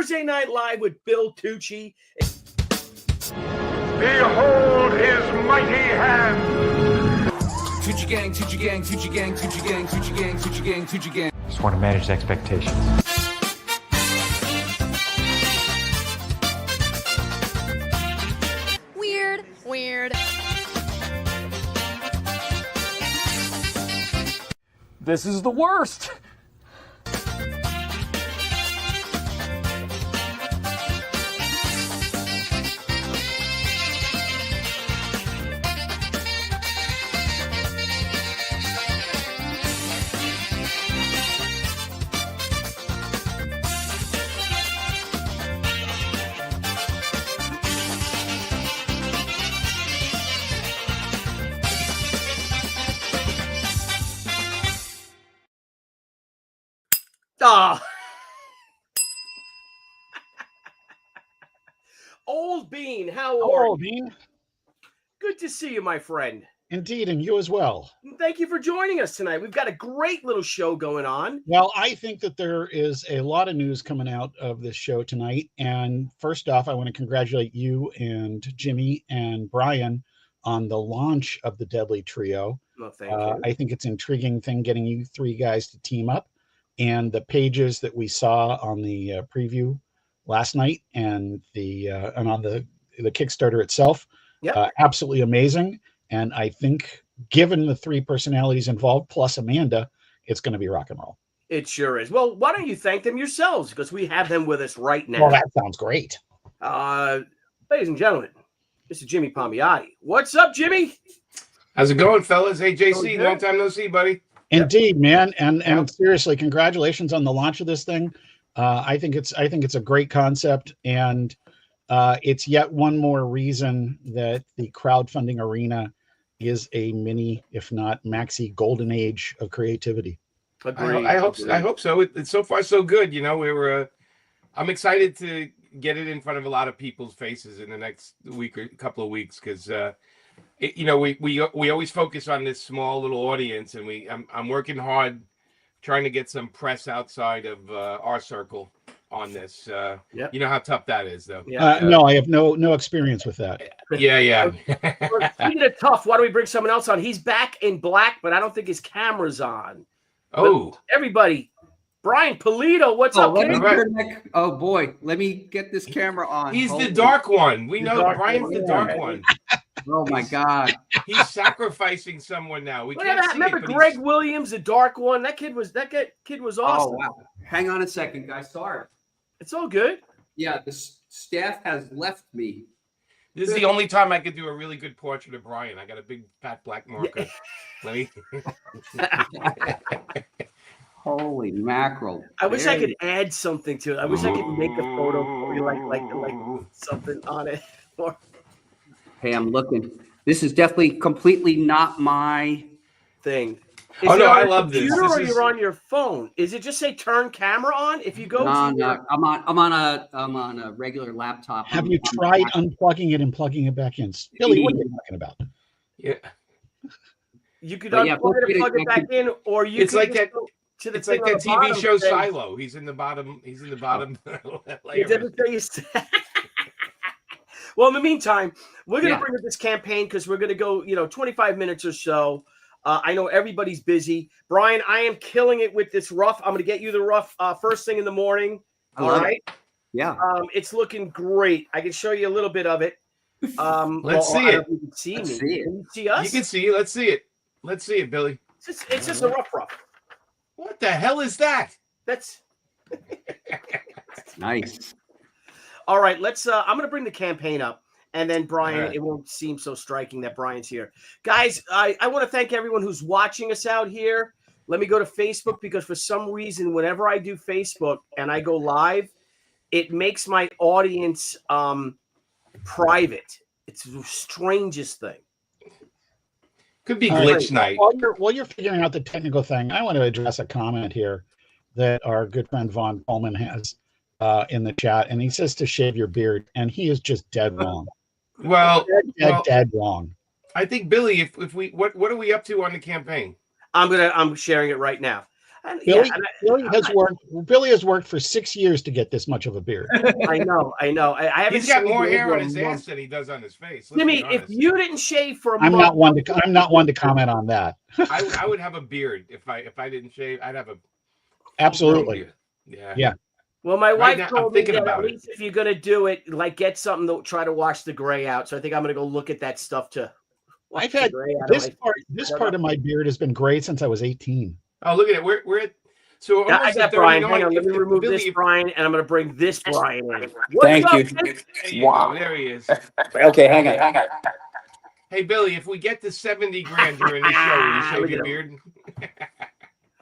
Thursday Night Live with Bill Tucci. Behold his mighty hand. Tucci gang, Tucci gang, Tucci gang, Tucci gang, Tucci gang, Tucci gang, Tucci gang. Just want to manage expectations. Weird. This is the worst. Oh. Old Bean, how are you? Bean. Good to see you, my friend. Indeed, and you as well. Thank you for joining us tonight. We've got a great little show going on. Well, I think that there is a lot of news coming out of this show tonight. And first off, I want to congratulate you and Jimmy and Brian on the launch of the Deadly Trio. Well, thank you. I think it's an intriguing thing getting you three guys to team up. And the pages that we saw on the preview last night and and on the Kickstarter itself, absolutely amazing. And I think, given the three personalities involved plus Amanda, it's going to be rock and roll. It sure is. Well, why don't you thank them yourselves, because we have them with us right now. Well, that sounds great. Ladies and gentlemen, this is Jimmy Palmiotti. What's up, Jimmy? How's it going, fellas? Hey, JC, long time no see, buddy. Indeed, man, and seriously, congratulations on the launch of this thing. I think it's a great concept, and it's yet one more reason that the crowdfunding arena is a mini, if not maxi, golden age of creativity. I hope so. It's so far so good. You know, I'm excited to get it in front of a lot of people's faces in the next week or couple of weeks, because we always focus on this small little audience, and I'm working hard trying to get some press outside of our circle on this. You know how tough that is, though. No, I have no experience with that. Yeah. Speaking of tough, why don't we bring someone else on? He's back in black, but I don't think his camera's on. Oh, but everybody, Brian Pulido, what's up? Oh boy, let me get this camera on. He's the dark one. We know Brian's the dark one. Oh my God, he's sacrificing someone now. We can't see remember Greg Williams, the dark one. That kid was awesome. Oh wow! Hang on a second, guys. Sorry. It's all good. Yeah, the staff has left me. This is the only time I could do a really good portrait of Brian. I got a big fat black marker. Let me. Holy mackerel! I wish I could add something to it. I wish I could make a photo for you, like something on it. Hey, I'm looking. This is definitely completely not my thing. I love this. Or you're on your phone. Is it just say turn camera on? If you go, no. I'm on a regular laptop. Have you tried unplugging it and plugging it back in? Billy, what are you talking about? Yeah. You could unplug it and plug it back in, or you. It's like that. It's like that TV show thing. Silo. He's in the bottom. He's in the bottom layer. Well, in the meantime, we're going to bring up this campaign because we're going to go, 25 minutes or so. I know everybody's busy. Brian, I am killing it with this rough. I'm going to get you the rough first thing in the morning. All right. Yeah. It's looking great. I can show you a little bit of it. Let's see it. You can see Let's me. see it. Can you see us? You can see it. Let's see it. Let's see it, Billy. It's just a rough. What the hell is that? That's nice. All right, let's I'm going to bring the campaign up, and then Brian, it won't seem so striking that Brian's here. Guys, I want to thank everyone who's watching us out here. Let me go to Facebook, because for some reason, whenever I do Facebook and I go live, it makes my audience private. It's the strangest thing. Could be glitch night. While you're figuring out the technical thing, I want to address a comment here that our good friend Vaughn Coleman has in the chat, and he says to shave your beard, and he is just dead wrong. Well, dead wrong. I think, Billy, if we what are we up to on the campaign? I'm sharing it right now. Billy, Billy has worked for 6 years to get this much of a beard. I know. I haven't. He's got shaved more in hair over on a his month. ass than he does on his face. Let's be Jimmy, if honest. you didn't shave for a I'm month, not one to comment on that. I would have a beard if I didn't shave. I'd have a Absolutely. beard. Yeah. Well, my Right wife now, I'm told me thinking that about at it. least if you're gonna do it, like get something to try to wash the gray out. So I think I'm gonna go look at that stuff to. I've had this part of my beard has been gray since I was 18. Oh, look at it. We're at so Yeah, I almost got at 39. Brian. Hang on, let me If remove Billy, this if- Brian, and I'm gonna bring this Brian in. Thank you. There you Wow. go. There he is. Okay, hang on. Hey, Billy, if we get to 70 grand during this show, will you shave Look your at beard?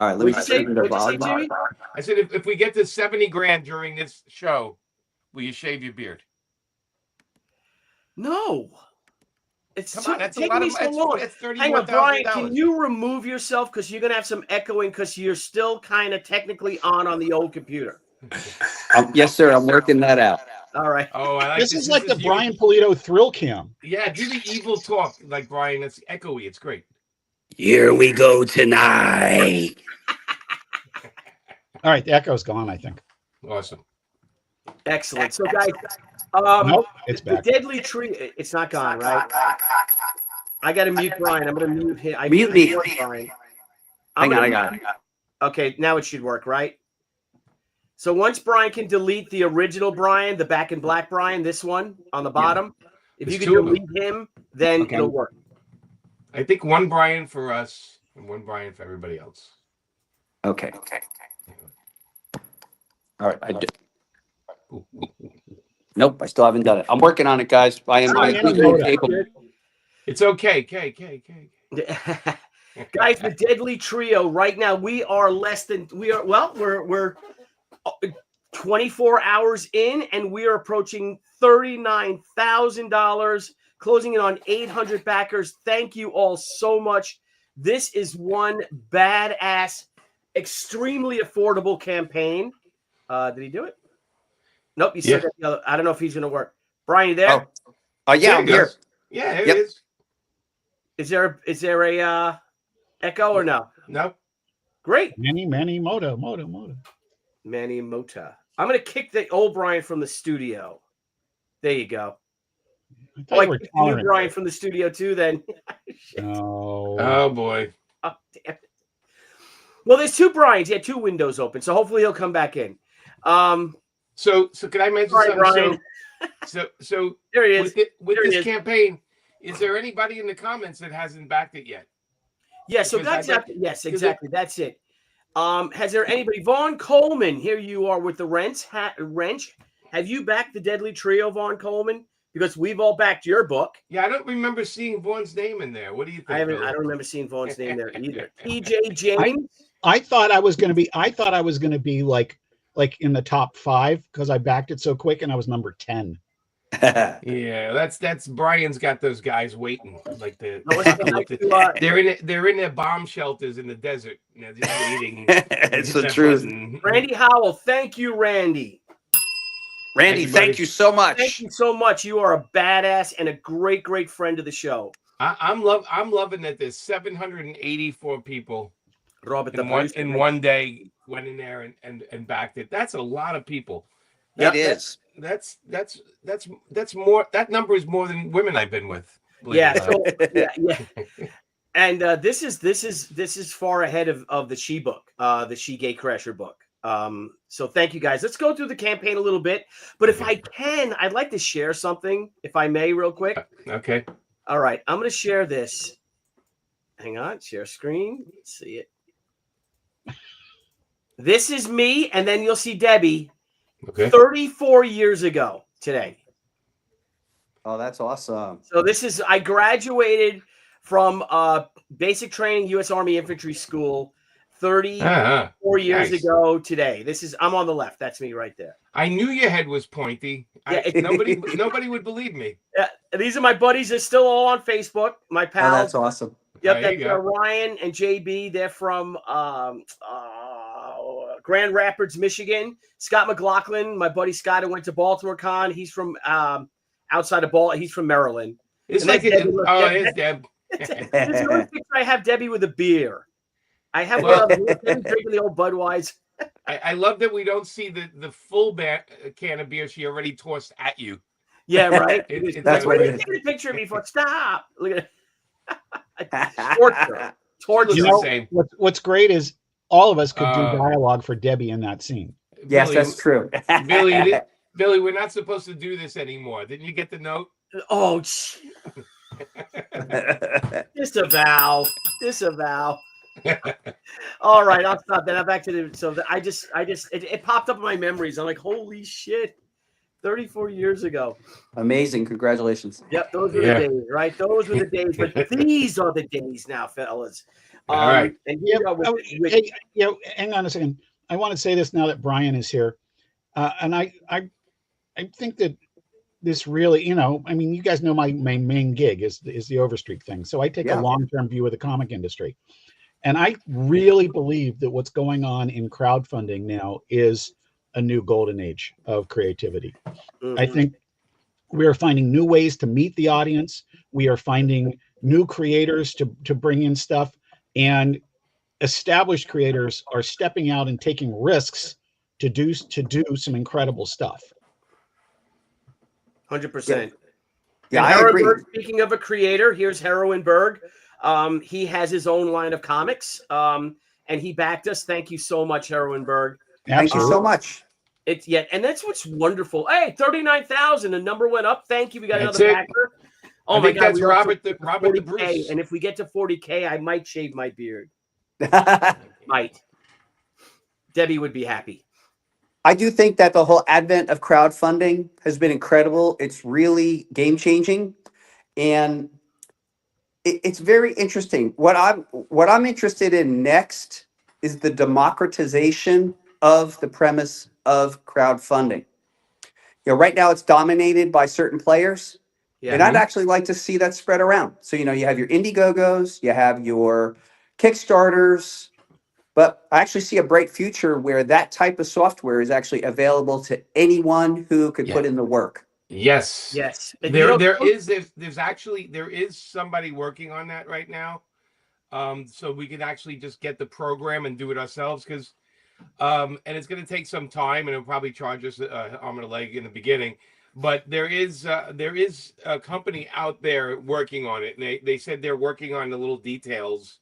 All right, let me What'd you say? turn the What'd you say, volume. Jimmy? I said, if we get to 70 grand during this show, will you shave your beard? No. It's Come on, that's a taking lot me of so long. that's Hang on, Brian. Can $31,000. you remove yourself because you're gonna have some echoing because you're still kind of technically on the old computer. Yes, sir. I'm working that out. All right. Oh, I like This is like the you- Brian Pulido thrill cam. Yeah, do the evil talk like Brian. It's echoey. It's great. Here we go tonight. All right, the echo's gone, I think. Awesome. Excellent. So, guys, Nope, it's the back. deadly tree. It's not gone, right? I got to mute Brian. I'm going to mute him. I Mute me. muted Brian. Hang on, I gonna got it. mute- Okay, now it should work, right? So once Brian can delete the original Brian, the back in black Brian, this one on the bottom, if There's you can two of them. delete him, then Okay. it'll work. I think one Brian for us and one Brian for everybody else. Okay. All right. I did. Nope, I still haven't done it. I'm working on it, guys. I am capable. It's okay. K. Guys, the deadly trio right now, we're 24 hours in and we are approaching $39,000, closing in on 800 backers. Thank you all so much. This is one badass, extremely affordable campaign. Did he do it? Nope, you said that the other. I don't know if he's going to work. Brian, you there? Oh, yeah, I'm here. Yeah, there Yep. it is. Is there a echo or no? No. Great. Manny Moto. Manny Mota. I'm going to kick the old Brian from the studio. There you go. I Oh, thought I you were kicked the new tolerant. Brian from the studio too then. No. Oh boy. Oh, damn it. Well, there's two Brians. He had two windows open, so hopefully he'll come back in. So can I mention Sorry, something? Brian. So There he is. with There he this is. campaign, is there anybody in the comments that hasn't backed it yet? Yeah, so Because that's yes, exactly. That's it. Has there anybody? Vaughn Coleman, here you are with the wrench. Have you backed the Deadly Trio, Vaughn Coleman? Because we've all backed your book. Yeah, I don't remember seeing Vaughn's name in there. What do you think? I don't Billy? remember seeing Vaughn's name there either. TJ James. I thought I was going to be like in the top 5 because I backed it so quick and I was number 10. Yeah, that's Brian's got those guys waiting like the No, it's- they're in their bomb shelters in the desert. You know, just waiting. It's the truth. Randy Howell, thank you, Randy. Randy, thank you so much. Thank you so much. You are a badass and a great, great friend of the show. I'm loving that there's 784 people Robert, in one day went in there and backed it. That's a lot of people. It is. That's more. That number is more than women I've been with. Yeah, so, yeah. And this is far ahead of the Shi book, the Shi Gatecrasher book. So thank you guys. Let's go through the campaign a little bit. But if I can, I'd like to share something, if I may, real quick. Okay. All right, I'm going to share this. Hang on, share screen. Let's see it. This is me, and then you'll see Debbie. Okay. 34 years ago today. Oh, that's awesome. So I graduated from basic training, U.S. Army Infantry School, 34 years nice. ago today. I'm on the left. That's me right there. I knew your head was pointy. Nobody would believe me. Yeah, these are my buddies. They're still all on Facebook. My Oh, pals. that's awesome. Yep, There you that's go. Ryan and JB. They're from Grand Rapids, Michigan. Scott McLaughlin, my buddy Scott, who went to Baltimore Con. He's from outside of Baltimore. He's from Maryland. It's And like then Debbie- it's Deb. This is the only picture I have Debbie with a beer. I have drinking the old Budweiser. I love that we don't see the full can of beer she already tossed at you. Yeah, right. That's what it is. Take a picture of me for stop. Look at it. Torture. Torture. You know, Same. what's great is all of us could do dialogue for Debbie in that scene. Yes, Billy, that's true. Billy, we're not supposed to do this anymore. Didn't you get the note? Oh, disavow. All right, I'll stop that. I'm back to the. So it popped up in my memories. I'm like, holy shit, 34 years ago. Amazing. Congratulations. Yep, those were the days, right? Those were the days. But these are the days now, fellas. All right. And hang on a second. I want to say this now that Brian is here, and I think that this really, I mean, you guys know my main gig is the Overstreet thing. So I take a long-term view of the comic industry. And I really believe that what's going on in crowdfunding now is a new golden age of creativity. Mm-hmm. I think we are finding new ways to meet the audience. We are finding new creators to bring in stuff, and established creators are stepping out and taking risks to do some incredible stuff. 100%. Yeah, I agree. Speaking of a creator, here's Heroinberg. He has his own line of comics, and he backed us. Thank you so much, Heroinberg. Thank you so much. And that's what's wonderful. Hey, 39,000, the number went up. Thank you. We got another backer. Oh my God, that's Robert the Bruce. And if we get to 40K, I might shave my beard. Might. Debbie would be happy. I do think that the whole advent of crowdfunding has been incredible. It's really game-changing, and it's very interesting. What I'm interested in next is the democratization of the premise of crowdfunding. Right now it's dominated by certain players, and I'd actually like to see that spread around. So you have your Indiegogos, you have your Kickstarters. But I actually see a bright future where that type of software is actually available to anyone who can put in the work. Yes. There is somebody working on that right now. So we can actually just get the program and do it ourselves, because and it's going to take some time, and it'll probably charge us arm and a leg in the beginning. But there is a company out there working on it, and they said they're working on the little details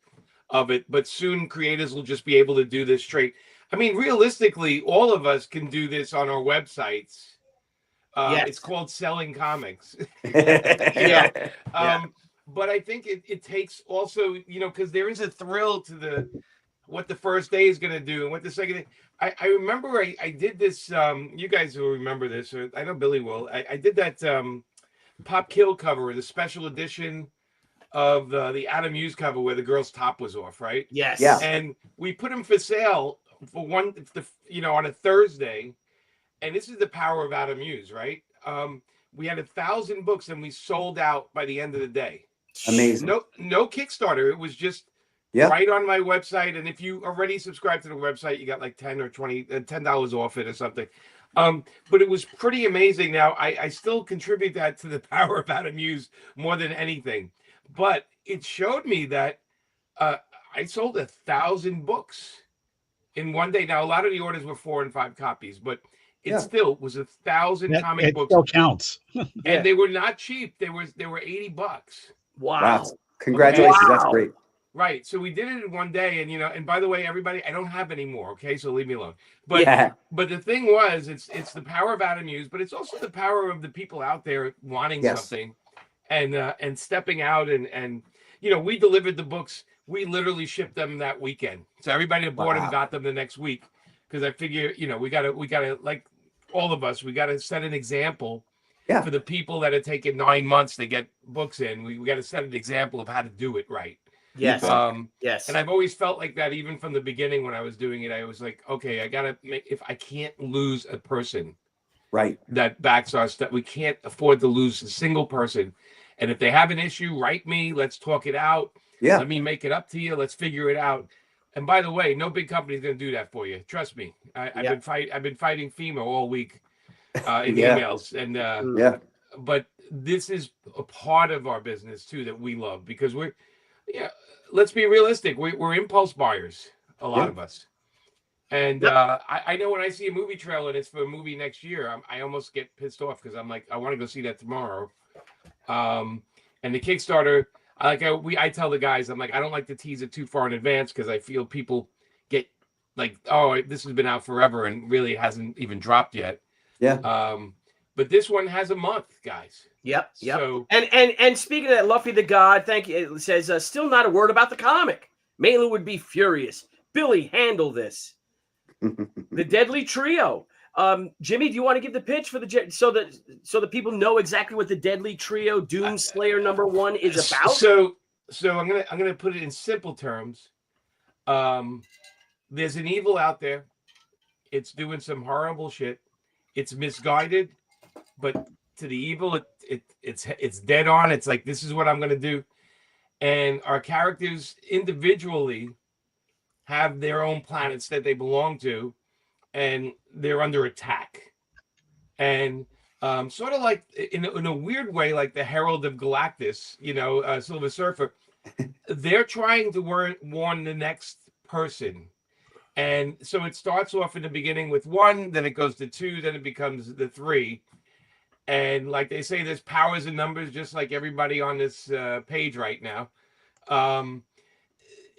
of it, but soon creators will just be able to do this straight. I mean, realistically, all of us can do this on our websites. It's called selling comics. But I think it takes also, because there is a thrill to what the first day is going to do and what the second day. I remember I did this. You guys will remember this. Or I know Billy will. I did that Pop Kill cover, the special edition of the Adam Hughes cover where the girl's top was off, right? Yes. Yeah. And we put them for sale for on a Thursday, and this is the power of Adam Hughes, right? We had 1,000 books, and we sold out by the end of the day. Amazing. No Kickstarter. It was just right on my website, and if you already subscribe to the website, you got like $10 off it or something. But it was pretty amazing. Now I still contribute that to the power of Adam Hughes more than anything. But it showed me that I sold 1,000 books in one day. Now, a lot of the orders were 4 and 5 copies, but it still was 1,000 comic books. It still counts. And they were not cheap. They were $80. Wow. Congratulations. Okay. That's great. Right. So we did it in one day. And, and by the way, everybody, I don't have any more. Okay. So leave me alone. But the thing was, it's the power of Adam Hughes, but it's also the power of the people out there wanting something. And stepping out and we delivered the books. We literally shipped them that weekend. So everybody that bought them got them the next week, because I figure we gotta like all of us, we gotta set an example for the people that are taking 9 months to get books in. We gotta set an example of how to do it right. Yes. Yes. And I've always felt like that even from the beginning when I was doing it. I was like, okay, I gotta if I can't lose a person that backs our stuff, we can't afford to lose a single person. And if they have an issue, write me. Let's talk it out. Yeah. Let me make it up to you. Let's figure it out. And by the way, no big company is going to do that for you. Trust me. I've been fighting FEMA all week in emails. And but this is a part of our business too that we love, because we're let's be realistic. We're impulse buyers, a lot of us. And I know when I see a movie trailer and it's for a movie next year, I almost get pissed off because I'm like, I want to go see that tomorrow. And the Kickstarter, I tell the guys, I'm like, I don't like to tease it too far in advance because I feel people get like, oh, this has been out forever and really hasn't even dropped yet. Yeah. But this one has a month, guys. Yep. So, and speaking of that, Luffy the God, thank you. It says still not a word about the comic. Mela would be furious. Billy, handle this. The Deadly Trio. Jimmy, do you want to give the pitch for so that people know exactly what the Deadly Trio Doomslayer #1 is about? So I'm gonna put it in simple terms. There's an evil out there. It's doing some horrible shit. It's misguided, but to the evil, it's dead on. It's like, this is what I'm gonna do. And our characters individually have their own planets that they belong to, and they're under attack. And sort of like in a weird way, like the Herald of Galactus, Silver Surfer, they're trying to warn the next person. And so it starts off in the beginning with 1, then it goes to 2, then it becomes the 3. And like they say, there's powers in numbers, just like everybody on this page right now.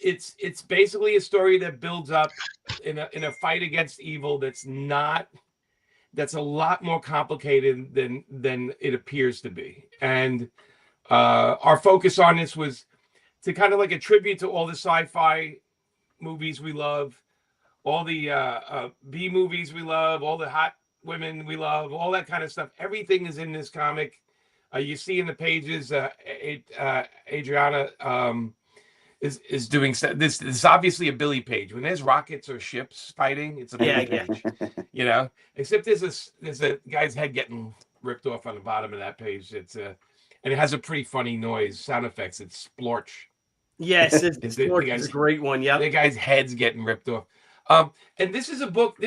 It's basically a story that builds up in a fight against evil that's a lot more complicated than it appears to be. And our focus on this was to kind of like a tribute to all the sci-fi movies we love, all the B movies we love, all the hot women we love, all that kind of stuff. Everything is in this comic. You see in the pages, Adriana is doing this. Is obviously a Billy page. When there's rockets or ships fighting, it's a Billy page. Except there's a guy's head getting ripped off on the bottom of that page. It's and it has a pretty funny noise, sound effects. It's splorch. Yes, Splorch is a great one. Yeah, the guy's head's getting ripped off. And this is a book.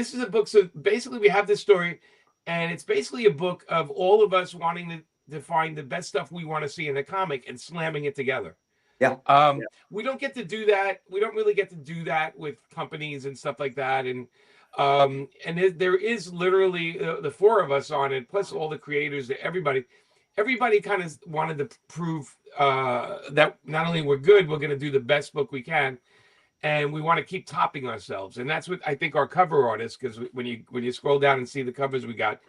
So basically, we have this story, and it's basically a book of all of us wanting to find the best stuff we want to see in a comic and slamming it together. Yeah. We don't get to do that. We don't really get to do that with companies and stuff like that. And there is literally the 4 of us on it, plus all the creators, everybody kind of wanted to prove that not only we're good, we're going to do the best book we can, and we want to keep topping ourselves. And that's what I think our cover artists, because when you scroll down and see the covers we got,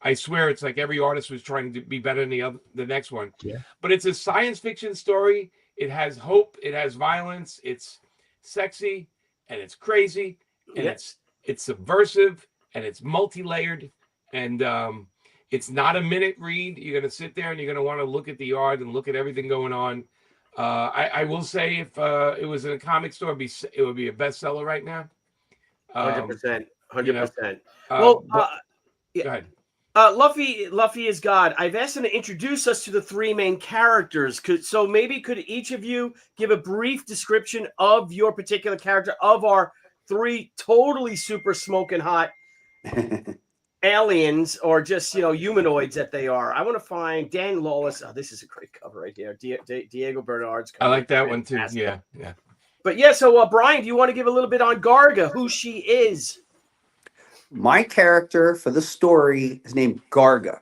I swear it's like every artist was trying to be better than the next one. Yeah. But it's a science fiction story. It has hope. It has violence. It's sexy and it's crazy and it's subversive and it's multi-layered, and it's not a minute read. You're going to sit there and you're going to want to look at the art and look at everything going on. I will say, if it was in a comic store, it would be a bestseller right now. 100%. 100%. Go ahead. Luffy is God. I've asked him to introduce us to the 3 main characters. Could each of you give a brief description of your particular character, of our 3 totally super smoking hot aliens, or just humanoids that they are? I want to find Dan Lawless. Oh, this is a great cover right here. Diego Bernard's cover. I like that one too. Yeah. But so Brian, do you want to give a little bit on Garga, who she is? My character for the story is named Garga,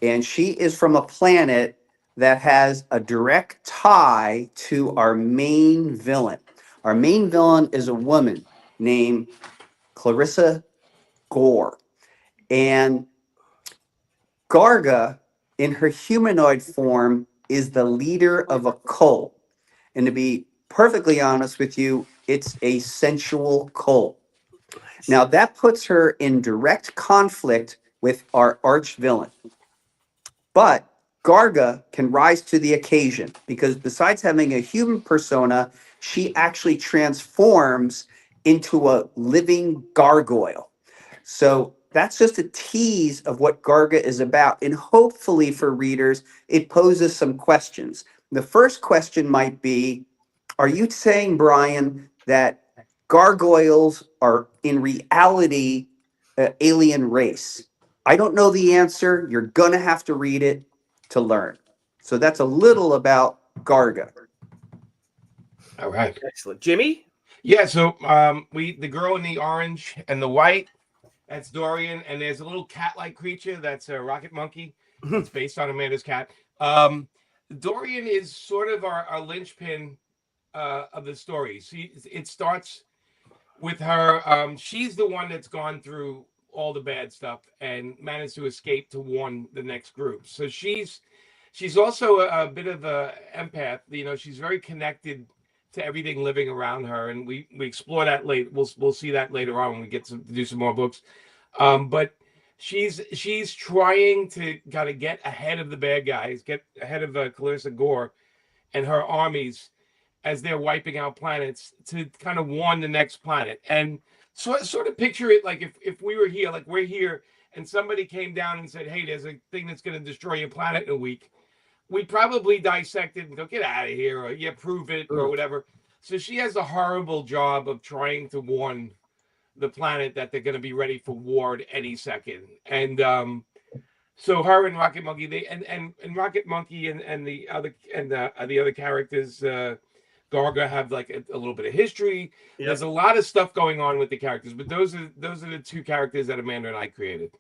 and she is from a planet that has a direct tie to our main villain. Our main villain is a woman named Clarissa Gore. And Garga, in her humanoid form, is the leader of a cult. And to be perfectly honest with you, it's a sensual cult. Now, that puts her in direct conflict with our arch villain. But Garga can rise to the occasion because besides having a human persona, she actually transforms into a living gargoyle. So that's just a tease of what Garga is about. And hopefully for readers, it poses some questions. The first question might be, are you saying, Brian, that gargoyles are in reality an alien race? I don't know the answer. You're going to have to read it to learn. So that's a little about Garga. All right. Excellent. Jimmy? Yeah, so the girl in the orange and the white, that's Dorian, and there's a little cat-like creature that's a rocket monkey. It's based on Amanda's cat. Dorian is sort of our linchpin of the story. It starts with her. She's the one that's gone through all the bad stuff and managed to escape to warn the next group. So she's also a bit of a empath. You know, she's very connected to everything living around her, and we explore that later. We'll see that later on when we get to do some more books. But she's trying to kind of get ahead of the bad guys, get ahead of Clarissa Gore and her armies as they're wiping out planets to kind of warn the next planet. And so sort of picture it like if we were here, like we're here, and somebody came down and said, "Hey, there's a thing that's going to destroy your planet in a week." We'd probably dissect it and go, "Get out of here," or "Yeah, prove it," or whatever. So she has a horrible job of trying to warn the planet that they're going to be ready for war at any second. And so her and Rocket Monkey, they and Rocket Monkey and the other characters, Garga, have like a little bit of history. Yep. There's a lot of stuff going on with the characters, but those are the two characters that Amanda and I created.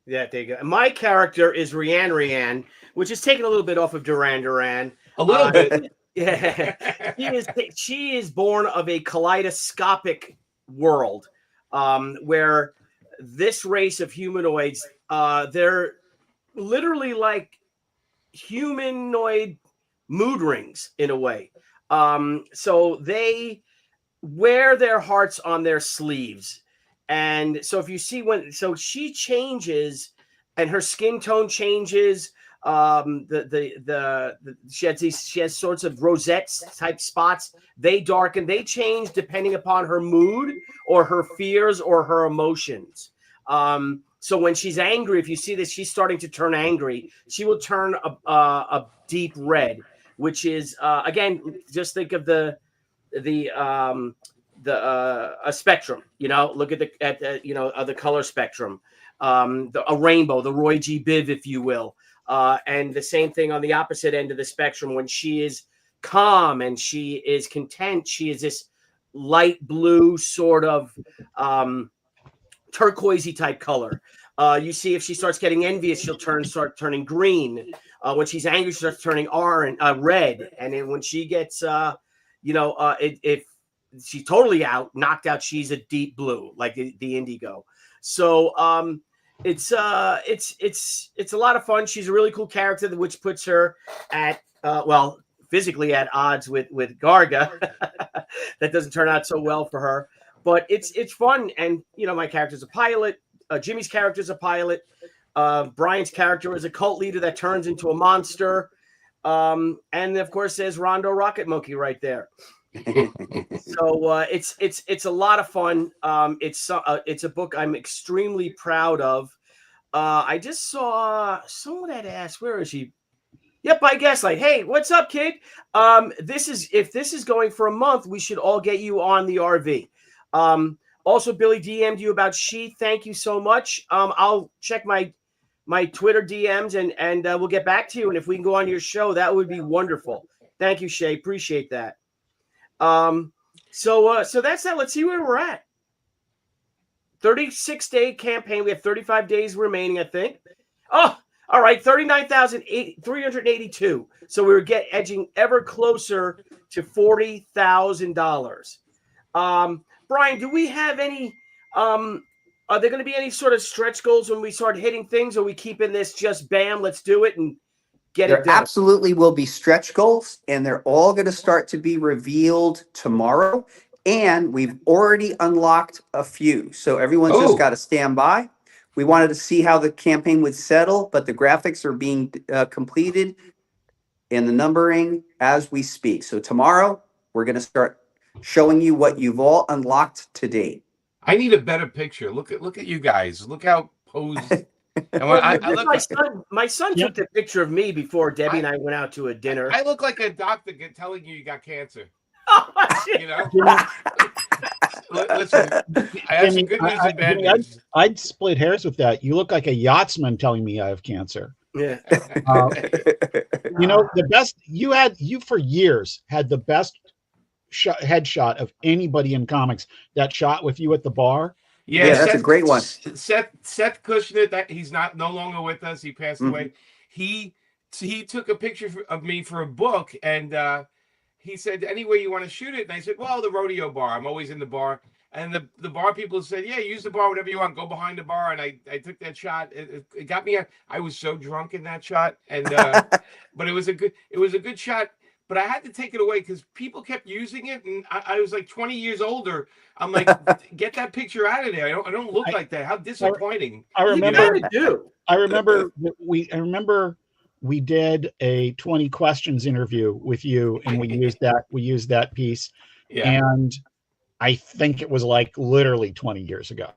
Yeah, there you go. My character is Rian, which is taking a little bit off of Duran Duran. A little bit. Yeah. She is born of a kaleidoscopic world where this race of humanoids, they're literally like humanoid mood rings in a way. So they wear their hearts on their sleeves. And so if you see so she changes and her skin tone changes, she has sorts of rosettes type spots. They darken, they change depending upon her mood or her fears or her emotions. So when she's angry, if you see this, she's starting to turn angry. She will turn a deep red, which is again, just think of a spectrum. You know, look at the color spectrum. A rainbow, the Roy G. Biv, if you will. And the same thing on the opposite end of the spectrum. When she is calm and she is content, she is this light blue sort of turquoisey type color. You see, if she starts getting envious, she'll start turning green. When she's angry, she starts turning orange, red. And then when she gets, if she's totally knocked out, she's a deep blue, like the indigo. So it's a lot of fun. She's a really cool character, which puts her at physically at odds with Garga. That doesn't turn out so well for her, but it's fun. And my character's a pilot. Jimmy's character's a pilot. Brian's character is a cult leader that turns into a monster. And of course, there's Rondo Rocket Monkey right there. So it's a lot of fun. It's a book I'm extremely proud of. I just saw someone had asked, where is he? Yep, by Gaslight. Hey, what's up, kid? If this is going for a month, we should all get you on the RV. Also, Billy DM'd you about Shi. Thank you so much. I'll check my Twitter DMs and we'll get back to you. And if we can go on your show, that would be wonderful. Thank you, Shay. Appreciate that. So that's that. Let's see where we're at. 36-day campaign. We have 35 days remaining, I think. Oh, all right. 39,382. So we were edging ever closer to $40,000. Brian, do we have any, are there going to be any sort of stretch goals when we start hitting things, or are we keeping this just bam, let's do it and get it done? There absolutely will be stretch goals, and they're all going to start to be revealed tomorrow. And we've already unlocked a few. So everyone's just got to stand by. We wanted to see how the campaign would settle, but the graphics are being completed and the numbering as we speak. So tomorrow, we're going to start showing you what you've all unlocked to date. I need a better picture. Look at you guys. Look how posed. And my son took the picture of me before Debbie and I went out to a dinner. I look like a doctor telling you got cancer. Listen, I have some good news and bad news. I'd split hairs with that. You look like a yachtsman telling me I have cancer. Yeah. You know, the best you for years had the best headshot of anybody in comics. That shot with you at the bar. Yeah, Yeah, that's a great one. Seth Kushner, that he's no longer with us. He passed away. He took a picture of me for a book, and he said, "Anywhere you want to shoot it?" And I said, "Well, the rodeo bar. I'm always in the bar." And the bar people said, "Yeah, use the bar, whatever you want. Go behind the bar." And I took that shot. It got me. I was so drunk in that shot, and but it was a good shot. But I had to take it away because people kept using it, and I was like 20 years older. I'm like, get that picture out of there. I don't look like that. How disappointing. I remember. I remember we did a 20 questions interview with you, and we used that piece. Yeah. And I think it was like literally 20 years ago.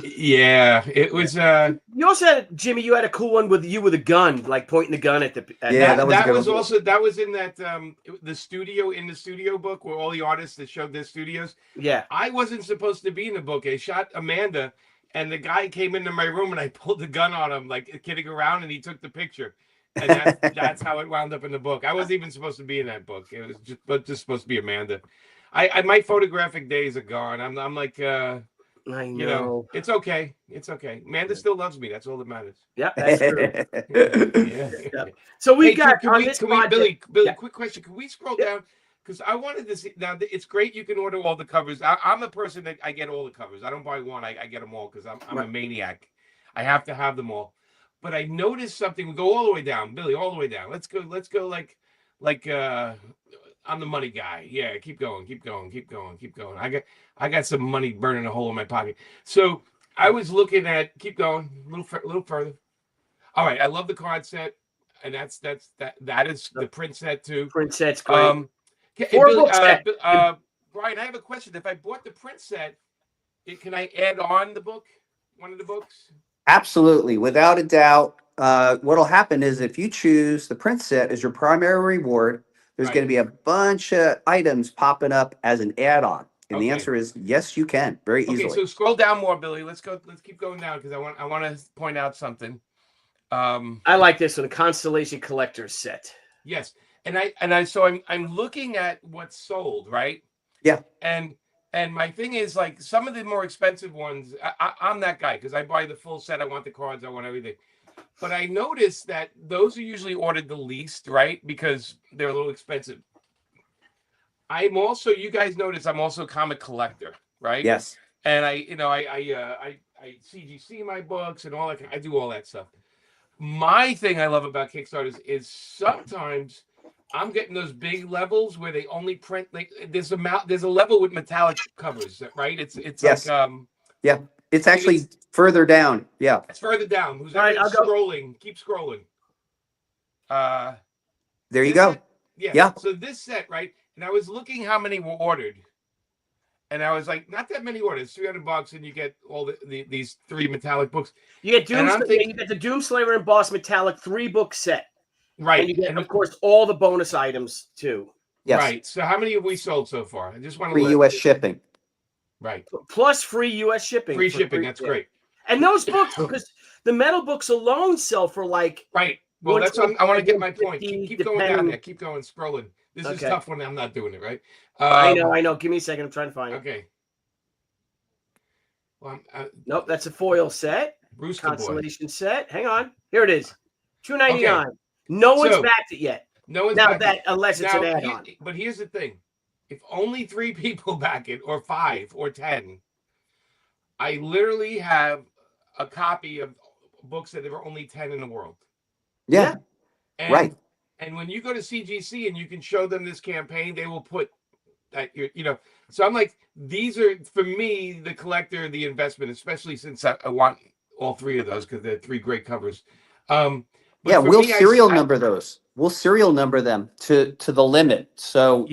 Yeah, it was. You also had, Jimmy, you had a cool one with you with a gun, like pointing the gun at the. That was also that was in that the studio book where all the artists that showed their studios. Yeah, I wasn't supposed to be in the book. I shot Amanda, and the guy came into my room, and I pulled the gun on him, like kidding around, and he took the picture, and that's how it wound up in the book. I wasn't even supposed to be in that book. It was just supposed to be Amanda. My photographic days are gone. I'm like. I know. You know, it's okay. It's okay. Amanda still loves me. That's all that matters. Yeah, that's true. Yeah. So we Hey, got Billy, quick question. Can we scroll down? Because I wanted to see. Now, it's great you can order all the covers. I'm a person that I get all the covers. I don't buy one. I get them all because I'm a maniac. I have to have them all. But I noticed something. We go all the way down, Billy, all the way down. Let's go like I'm the money guy. Yeah, keep going. I got some money burning a hole in my pocket. So I was looking at, keep going, a little further. All right, I love the card set, and that is the print set too. Print set's great. Billy, Brian, I have a question. If I bought the print set, can I add on one of the books? Absolutely, without a doubt. What'll happen is if you choose the print set as your primary reward, there's going to be a bunch of items popping up as an add-on. And the answer is yes, you can very easily. Okay, so scroll down more, Billy. Let's keep going down because I want to point out something. I like this one, a Constellation Collector's set. Yes, so I'm looking at what's sold, right? Yeah. And my thing is, like, some of the more expensive ones, I'm that guy because I buy the full set. I want the cards. I want everything. But I noticed that those are usually ordered the least, right? Because they're a little expensive. I'm also, you guys notice, I'm also a comic collector, right? Yes. And I CGC my books and all that. I do all that stuff. My thing I love about Kickstarters is sometimes I'm getting those big levels where they only print. Like there's a level with metallic covers, right? It's yes. Like yeah. It's actually further down. Yeah. It's further down. Who's right, scrolling? Keep scrolling. There you go. Yeah. So this set, right? And I was looking how many were ordered. And I was like, not that many orders, $300, and you get all these 3 metallic books. You get you get the Doomslayer embossed metallic 3-book set. Right. And you get, of course, all the bonus items too. Yes. Right. So how many have we sold so far? I just want to free U.S. shipping. Right. Plus free U.S. shipping. Free shipping. That's great. And those books, because the metal books alone sell for like. Right. Well, that's what I want to get my point. Keep going down there. Keep going, scrolling. This is tough when I'm not doing it, right? I know. Give me a second. I'm trying to find it. Okay. Well, nope, that's a foil set. Brewster Constellation set. Hang on. Here it is. $2.99. Okay. No one's backed it yet. No one's backed it. Unless it's an add-on. But here's the thing. If only 3 people back it, or 5 or 10, I literally have a copy of books that there are only 10 in the world. Yeah. Right. And when you go to CGC and you can show them this campaign, they will put that So I'm like, these are, for me, the collector, the investment, especially since I want all 3 of those because they're 3 great covers. We'll serial number those. We'll serial number them to the limit. So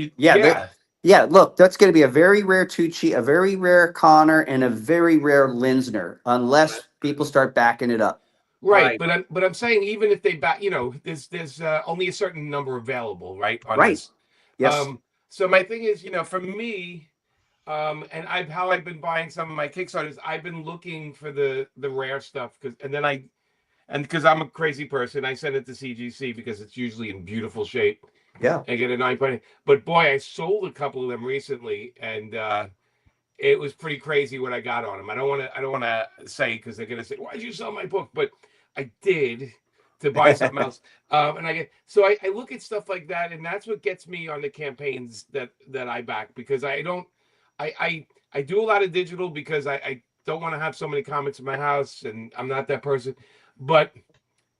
look, that's going to be a very rare Tucci, a very rare Connor, and a very rare Linsner, unless people start backing it up. Right. But I'm saying even if they back, there's only a certain number available, right? This. Yes. So my thing is, for me, and I've been buying some of my Kickstarters. I've been looking for the rare stuff and And because I'm a crazy person, I send it to CGC because it's usually in beautiful shape. Yeah. I get a 9.8. But boy, I sold a couple of them recently, and it was pretty crazy what I got on them. I don't want to say because they're gonna say, "Why'd you sell my book?" But I did to buy something else. And I look at stuff like that, and that's what gets me on the campaigns that I back, because I do a lot of digital because I don't want to have so many comments in my house, and I'm not that person. But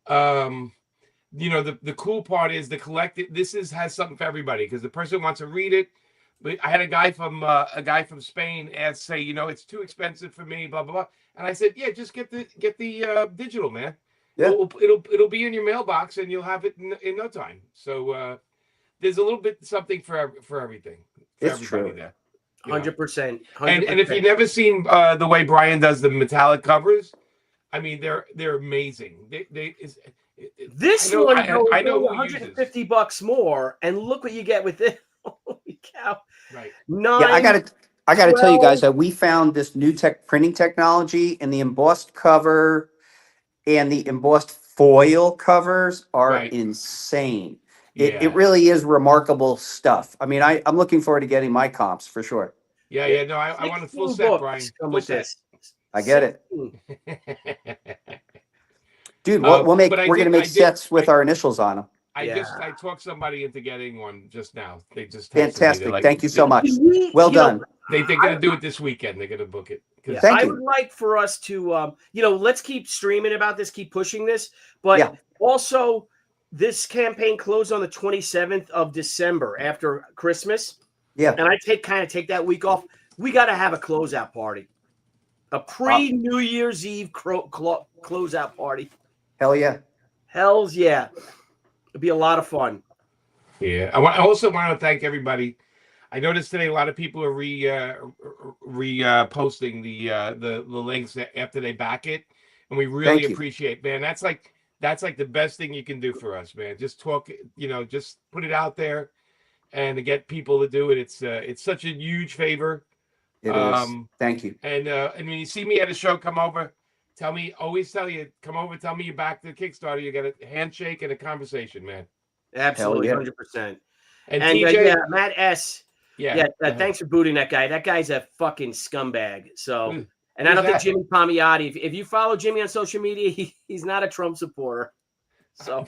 the cool part is the collective. Has something for everybody, because the person wants to read it. But I had a guy from Spain say, it's too expensive for me, blah blah blah. And I said, yeah, just get the digital, man. Yeah. It'll be in your mailbox, and you'll have it in no time. So there's a little bit something for everything. It's true. There. 100%. And if you've never seen the way Brian does the metallic covers, I mean, they're amazing. This I know, one I know $150 more, and look what you get with it. Holy cow! Right. Yeah, I gotta tell you guys that we found this new printing technology, and the embossed cover and the embossed foil covers are insane. It really is remarkable stuff. I mean, I'm looking forward to getting my comps for sure. Yeah. No, I want a full set, Brian. Full set. I get it. Dude, we're gonna make sets with our initials on them. I talked somebody into getting one just now. They just fantastic. Thank you so much. Well done. They're gonna do it this weekend. They're gonna book it. Thank you. I would like for us to, let's keep streaming about this, keep pushing this, but also this campaign closed on the 27th of December after Christmas. Yeah, and I take that week off. We got to have a closeout party, a pre-New Year's Eve closeout party. Hell yeah. Hells yeah. It'd be a lot of fun. Yeah. I also want to thank everybody. I noticed today a lot of people are posting the links after they back it, and we really appreciate, man. That's like the best thing you can do for us, man. Just talk, just put it out there, and to get people to do it, it's such a huge favor. It is. Thank you. And when you see me at a show, come over. Come over, tell me you back the Kickstarter. You get a handshake and a conversation, man. Absolutely, 100%. And TJ, Matt S. Thanks for booting that guy. That guy's a fucking scumbag. So, and I don't think Jimmy Palmiotti. If you follow Jimmy on social media, he's not a Trump supporter. So,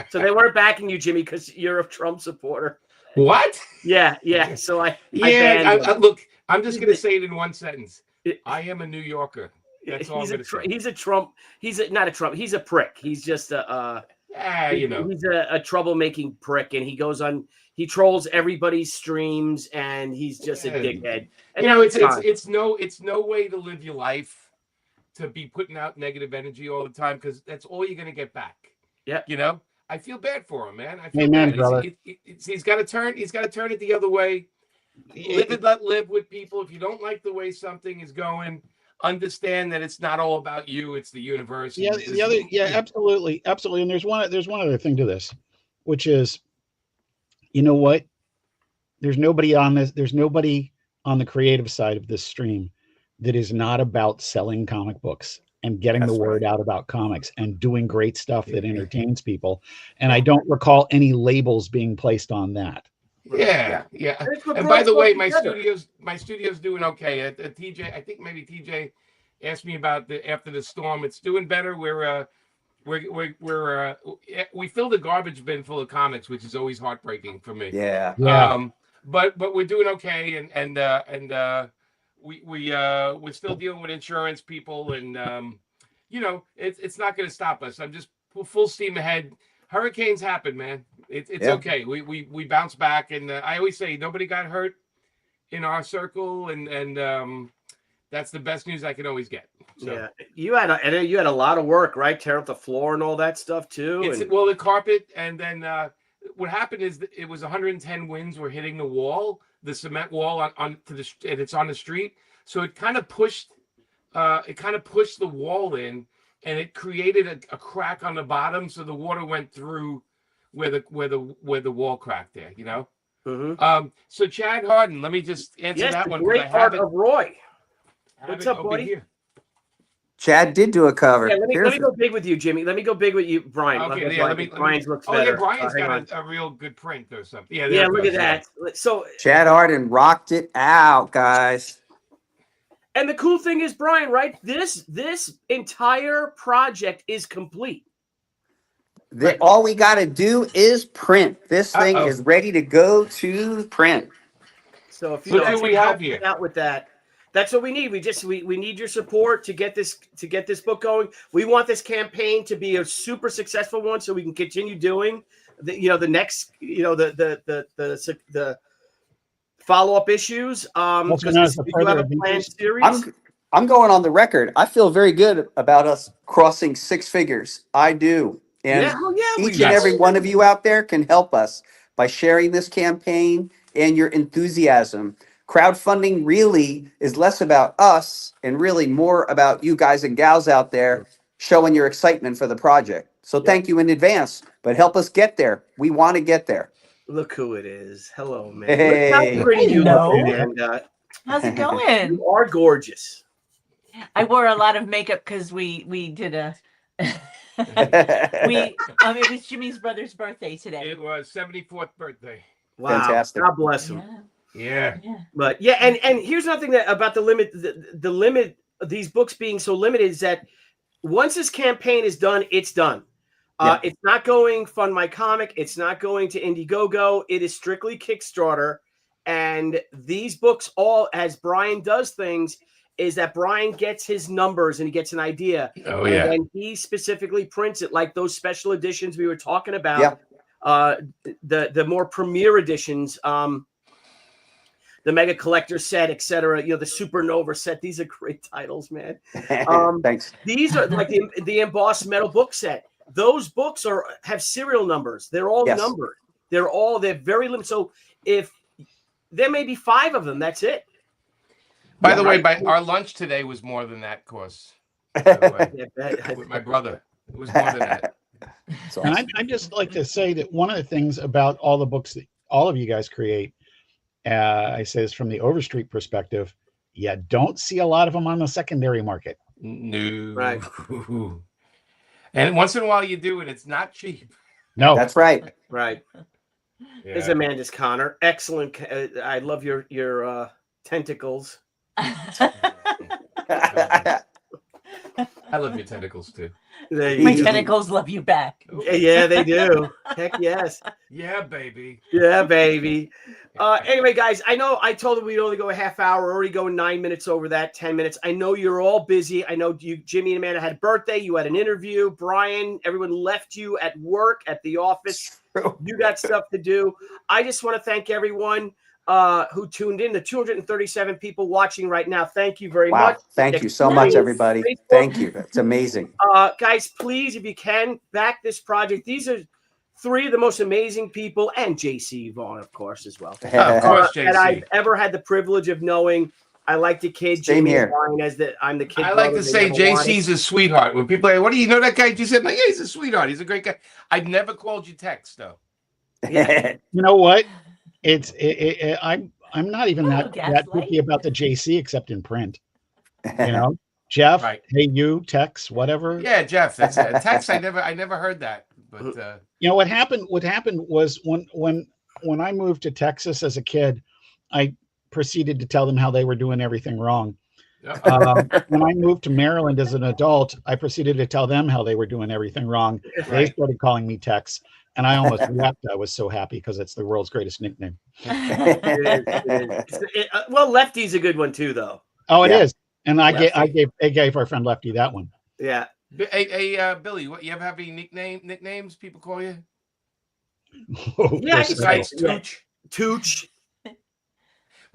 so they weren't backing you, Jimmy, because you're a Trump supporter. What? Yeah. So I look. I'm just gonna say it in one sentence. I am a New Yorker. That's all I'm gonna say. He's a Trump. Not a Trump. He's a prick. He's just he's a troublemaking prick, and he goes on. He trolls everybody's streams, and he's just a dickhead. And it's no way to live your life, to be putting out negative energy all the time, because that's all you're gonna get back. Yeah. I feel bad for him, man. I feel Amen, bad. brother. He's got to turn it the other way. Live and let live with people. If you don't like the way something is going, understand that it's not all about you, it's the universe. Absolutely. And there's one other thing to this, which is, you know what? There's nobody on the creative side of this stream that is not about selling comic books and getting the word out about comics and doing great stuff that entertains people. And I don't recall any labels being placed on that. Yeah. And by the way, my studio's doing okay. TJ, I think maybe TJ asked me about after the storm. It's doing better. We filled a garbage bin full of comics, which is always heartbreaking for me. Yeah. But we're doing okay, and we're still dealing with insurance people, and it's not going to stop us. I'm just full steam ahead. Hurricanes happen, man. It's okay. We bounce back, and I always say nobody got hurt in our circle, and that's the best news I can always get. So. Yeah, you had a lot of work, right? Tear up the floor and all that stuff too. Well, the carpet, and then what happened is it was 110 winds were hitting the wall, the cement wall and it's on the street, so it kind of pushed the wall in, and it created a crack on the bottom, so the water went through where the wall cracked there, Mm-hmm. So Chad Harden, let me just answer that one. Great part of Roy. What's up, buddy? Here. Chad did do a cover. Yeah, let me go big with you, Jimmy. Let me go big with you, Brian. Okay, yeah, Brian's looks oh, better. yeah, Brian's Hang got on. a real good print or something. Yeah, Yeah, look at that. So, Chad Arden rocked it out, guys. and the cool thing is, Brian, right? This entire project is complete. All we got to do is print. This thing is ready to go to print. So if you Look guys who we can have help here. out with that, that's what we need. We need your support to get this book going. We want this campaign to be a super successful one, so we can continue doing the next the follow up issues. Because we do have a planned series. I'm going on the record. I feel very good about us crossing six figures. I do. And each and every one of you out there can help us by sharing this campaign and your enthusiasm. Crowdfunding really is less about us and really more about you guys and gals out there showing your excitement for the project. So thank you in advance, but help us get there. We want to get there. Look who it is. Hello, man. Hey. Look how pretty you look, man. How's it going? You are gorgeous. I wore a lot of makeup because we did a it was Jimmy's brother's birthday today. It was 74th birthday. Wow. Fantastic. God bless him. Yeah. But and here's another thing that about the limit, the limit of these books being so limited is that once this campaign is done, it's done. It's not going Fund My Comic. It's not going to Indiegogo. It is strictly Kickstarter. And these books, all as Brian does things, is that Brian gets his numbers and he gets an idea. Oh, yeah. And he specifically prints it like those special editions we were talking about. The more premier editions, the Mega Collector set, etc. The Supernova set. These are great titles, man. Thanks. These are like the embossed metal book set. Those books have serial numbers. They're all numbered. They're very limited. So if there may be 5 of them, that's it. By the way, our lunch today was more than that course. With my brother, it was more than that. And I'd just like to say that one of the things about all the books that all of you guys create, I say this from the Overstreet perspective, you don't see a lot of them on the secondary market. No. Right. And once in a while you do it, it's not cheap. No. That's right. Right. Yeah. There's Amanda's Connor. Excellent. I love your tentacles. I love your tentacles too. My tentacles love you back. Yeah, they do. Heck yes. Yeah, baby. Yeah, baby. Anyway, guys, I know I told them we'd only go a half hour. We're already going 9 minutes over that, 10 minutes. I know you're all busy. I know Jimmy and Amanda had a birthday. You had an interview. Brian, everyone left you at work, at the office. You got stuff to do. I just want to thank everyone who tuned in, the 237 people watching right now. Thank you very much. Thank you so much, everybody. Facebook. Thank you. It's amazing. Guys, please, if you can, back this project. These are 3 of the most amazing people, and JC Vaughn, of course, as well. Of course, JC. That I've ever had the privilege of knowing. I like the kid. Same Jimmy here. Brian, I'm the kid. I like to say JC's a sweetheart. When people are like, what do you know that guy? You said, like, yeah, he's a sweetheart. He's a great guy. I've never called you text, though. Yeah. You know what? I'm not even that picky about the JC except in print. Jeff, Right. hey you, Tex, whatever. Yeah, Jeff. That's a text. I never heard that. But What happened was when I moved to Texas as a kid, I proceeded to tell them how they were doing everything wrong. When I moved to Maryland as an adult, I proceeded to tell them how they were doing everything wrong. They started calling me Tex, and I almost wept. I was so happy because it's the world's greatest nickname. It is. Well, Lefty's a good one too, though. Oh, it is. And I gave our friend Lefty that one. Yeah. Hey, Billy, you ever have any nicknames people call you? Yeah, Besides Tooch.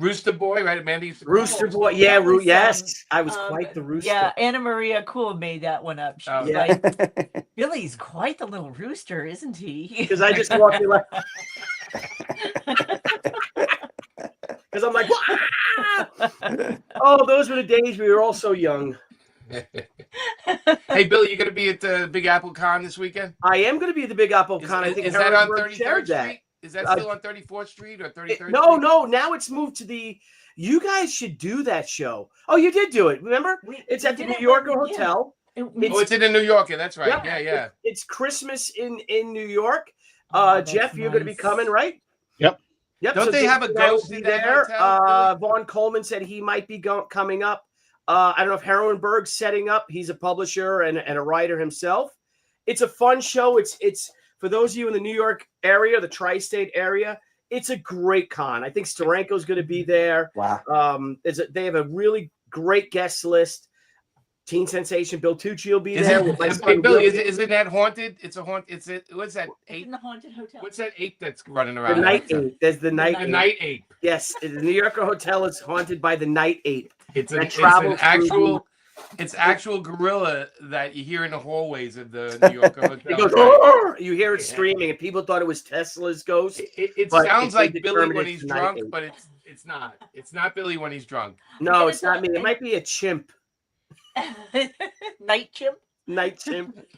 Rooster Boy, right? Amanda used to Rooster Boy. Yeah, yes. I was quite the rooster. Yeah, Anna Maria Cool made that one up. She was like, Billy's quite the little rooster, isn't he? Because I just walked in like... Because I'm like, oh, those were the days we were all so young. Hey, Billy, you going to be at the Big Apple Con this weekend? I am going to be at the Big Apple Con. I think is that on Harrisburg 33rd shared that. Street? Is that still on 34th Street or 33rd Street? No. Now it's moved to the You guys should do that show. Oh, you did do it. Remember? It's at the New Yorker Hotel. It's in the New Yorker. That's right. Yep. Yeah. It's Christmas in New York. Jeff, you're going to be coming, right? Yep. Don't they have a ghost in there? Vaughn Coleman said he might be coming up. I don't know if Heroenberg's setting up. He's a publisher and a writer himself. It's a fun show. It's for those of you in the New York area, the tri-state area. It's a great con. I think Steranko's going to be there. Wow. They have a really great guest list. Teen sensation Bill Tucci will be there. Billy, isn't that haunted? It's a haunt. What's that ape? In the haunted hotel. What's that ape that's running around? The night ape. There's the night ape. Night ape. Yes, the New Yorker Hotel is haunted by the night ape. It's an actual gorilla that you hear in the hallways of the New Yorker Hotel. It goes, you hear it screaming, and people thought it was Tesla's ghost. It sounds like Billy when he's drunk, but it's not. It's not Billy when he's drunk. No, it's not me. It might be a chimp. Night chimp.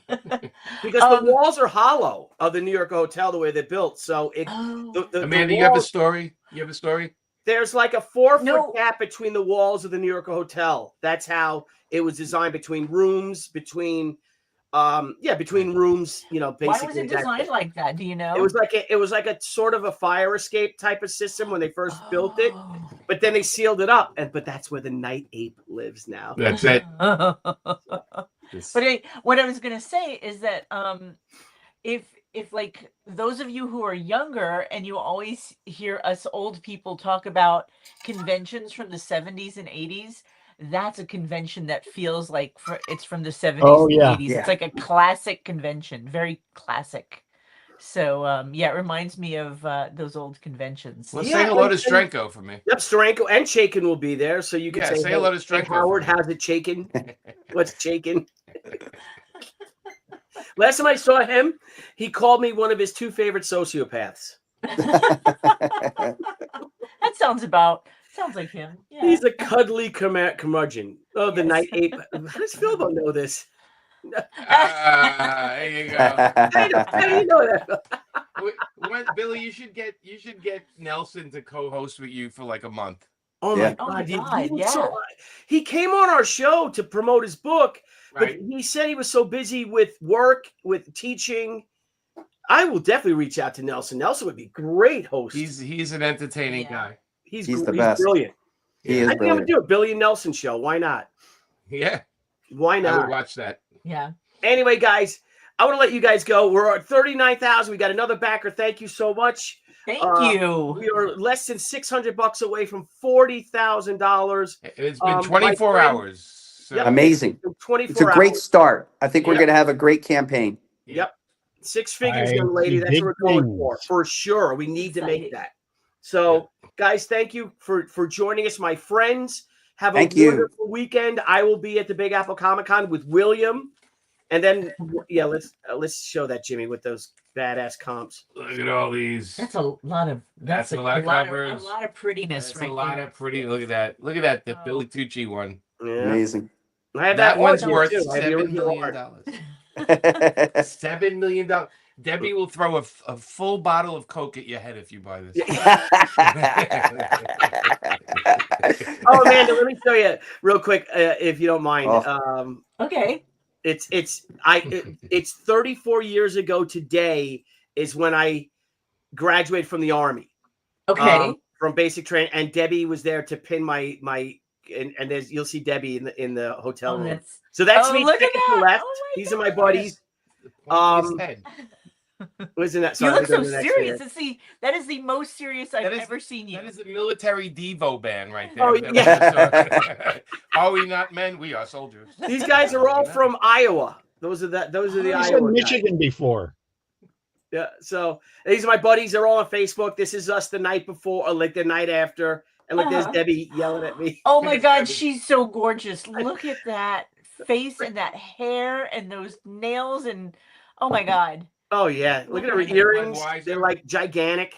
Because the walls are hollow of the New York Hotel the way they're built. So Amanda, you have a story? There's like a 4-foot gap between the walls of the New York Hotel. That's how it was designed, between rooms, between rooms, basically. Why was it designed like that? Do you know? It was like a sort of a fire escape type of system when they first built it, but then they sealed it up, but that's where the night ape lives now. That's it. But what I was gonna say is that if like those of you who are younger and you always hear us old people talk about conventions from the 70s and 80s, that's a convention that feels like it's from the 70s and 80s. It's like a classic convention, very classic. So it reminds me of those old conventions. Well, say hello to Strenko for me. Yep, Strenko and Chaikin will be there, so you can say hello to Strenko. Howard, how's it Chaikin? What's Chaikin? Last time I saw him, he called me one of his 2 favorite sociopaths. That sounds like him. Yeah. He's a cuddly curmudgeon. Oh, the night ape. How does Phil don't know this? There you go. How do you know that? Billy, you should get Nelson to co-host with you for like a month. Oh my God! He came on our show to promote his book, but he said he was so busy with work, with teaching. I will definitely reach out to Nelson. Nelson would be a great host. He's an entertaining guy. He's the best. Brilliant. He is I think I would do a Billy and Nelson show. Why not? Yeah. Why not? I would watch that. Yeah. Anyway, guys, I want to let you guys go. We're at 39,000. We got another backer. Thank you so much. Thank you. We are less than $600 away from $40,000. It's been 24 hours. So. Yep. Amazing. 24 It's a great hours. start. I think we're going to have a great campaign. Yep. 6 figures, young lady. That's what we're going for sure. We need to make that. So, guys, thank you for joining us, my friends. Have a wonderful weekend. I will be at the Big Apple Comic Con with William, and then let's show that, Jimmy, with those badass comps. Look at all these. That's a lot of. That's a lot of covers. A lot of prettiness. That's a lot of pretty. Look at that. Look at that. The Billy Tucci one. Yeah. Amazing. I have that one's one worth too. $7 million. $7 million. Debbie will throw a full bottle of Coke at your head if you buy this. Oh, Amanda, let me show you real quick, if you don't mind. Okay. It's 34 years ago today is when I graduated from the Army. Okay. From basic training, and Debbie was there to pin my and there's you'll see Debbie in the hotel room. So that's me. Look at that. Left. These God. are my buddies. Wasn't that? Sorry, you look so serious. That is the most serious I've ever seen you. That is a military Devo band right there. Oh, yeah. Are we not men? We are soldiers. These guys are all from Iowa. Those are the Iowa said Michigan guys. Before. Yeah. So these are my buddies. They're all on Facebook. This is us the night before, or like the night after. And like there's Debbie yelling at me. Oh my God, she's so gorgeous. Look at that face and that hair and those nails and oh my God. Oh yeah, look at her earrings. They're like gigantic.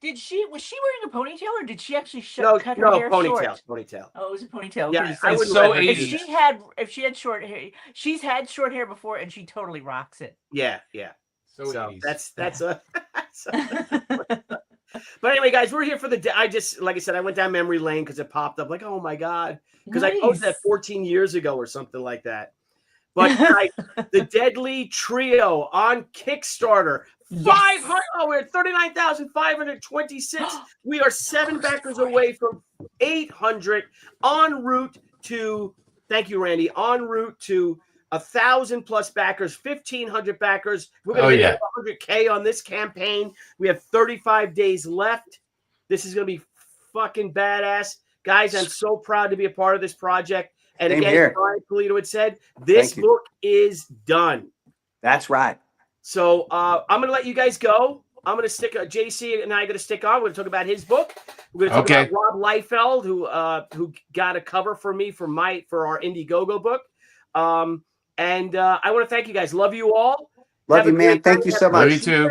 Was she wearing a ponytail or did she actually cut her hair ponytail, short? Ponytail. Oh, it was a ponytail. Yeah, I would so if she had short hair, she's had short hair before and she totally rocks it. Yeah. So that's a But anyway, guys, we're here for the. I just, like I said, I went down memory lane because it popped up. Like, oh my god, because I posted that 14 years ago or something like that. But guys, the Deadly Trio on Kickstarter. 500. Oh, we're at 39,526. We are 7 backers away from 800. En route to. Thank you, Randy. En route to 1,000+ backers, 1,500 backers. We're going to get 100K on this campaign. We have 35 days left. This is going to be fucking badass. Guys, I'm so proud to be a part of this project. And Same again, here. Brian Pulido had said, this book is done. That's right. So I'm going to let you guys go. I'm going to stick, JC and I are going to stick on. We're going to talk about his book. We're going to talk about Rob Liefeld, who got a cover for me for our Indiegogo book. And I want to thank you guys. Love you all. Love you, man. Thank you so much. Love you too.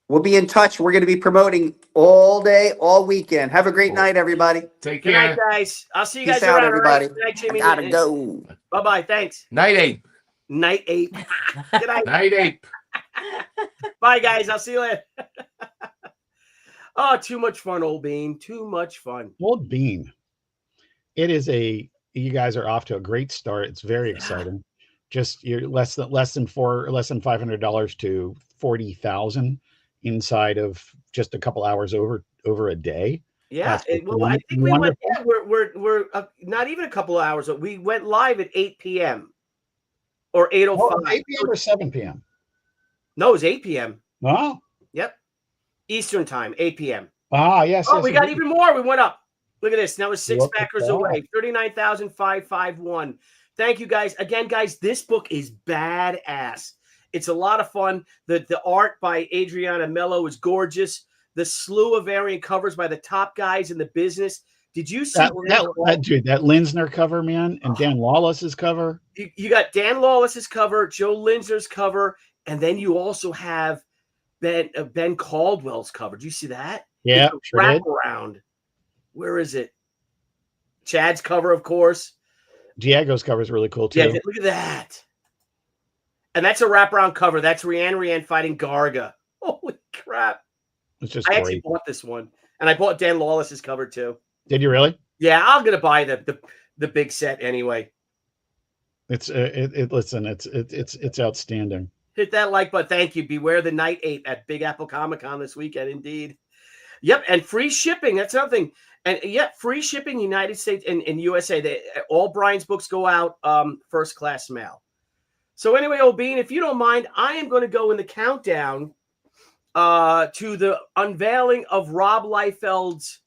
We'll be in touch. We're going to be promoting all day, all weekend. Have a great night, everybody. Take Good care. night, guys. I'll see you Peace guys out, around. everybody. Good night, Jimmy. Gotta go. Bye-bye. Thanks. Night ape. Night ape. Good night. Night ape. Bye, guys. I'll see you later. Oh, too much fun, Old Bean. Too much fun. Old Bean. It is you guys are off to a great start. It's very exciting. Just you're less than $500 to 40,000 inside of just a couple hours over a day. Yeah. Well, I think we went. Yeah, we're not even a couple of hours. We went live at 8 p.m. or 8:05. 8 p.m. or 7 p.m. No, it was 8 p.m. Oh. Yep. Eastern time, 8 p.m. Ah, yes. Oh, yes, we got even more. We went up. Look at this. Now we're 6 Look at backers that. away. 39,551. Thank you, guys. Again, guys, this book is badass. It's a lot of fun. The art by Adriana Mello is gorgeous. The slew of variant covers by the top guys in the business. Did you see that Linsner cover, man, and Dan Lawless's cover? You got Dan Lawless's cover, Joe Linsner's cover, and then you also have Ben Caldwell's cover. Do you see that? Yeah, sure wrap did. around. Where is it? Chad's cover, of course. Diego's cover is really cool too. Yeah, look at that. And that's a wraparound cover. That's Rianne fighting Garga. Holy crap. It's just I great. actually bought this one. And I bought Dan Lawless's cover too. Did you really? Yeah, I'm gonna buy the big set anyway. Listen, it's outstanding. Hit that like button. Thank you. Beware the Night Ape at Big Apple Comic Con this weekend, indeed. Yep, and free shipping. That's something. And yeah, free shipping, United States and USA. All Brian's books go out first class mail. So anyway, O'Bean, if you don't mind, I am going to go in the countdown to the unveiling of Rob Liefeld's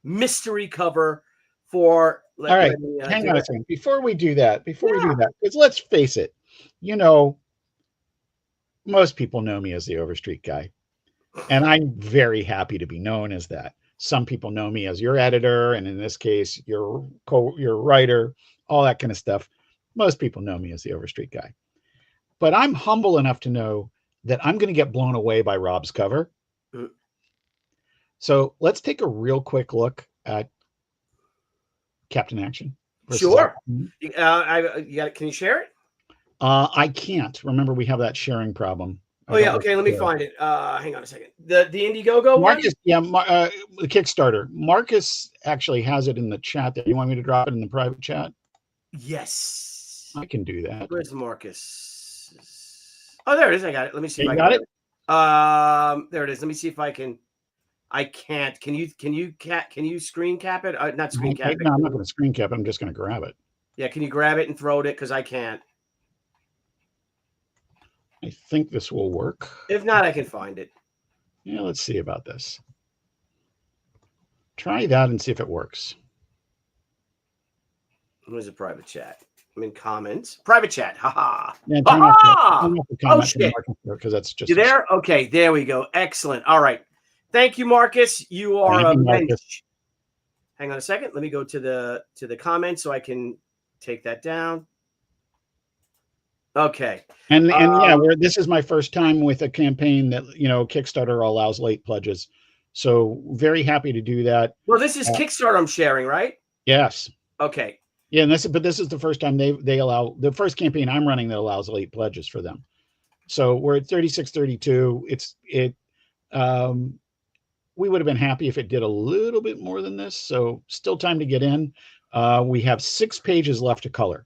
mystery cover for. All right, hang on a second. Before we do that, because let's face it, most people know me as the Overstreet guy, and I'm very happy to be known as that. Some people know me as your editor, and in this case, your writer, all that kind of stuff. Most people know me as the Overstreet guy. But I'm humble enough to know that I'm going to get blown away by Rob's cover. So let's take a real quick look at Captain Action. Sure. Can you share it? I can't. Remember, we have that sharing problem. Oh, yeah. Okay, let me find it. Hang on a second. The Indiegogo Marcus, one? yeah, the Kickstarter. Marcus actually has it in the chat there. You want me to drop it in the private chat? Yes. I can do that. Where's Marcus? Oh, there it is. I got it. Let me see if I got can. it. There it is. Let me see if I can. I can't. Can you screen cap it? Not screen cap it. No, I'm not going to screen cap it. I'm just going to grab it. Yeah, can you grab it and throw it? Because I can't. I think this will work. If not, I can find it. Yeah, let's see about this. Try that and see if it works. Where's the private chat? I'm in comments. Private chat. Haha. Yeah, oh, shit. Because that's just. You there? Okay, there we go. Excellent. All right. Thank you, Marcus. You are a mensch. Hang on a second. Let me go to the comments so I can take that down. Okay. And yeah, this is my first time with a campaign that, Kickstarter allows late pledges. So very happy to do that. Well, this is Kickstarter I'm sharing, right? Yes. Okay. Yeah, and this is the first time they allow, the first campaign I'm running that allows late pledges for them. So we're at 3632. we would have been happy if it did a little bit more than this. So still time to get in. We have 6 pages left to color.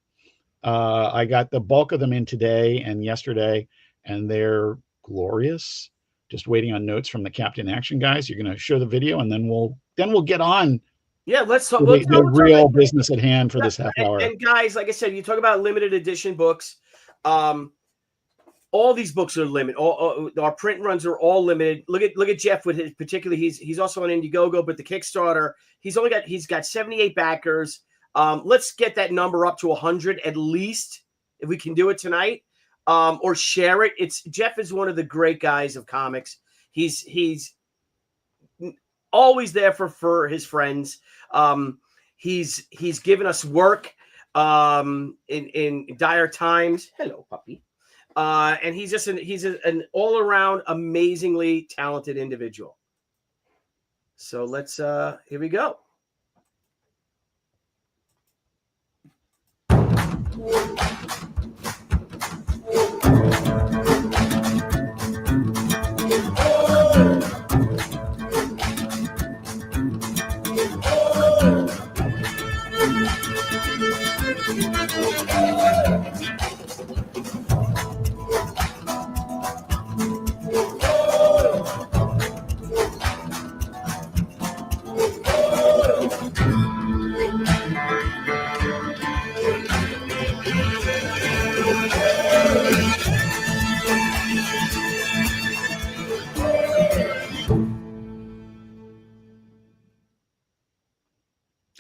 I got the bulk of them in today and yesterday, and they're glorious. Just waiting on notes from the Captain Action guys. You're going to show the video, and then we'll get on. Yeah, let's talk. The real business at hand for this half hour. And guys, like I said, you talk about limited edition books. All these books are limited. All our print runs are all limited. Look at Jeff with his particularly. He's also on Indiegogo, but the Kickstarter he's got 78 backers. Let's get that number up to 100 at least if we can do it tonight. Or share it. Jeff is one of the great guys of comics. He's always there for his friends. He's given us work in dire times. Hello, puppy. And he's just an all-around amazingly talented individual. So let's here we go.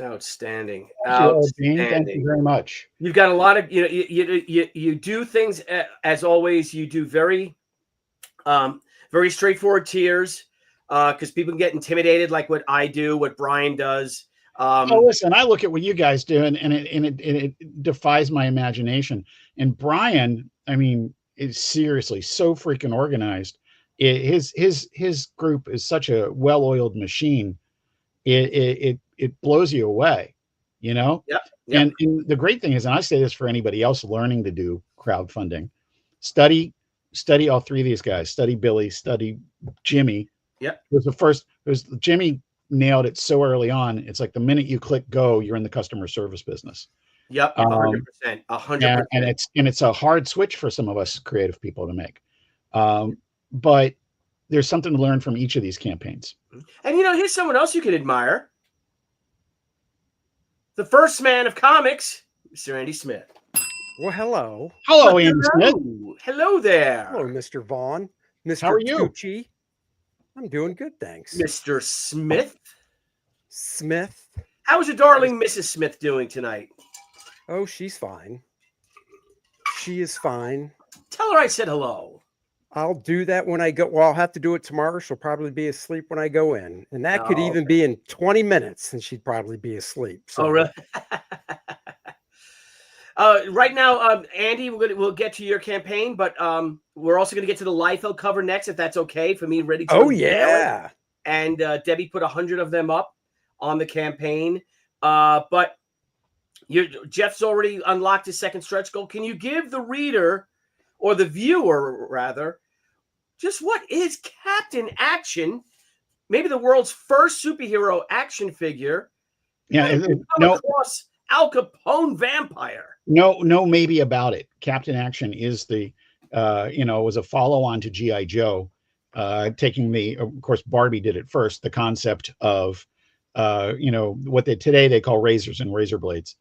Outstanding. Thank you very much. You've got a lot of you do things as always. You do very straightforward tiers because people can get intimidated, like what I do, what Brian does. Listen, I look at what you guys do, and it defies my imagination. And Brian, I mean, is seriously so freaking organized. His group is such a well-oiled machine. It blows you away, you know? Yep. And the great thing is, and I say this for anybody else learning to do crowdfunding, study all 3 of these guys, study Billy, study Jimmy. Yep. Jimmy nailed it so early on. It's like the minute you click go, you're in the customer service business. Yep. 100%. 100%. And it's a hard switch for some of us creative people to make. But there's something to learn from each of these campaigns. And here's someone else you can admire. The first man of comics, Mr. Andy Smith. Well, hello. Hello, Andy Smith. Hello there. Hello, Mr. Vaughn. Mr. How are you? Tucci. I'm doing good, thanks. Mr. Smith. Smith. How's your darling Mrs. Smith doing tonight? Oh, she's fine. She is fine. Tell her I said hello. I'll do that when I go. Well, I'll have to do it tomorrow. She'll probably be asleep when I go in. And that could even be in 20 minutes, and she'd probably be asleep. So. Oh, really? Right now, Andy, we'll get to your campaign, but we're also going to get to the Liefeld cover next, if that's okay for me. Ready to Oh, yeah. And Debbie put 100 of them up on the campaign. But Jeff's already unlocked his second stretch goal. Can you give the reader, or the viewer rather, just what is Captain Action? Maybe the world's first superhero action figure. Yeah, across Al Capone vampire. No, maybe about it. Captain Action is the, was a follow-on to G.I. Joe, taking of course, Barbie did it first, the concept of, what today they call razors and razor blades,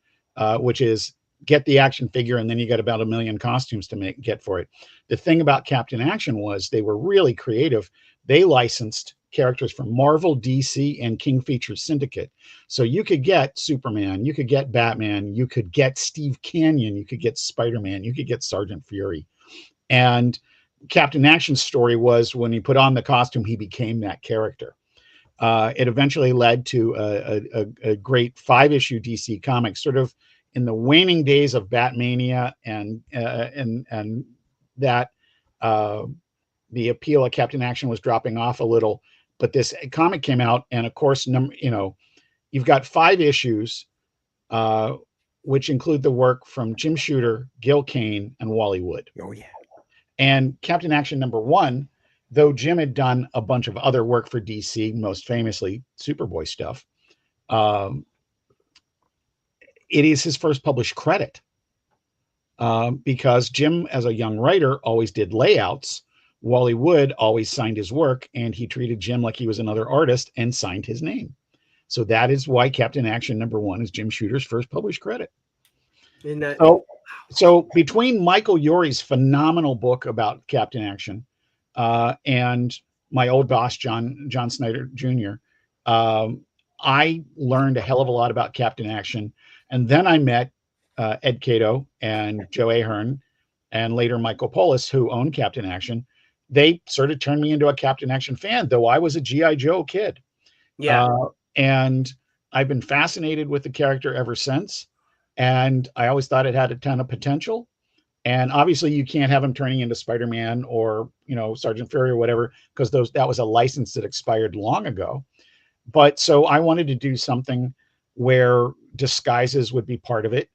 which is get the action figure, and then you got about 1 million costumes to get for it. The thing about Captain Action was they were really creative. They licensed characters from Marvel, DC, and King Features Syndicate. So you could get Superman, you could get Batman, you could get Steve Canyon, you could get Spider-Man, you could get Sergeant Fury. And Captain Action's story was when he put on the costume, he became that character. It eventually led to a great 5-issue DC comic, sort of in the waning days of Batmania, and that the appeal of Captain Action was dropping off a little. But this comic came out, and of course, you've got 5 issues, which include the work from Jim Shooter, Gil Kane, and Wally Wood. Oh yeah. And Captain Action #1 though Jim had done a bunch of other work for DC, most famously Superboy stuff, it is his first published credit. Because Jim, as a young writer, always did layouts. Wally Wood always signed his work, and he treated Jim like he was another artist and signed his name. So that is why Captain Action #1 is Jim Shooter's first published credit. So between Michael Urey's phenomenal book about Captain Action and my old boss, John Snyder Jr., I learned a hell of a lot about Captain Action. And then I met Ed Cato and Joe Ahern, and later Michael Polis, who owned Captain Action. They sort of turned me into a Captain Action fan, though I was a G.I. Joe kid. Yeah. And I've been fascinated with the character ever since. And I always thought it had a ton of potential. And obviously you can't have him turning into Spider-Man or, Sergeant Fury or whatever, because that was a license that expired long ago. But so I wanted to do something where disguises would be part of it.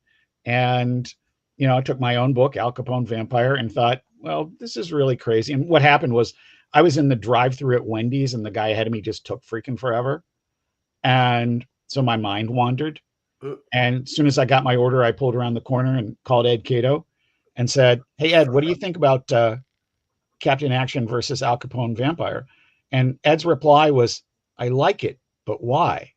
And, I took my own book, Al Capone Vampire, and thought, well, this is really crazy. And what happened was I was in the drive-thru at Wendy's and the guy ahead of me just took freaking forever. And so my mind wandered. And as soon as I got my order, I pulled around the corner and called Ed Cato and said, hey, Ed, what do you think about Captain Action versus Al Capone Vampire? And Ed's reply was, I like it, but why?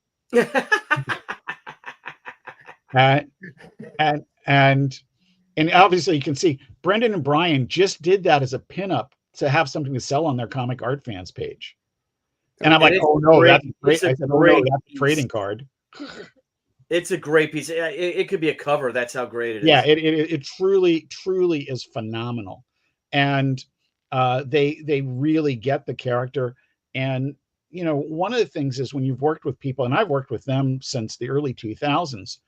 And obviously you can see Brendan and Brian just did that as a pinup to have something to sell on their Comic Art Fans page. And I'm like, oh no, that's great. I said, oh no, that's a trading card. It's a great piece. It could be a cover. That's how great it is. Yeah, it truly is phenomenal. And they really get the character. And one of the things is when you've worked with people, and I've worked with them since the early 2000s,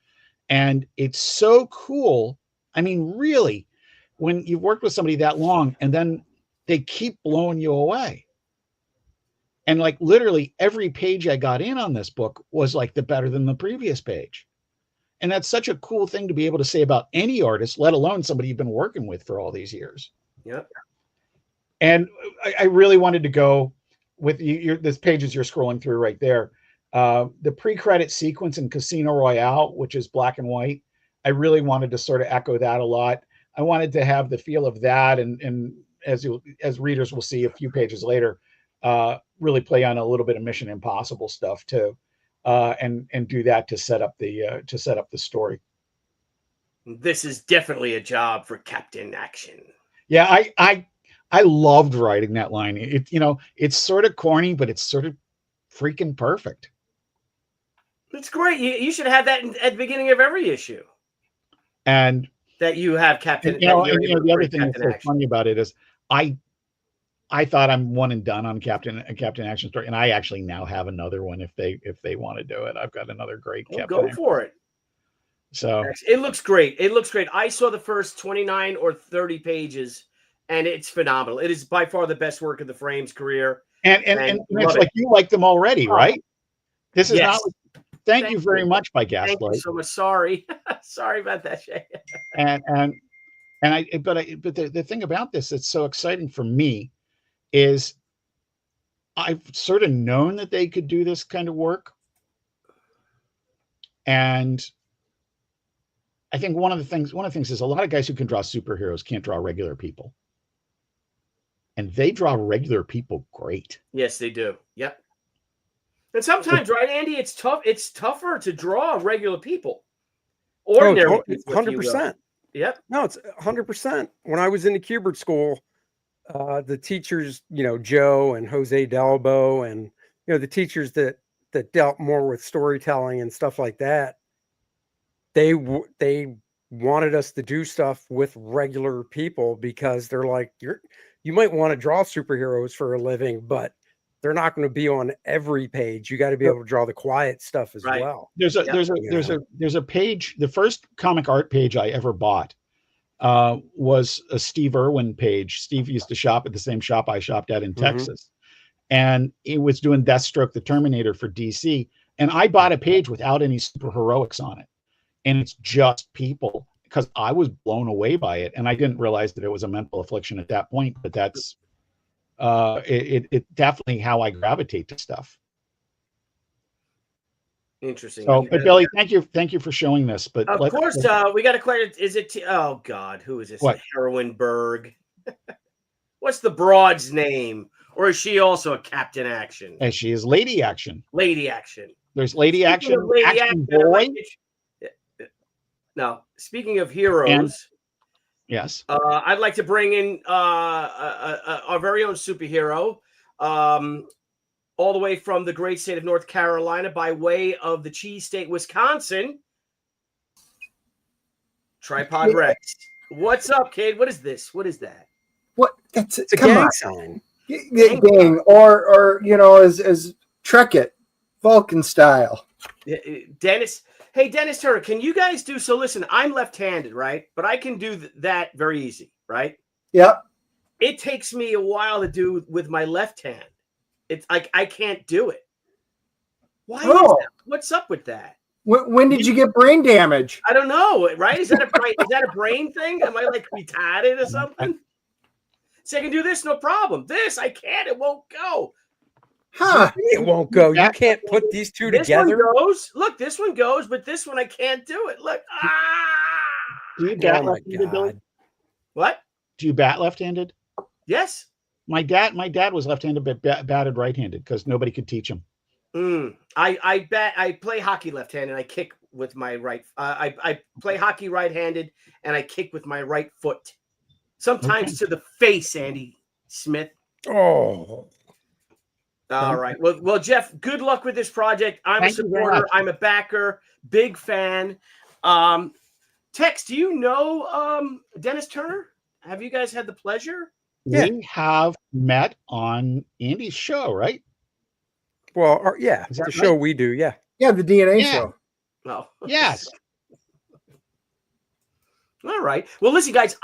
and it's so cool. I mean, really, when you've worked with somebody that long and then they keep blowing you away. And like literally every page I got in on this book was like better than the previous page. And that's such a cool thing to be able to say about any artist, let alone somebody you've been working with for all these years. Yep. And I really wanted to go with this pages you're scrolling through right there. The pre-credit sequence in Casino Royale, which is black and white. I really wanted to sort of echo that a lot. I wanted to have the feel of that. And as readers will see a few pages later, really play on a little bit of Mission Impossible stuff too. And do that to set up the story. This is definitely a job for Captain Action. Yeah, I loved writing that line. It's sort of corny, but it's sort of freaking perfect. It's great. You should have that at the beginning of every issue. And that you have Captain. The other thing that's so funny about it is I thought I'm one and done on Captain Action story, and I actually now have another one if they want to do it. I've got another great Captain. Go for it. So it looks great. It looks great. I saw the first 29 or 30 pages, and it's phenomenal. It is by far the best work of the Frames career. And it's like you like them already, right? This is not. Thank you very much, by Gaslight. Thank you so much. Sorry, sorry about that, Shay. But the thing about this that's so exciting for me is I've sort of known that they could do this kind of work. And I think one of the things is a lot of guys who can draw superheroes can't draw regular people. And they draw regular people great. Yes, they do. Yep. And sometimes, right, Andy, it's tough. It's tougher to draw regular people. Ordinary people. 100%. Yep. No, it's 100%. When I was in the Kubert school, the teachers, Joe and Jose Delbo, and the teachers that dealt more with storytelling and stuff like that, they wanted us to do stuff with regular people because they're like, you might want to draw superheroes for a living, but they're not going to be on every page. You got to be able to draw the quiet stuff as well. There's a page. The first comic art page I ever bought was a Steve Irwin page. Steve used to shop at the same shop I shopped at in Texas, and it was doing Deathstroke the Terminator for DC. And I bought a page without any super heroics on it, and it's just people, because I was blown away by it, and I didn't realize that it was a mental affliction at that point. But that's it definitely how I gravitate to stuff. Interesting. So, but Billy, thank you for showing this. But of course, we got to clear. Is it? Oh God, who is this? What? Heroinberg. What's the broad's name? Or is she also a Captain Action? And she is Lady Action. Lady Action. There's Lady Action. Lady Action Action Boy. Now, speaking of heroes, yes, I'd like to bring in our very own superhero, all the way from the great state of North Carolina by way of the cheese state, Wisconsin. Tripod Rex. What's up, kid? What is this? What is that? What? It's a gang sign. Gang, or as Trek It, Vulcan style. Dennis. Hey, Dennis Turner, can you guys do so? Listen, I'm left-handed, right? But I can do that very easy, right? Yep. It takes me a while to do with my left hand. It's like I can't do it. Why is that? What's up with that? When did you get brain damage? I don't know, right? Is that a brain thing? Am I like retarded or something? So I can do this, no problem. This I can't. It won't go. Huh? It won't go. You can't put these two together. This one goes. Look, this one goes, but this one I can't do it. Look. Do you bat Oh my left-handed, Billy? God. What? Do you bat left-handed? Yes. My dad was left-handed, but batted right-handed because nobody could teach him. I play hockey left-handed. I kick with my right. I play hockey right-handed, and I kick with my right foot. Sometimes to the face, Andy Smith. Oh. All right. Well, Jeff, good luck with this project. I'm a supporter. I'm a backer. Big fan. Tex, do you know Dennis Turner? Have you guys had the pleasure? We have met on Andy's show, right? Well, yeah, the right? show we do, yeah. Yeah, the DNA show. Oh. Yes. All right. Well, listen, guys,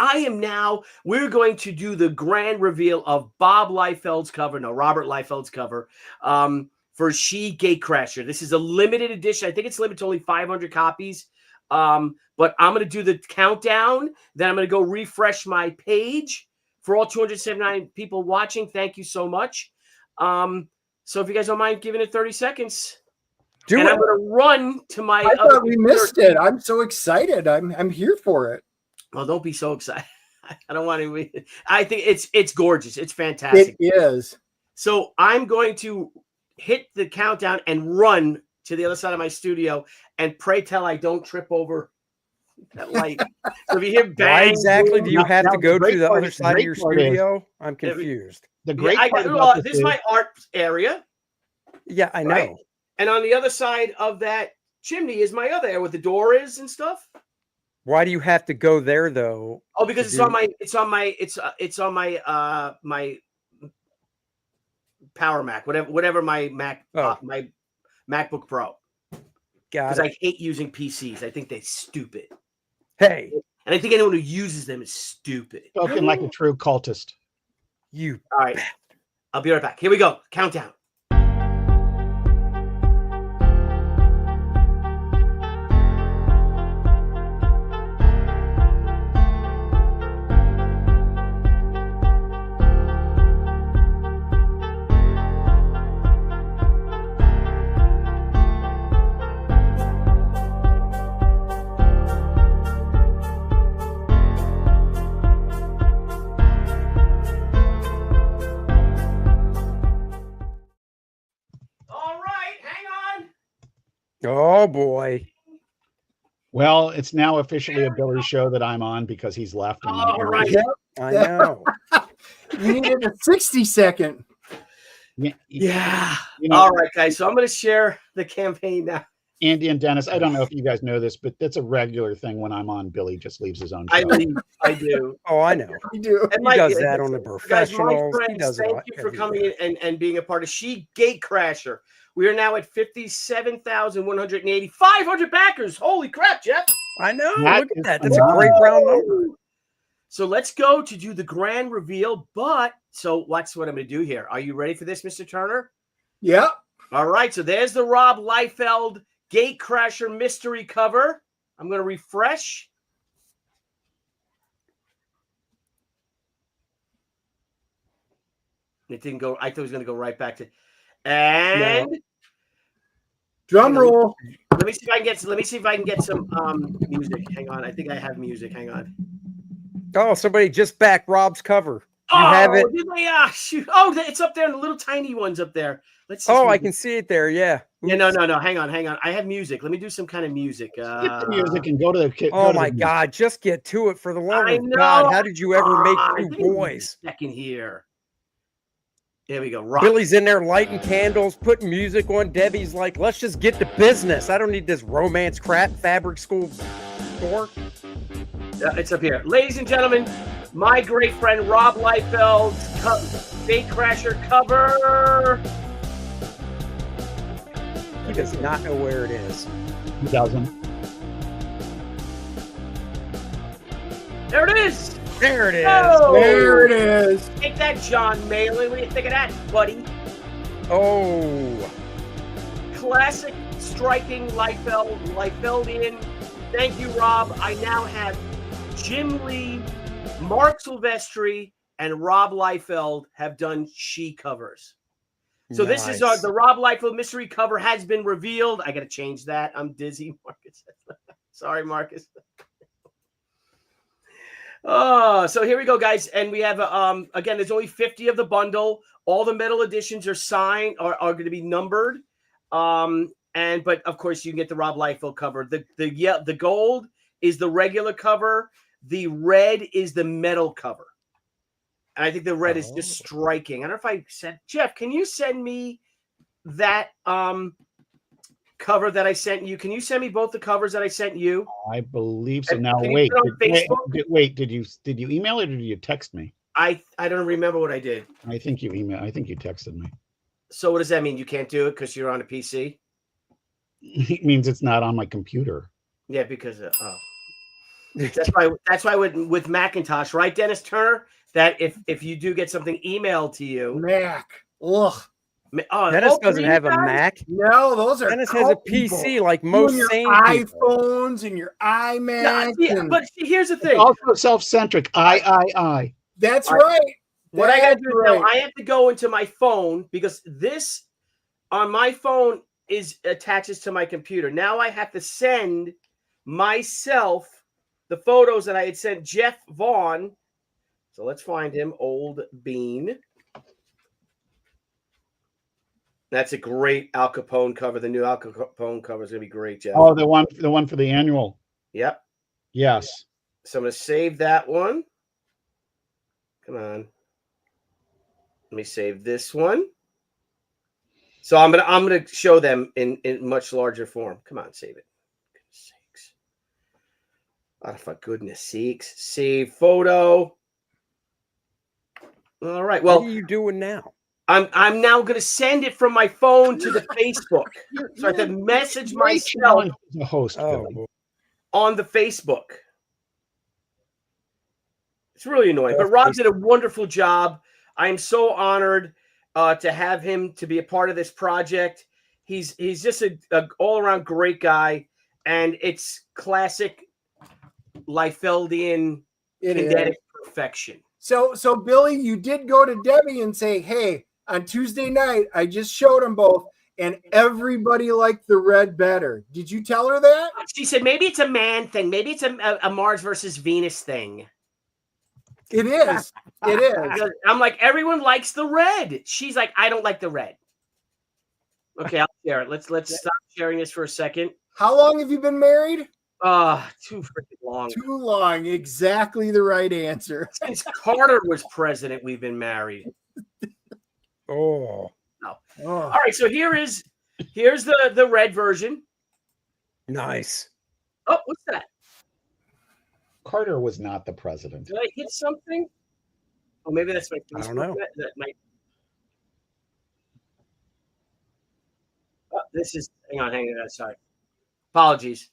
we're going to do the grand reveal of Robert Liefeld's cover for Shi Gatecrasher. This is a limited edition. I think it's limited to only 500 copies. But I'm going to do the countdown. Then I'm going to go refresh my page for all 279 people watching. Thank you so much. So if you guys don't mind giving it 30 seconds. I'm going to run to my. I thought we missed it. I'm so excited. I'm here for it. Well, don't be so excited. I don't want to. I think it's gorgeous. It's fantastic. It is. So I'm going to hit the countdown and run to the other side of my studio and pray tell I don't trip over that light. So if you hear bang, why exactly do you have to go to the other side of your studio? I'm Yeah, confused. The great part this is my art area. Yeah, I know. Right? And on the other side of that chimney is my other area where the door is and stuff. Why do you have to go there though? Oh, because it's on my my Power Mac, whatever my Mac, my MacBook Pro. Because I hate using PCs. I think they're stupid. Hey, and I think anyone who uses them is stupid. Spoken like a true cultist. You. All right, I'll be right back. Here we go. Countdown. Oh boy. Well, it's now officially a Billy show that I'm on because he's left. All right. I know. You needed a 60-second. Yeah. All right, guys. So I'm going to share the campaign now. Andy and Dennis, I don't know if you guys know this, but that's a regular thing when I'm on. Billy just leaves his own show. I do. Oh, I know. You do. And He does that on the professionals. Guys, He does thank you for coming in and being a part of Shi Gatecrasher. We are now at 57,180. 500 backers. Holy crap, Jeff. I know. That Look at is that. That's a great round number. So let's go to do the grand reveal. So watch what I'm going to do here. Are you ready for this, Mr. Turner? Yeah. All right. So there's the Rob Liefeld Gatecrasher mystery cover. I'm going to refresh. It didn't go. I thought it was going to go right back to. And drum roll. Let me see if I can get. Let me see if I can get some music. Hang on. I think I have music. Hang on. Oh, somebody just backed Rob's cover. You Oh, have it. did they? Shoot. Oh, it's up there. The little tiny ones up there. Let's see. Oh, I can see it there. Yeah. Yeah. No. Hang on. I have music. Let me do some kind of music. Skip the music and go to the. Oh my God! Just get to it for the love I of know. God! How did you ever make Give two me boys? a second here. There we go. Rock. Billy's in there lighting candles, putting music on. Debbie's like, "Let's just get to business. I don't need this romance crap." Fabric school store. It's up here, ladies and gentlemen. My great friend Rob Liefeld's Gatecrasher cover. He does not know where it is. He doesn't. There it is. There it is. Oh, There it is. Take that, John Malin. What do you think of that, buddy? Oh, Classic, striking Liefeldian. Thank you, Rob. I now have Jim Lee, Mark Silvestri, and Rob Liefeld have done Shi covers. So this is the Rob Liefeld mystery cover has been revealed. I got to change that. I'm dizzy, Marcus. Sorry, Marcus. Oh, so here we go, guys. And we have, again, there's only 50 of the bundle. All the metal editions are signed, are going to be numbered. But of course you can get the Rob Liefeld cover. The gold is the regular cover. The red is the metal cover. And I think the red is just striking. I don't know if I sent Jeff, can you send me that cover that I sent you? Can you send me both the covers that I sent you? I believe so. Now Can you wait, put it on Facebook? did you email it or did you text me? I don't remember what I did. I think you texted me. So what does that mean? You can't do it because you're on a PC? It means it's not on my computer. Yeah, because that's why with Macintosh, right, Dennis Turner? That if you do get something emailed to you, Mac. Ugh. Dennis doesn't have a Mac. No, those are. Dennis has a PC like most sane people. iPhones and your iMac. But here's the thing. It's also self-centric. I. That's right. What I gotta do now, I have to go into my phone because this on my phone attaches to my computer. Now I have to send myself the photos that I had sent Jeff Vaughn. So let's find him. Old Bean. That's a great Al Capone cover. The new Al Capone cover is gonna be great, Jeff. Oh, the one for the annual. Yep. Yes. So I'm gonna save that one. Come on. Let me save this one. So I'm gonna show them in much larger form. Come on, save it. Goodness sakes. Oh, for goodness sakes. Save photo. All right. Well, what are you doing now? I'm now gonna send it from my phone to the Facebook. So I have to message myself the host on the Facebook. It's really annoying. But Rob did a wonderful job. I am so honored to have him to be a part of this project. He's just a all-around great guy, and it's classic Liefeldian kinetic perfection. So Billy, you did go to Debbie and say, "Hey, on Tuesday night, I just showed them both, and everybody liked the red better." Did you tell her that? She said maybe it's a man thing. Maybe it's a Mars versus Venus thing. It is. It is. I'm like, everyone likes the red. She's like, I don't like the red. Okay, I'll share it. Let's stop sharing this for a second. How long have you been married? Too freaking long. Too long. Exactly the right answer. Since Carter was president, we've been married. Oh. No. Oh. All right, so here's the red version. Nice. Oh, what's that? Carter was not the president. Did I hit something? Oh, maybe that's my Facebook. I don't know. That might... Oh, this is. Hang on. Sorry. Apologies.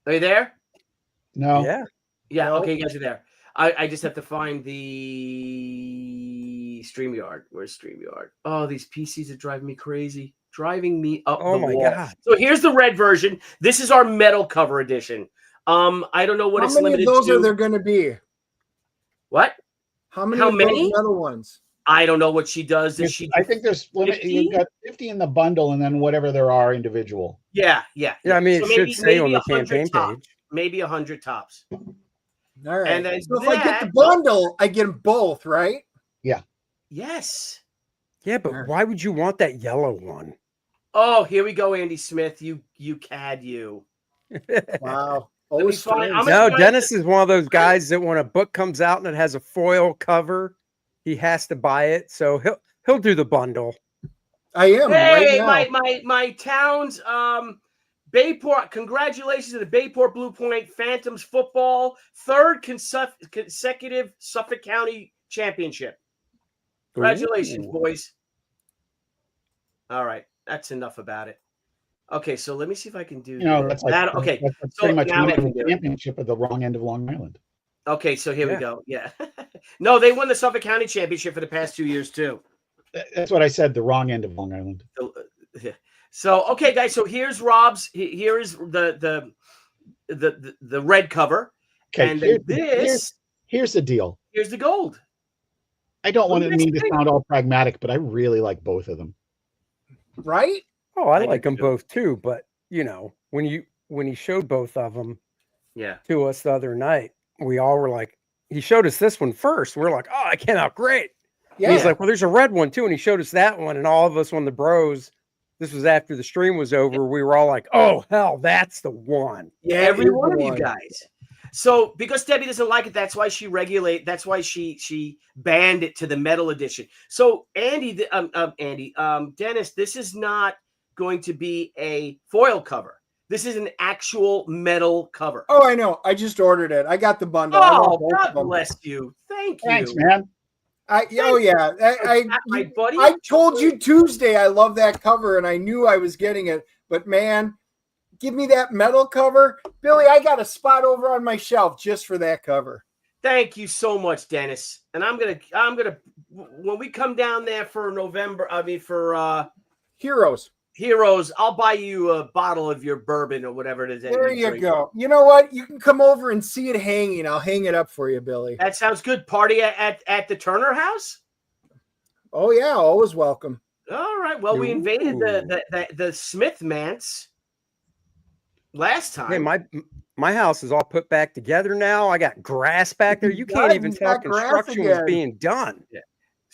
Are you there? No. Yeah. Yeah. No. Okay, you guys are there. I just have to find the StreamYard. Where's StreamYard? Oh, these PCs are driving me crazy. Driving me up the wall. God. So here's the red version. This is our metal cover edition. I don't know what it's limited to. How many of those are there going to be? What? How many? How of many? those metal ones? I don't know what she does. Does she? I think there's limit. 50? You've got 50 in the bundle, and then whatever there are individual. Yeah. I mean, it should say on the 100 campaign tops. page. Maybe 100 tops. All right. And then so if I get the bundle, I get them both, right? Yeah. Yes. Yeah, but why would you want that yellow one? Oh, here we go, Andy Smith. You cad you. Wow. Always fine. No, Dennis is one of those guys that when a book comes out and it has a foil cover, he has to buy it. So he'll do the bundle. I am. Hey, right now. my town's Bayport. Congratulations to the Bayport Blue Point Phantoms football, third consecutive Suffolk County championship. Congratulations, boys. All right, that's enough about it. Okay, so let me see if I can do that's like, that. Okay, that's so pretty much now I can winning do the it. championship of the wrong end of Long Island. Okay, so here we go. Yeah. No, they won the Suffolk County championship for the past 2 years too. That's what I said. The wrong end of Long Island. So okay, guys. So here's Rob's. Here is the red cover. Okay, and then here's the deal. Here's the gold. I don't want to sound all pragmatic, but I really like both of them. Right? Oh, I like them both too. But when he showed both of them, to us the other night, we all were like, he showed us this one first. We're like, oh, it came out great. Yeah. And he's like, well, there's a red one too, and he showed us that one, and all of us on the bros. This was after the stream was over. We were all like, oh hell, that's the one. Yeah, every one of you guys. So because Debbie doesn't like it, that's why she she banned it to the metal edition. So Dennis, this is not going to be a foil cover. This is an actual metal cover. Oh, I know. I just ordered it. I got the bundle. Oh, God bless you. Thanks, man. I buddy. I told you Tuesday I love that cover, and I knew I was getting it. But man, give me that metal cover, Billy. I got a spot over on my shelf just for that cover. Thank you so much, Dennis. And I'm gonna when we come down there for November. I mean for Heroes, I'll buy you a bottle of your bourbon or whatever it is. There you go. You know what? You can come over and see it hanging. I'll hang it up for you, Billy. That sounds good. Party at the Turner house? Oh, yeah. Always welcome. All right. Well, we invaded the Smith Manse last time. Hey, my house is all put back together now. I got grass back there. You can't even tell construction was being done. Yeah.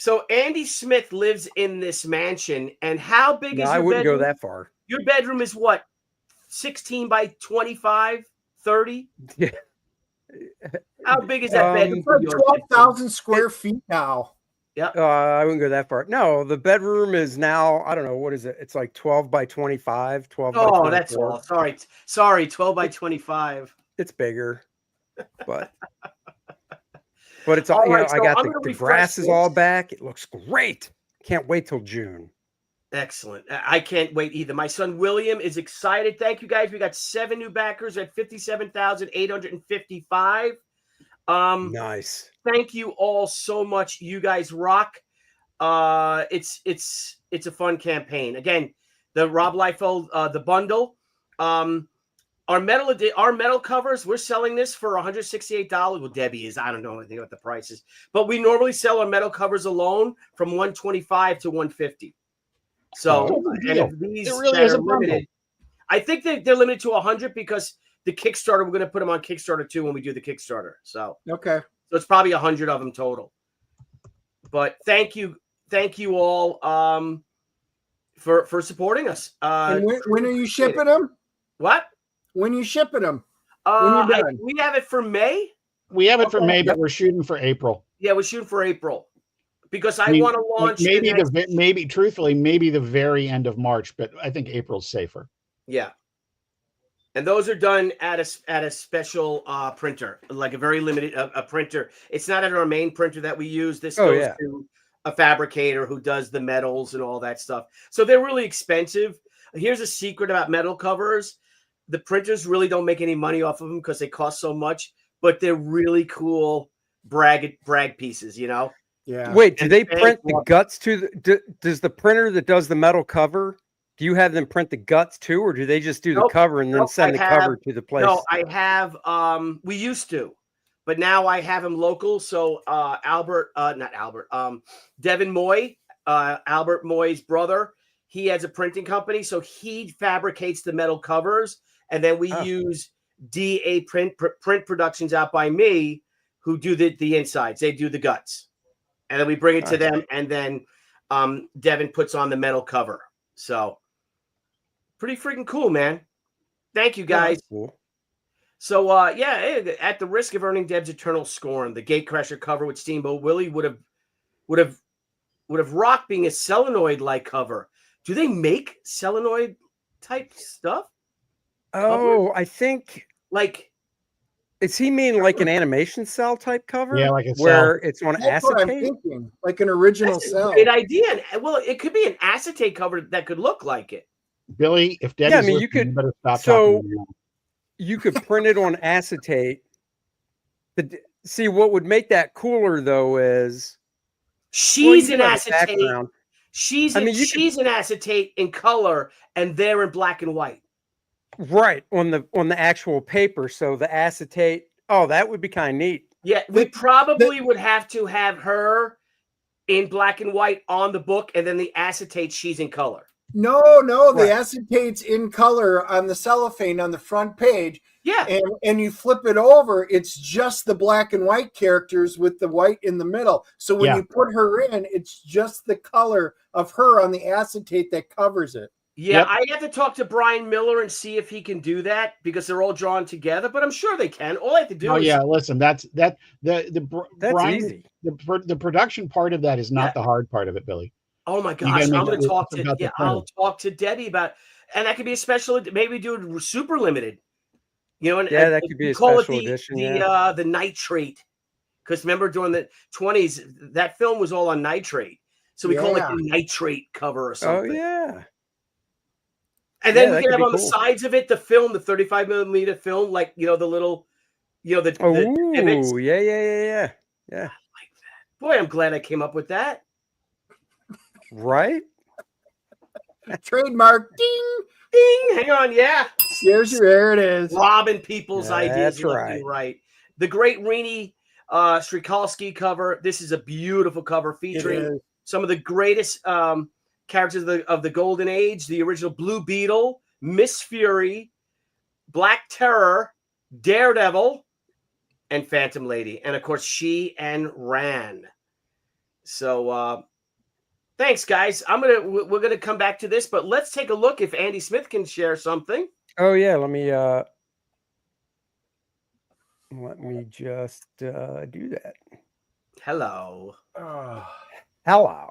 So Andy Smith lives in this mansion, and how big is your bedroom? I wouldn't go that far. Your bedroom is what? 16 by 25, 30? Yeah. How big is that bedroom? 12,000 square feet now. Yeah. I wouldn't go that far. No, the bedroom is now, I don't know, what is it? It's like 12 by 25, 12 by 24. Oh, that's all. Sorry, 12 by 25. It's bigger, but it's all, right, I got the grass is all back. It looks great. Can't wait till June. Excellent. I can't wait either. My son William is excited. Thank you guys. We got 7 new backers at 57,855. Nice. Thank you all so much. You guys rock. It's a fun campaign. Again, the Rob Liefeld the bundle. Our metal covers, we're selling this for $168. Well, Debbie is, I don't know anything about the prices, but we normally sell our metal covers alone from $125 to $150. So and these really is a limited. I think they're limited to 100 because the Kickstarter, we're going to put them on Kickstarter too when we do the Kickstarter. So okay, so it's probably 100 of them total. But thank you all for supporting us. And when are you shipping them? What? When are you shipping them? We have it for May. We have it for May, but we're shooting for April. Yeah, we're shooting for April because I want to launch. Maybe truthfully, maybe the very end of March, but I think April's safer. Yeah, and those are done at a special printer, like a very limited a printer. It's not at our main printer that we use. This goes to a fabricator who does the metals and all that stuff. So they're really expensive. Here's a secret about metal covers. The printers really don't make any money off of them because they cost so much, but they're really cool brag pieces, Yeah. Wait, do they print the guts to does the printer that does the metal cover, do you have them print the guts too, or do they just do the cover and then send the cover to the place? No, I have, we used to, but now I have him local. So Devin Moy, Albert Moy's brother, he has a printing company, so he fabricates the metal covers, and then we use DA Print Productions out by me, who do the insides. They do the guts, and then we bring it to them, and then Devin puts on the metal cover. So pretty freaking cool, man. Thank you, guys. Cool. So at the risk of earning Deb's eternal scorn, the Gatecrasher cover with Steamboat Willie would have rocked being a solenoid-like cover. Do they make solenoid type stuff? Oh, I think like, is he mean like an animation cell type cover? Yeah, like a where it's on That's what I'm acetate. thinking, like an original that's a cell. great idea. Well, it could be an acetate cover that could look like it. Billy, if Debbie's Yeah, I mean, you listening, could- better stop so- talking. Now. You could print it on acetate. See, what would make that cooler though is She's you an can have a acetate. background. She's I mean, an acetate in color, and they're in black and white. Right on the actual paper. So the acetate. Oh, that would be kind of neat. Yeah, we probably would have to have her in black and white on the book, and then the acetate, she's in color. No, Right. the acetate's in color on the cellophane on the front page. Yeah. And you flip it over, it's just the black and white characters with the white in the middle. So when you put her in, it's just the color of her on the acetate that covers it. Yeah, I have to talk to Brian Miller and see if he can do that because they're all drawn together, but I'm sure they can. All I have to do is Listen, that's That's Brian, easy. The production part of that is not the hard part of it, Billy. oh my You gosh, gotta I'm make going it to talk about to the I'll printer. talk to Debbie about, and that could be a special, maybe do it super limited. You know, and That could be a call special it edition. the nitrate. Because remember during the 20s, that film was all on nitrate. So we call it the nitrate cover or Oh something. yeah. And then Yeah, we that can could have be on the cool. sides of it the film, the 35 millimeter film, like the little, the divots. Oh yeah. Boy, I'm glad I came up with that. Right. Trademark. Ding. Ding! Hang on, yeah. There it is. Robbing people's ideas. That's left and right. The great Rini Strikalski cover. This is a beautiful cover featuring some of the greatest characters of the Golden Age. The original Blue Beetle, Miss Fury, Black Terror, Daredevil, and Phantom Lady. And, of course, She and Ran. So, thanks, guys. We're gonna come back to this, but let's take a look if Andy Smith can share something. Oh yeah. Let me just do that. Hello. Hello.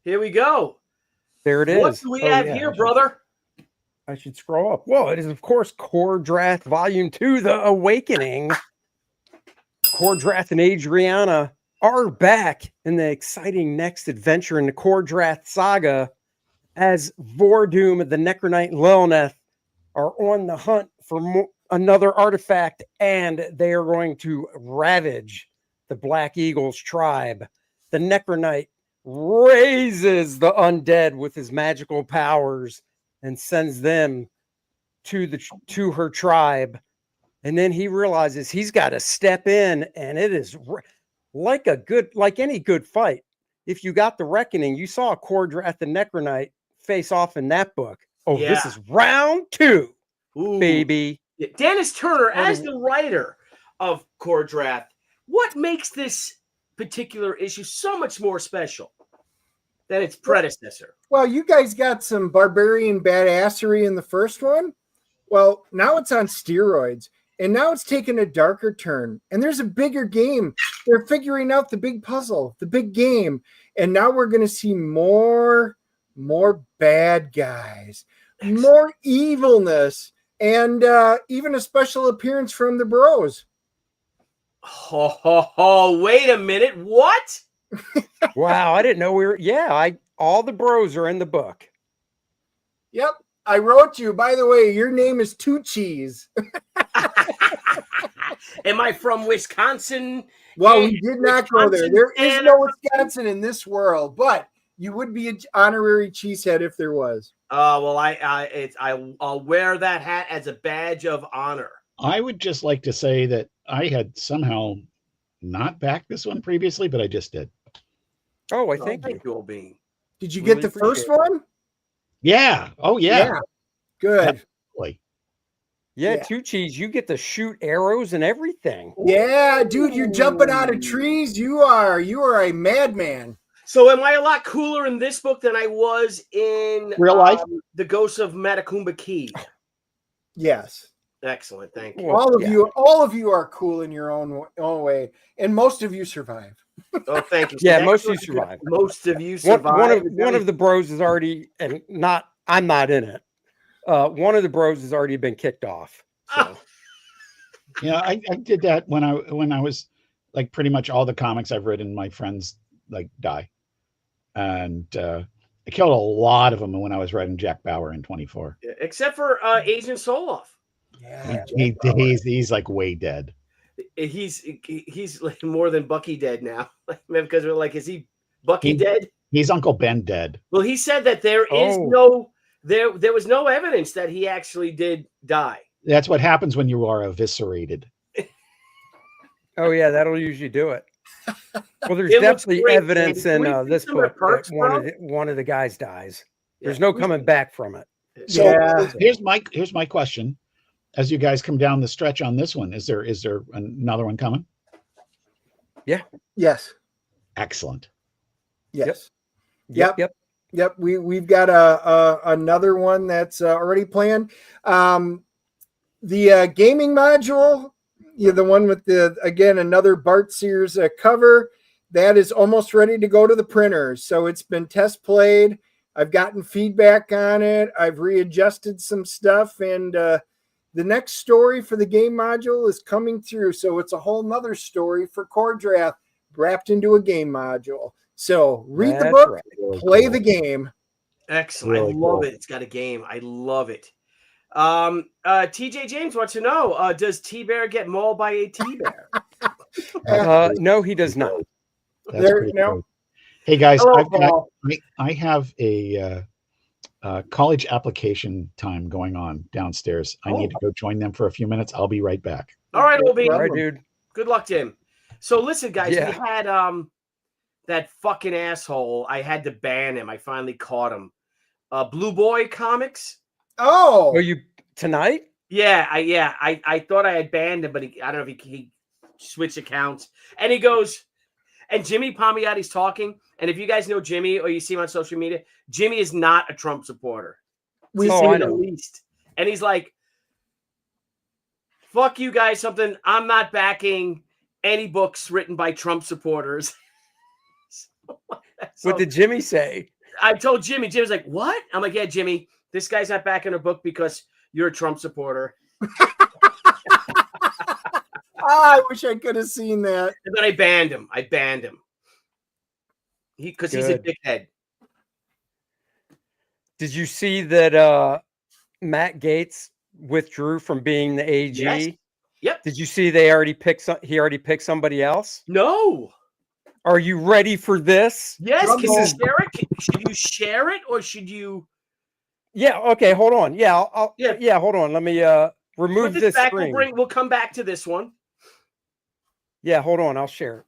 Here we go. There it is. What do we have here, brother? I should scroll up. Well, it is, of course, Core Draft Volume 2, The Awakening. Core Draft and Adriana are back in the exciting next adventure in the Core Draft saga as Vordoom, the Necronite, and Lilneth are on the hunt for another artifact, and they are going to ravage the Black Eagles tribe. The Necronite raises the undead with his magical powers and sends them to her tribe. And then he realizes he's got to step in, and it is like any good fight. If you got the Reckoning, you saw Core Draft and Necronite face off in that book. Oh, Yeah. This is round 2, Ooh. baby. Yeah. Dennis Turner, as the writer of Core Draft, what makes this particular issue so much more special than its predecessor? Well, you guys got some barbarian badassery in the first one. Well, now it's on steroids. And now it's taken a darker turn. And there's a bigger game. They're figuring out the big puzzle, the big game. And now we're going to see more bad guys, more evilness, and even a special appearance from the bros. Oh, wait a minute. What? Wow, I didn't know we were. Yeah, all the bros are in the book. Yep. I wrote you, by the way, your name is TUCCI'S. Am I from Wisconsin? Well, we did not go there. There is no Wisconsin in this world, but you would be an honorary cheesehead if there was. Well, I'll wear that hat as a badge of honor. I would just like to say that I had somehow not backed this one previously, but I just did. Oh, I thank you. Thank you, Old Bean. Did you Really get the first appreciate one? Yeah. Oh, yeah. Good. Definitely. Yeah, Yeah. TUCCI'S, you get to shoot arrows and everything. Yeah, dude, you're jumping out of trees. You are a madman. So am I a lot cooler in this book than I was in Real life? The Ghost of Matacumba Key? Yes. Excellent, thank you. Well, All of you are cool in your own way, and most of you survive. Oh, thank you. Yeah, that's most of you good. survive. Most of you survive. One of the bros is already, and not, I'm not in it. One of the bros has already been kicked off. So. Yeah, I did that when I was like pretty much all the comics I've read in my friends like die. And I killed a lot of them when I was writing Jack Bauer in 24. Except for Agent Soloff. Yeah, He's like way dead. He's like more than Bucky dead now. Because we're like, is he Bucky dead? He's Uncle Ben dead. Well, he said that there is there was no evidence that he actually did die. That's what happens when you are eviscerated. Oh yeah, that'll usually do it. Well, there's It looks definitely great, evidence Andy. in Can we see this some of the book perks, that bro? one of the guys dies. There's Yeah. no coming back from it. So Yeah. here's my question. As you guys come down the stretch on this one, is there another one coming? Yes. Excellent. Yes. Yep. We've got another one that's already planned. The gaming module, the one with another Bart Sears cover, that is almost ready to go to the printer. So it's been test played. I've gotten feedback on it. I've readjusted some stuff, and the next story for the game module is coming through. So it's a whole nother story for Core Draft wrapped into a game module. So read the book, Really play cool. the game. Excellent. Really I love cool. it. It's got a game. I love it. TJ James wants to know, does T-Bear get mauled by a T-Bear? No, he does not. That's pretty no. cool. Hey guys, Hello, Paul. I have a college application time going on downstairs. I need to go join them for a few minutes. I'll be right back. All right, Obi. All right, dude. Good luck to him. So listen, guys, Yeah. we had that fucking asshole. I had to ban him. I finally caught him. Blue Boy Comics. Oh, Oh, you tonight? Yeah, I thought I had banned him, but I don't know if he switched accounts. And he goes, and Jimmy Palmiotti's talking. And if you guys know Jimmy or you see him on social media, Jimmy is not a Trump supporter. we Oh, see I it. know. The least. And he's like, fuck you guys, something. I'm not backing any books written by Trump supporters. So What did Jimmy say? I told Jimmy. Jimmy's like, what? I'm like, yeah, Jimmy, this guy's not backing a book because you're a Trump supporter. I wish I could have seen that. And then I banned him. Because he's a Good. dickhead. Did you see that Matt Gaetz withdrew from being the AG? Yes. Yep. Did you see he already picked somebody else? No. Are you ready for this? Yes. Can you Rumble. share it? Should you share it or should you Yeah, okay, hold on. Yeah, Yeah. yeah, hold on. Let me remove put this this back? screen. We'll come back to this one. Yeah, hold on. I'll share it.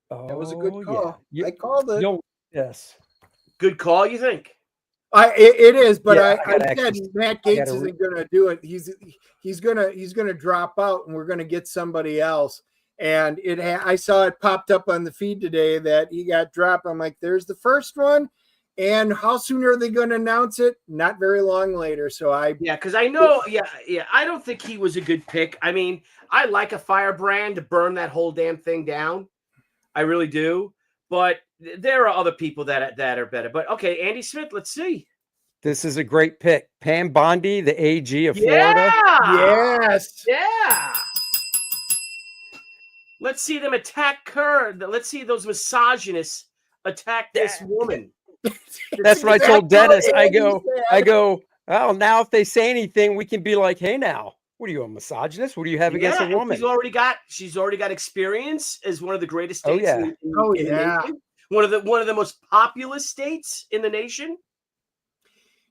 That was a good Oh, call. Yeah. I called it. Yes. Good call, you think? It is, but Yeah, I I gotta said actually- Matt I Gaetz gotta isn't going to do it. He's gonna drop out, and we're going to get somebody else. And I saw it popped up on the feed today that he got dropped. I'm like, there's the first one, and how soon are they going to announce it? Not very long later. So Yeah, because I know, I don't think he was a good pick. I mean, I like a firebrand to burn that whole damn thing down. I really do. But there are other people that are better. But okay, Andy Smith, let's see. This is a great pick. Pam Bondi, the AG of Florida. yes, Yeah. Let's see them attack her. Let's see those misogynists attack this woman. That's what I told Dennis. I go, Andy well, now if they say anything, we can be like, hey, now, what are you, a misogynist? What do you have against a and woman? She's already got experience as one of the greatest Oh, states yeah. in Oh, the yeah. nation. One of the most populous states in the nation.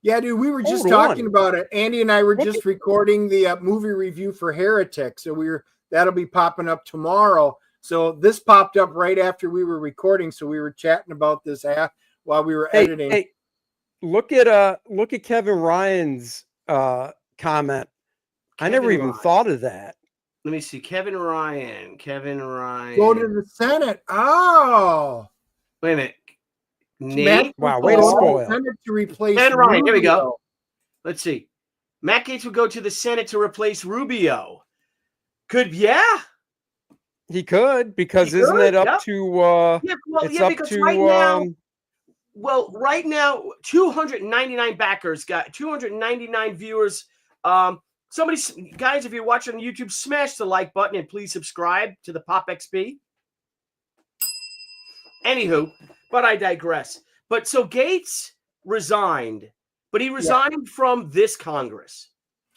Yeah, dude, we were just Hold talking on. about it. Andy and I were What just recording the movie review for Heretic, so that'll be popping up tomorrow. So this popped up right after we were recording, so we were chatting about this while we were editing. Hey, look at Kevin Ryan's comment. I never even thought of that. Let me see. Kevin Ryan. Go to the Senate. Oh, wait a minute. Nate? Wow, way to spoil. Senate to replace Kevin Ryan. Here we go. Rubio. Let's see. Matt Gaetz would go to the Senate to replace Rubio. He could, because isn't it up to because right now 299 backers, got 299 viewers. Guys, if you're watching on YouTube, smash the like button and please subscribe to the POPXP. Anywho, but I digress. But so Gaetz resigned, but he resigned from this Congress.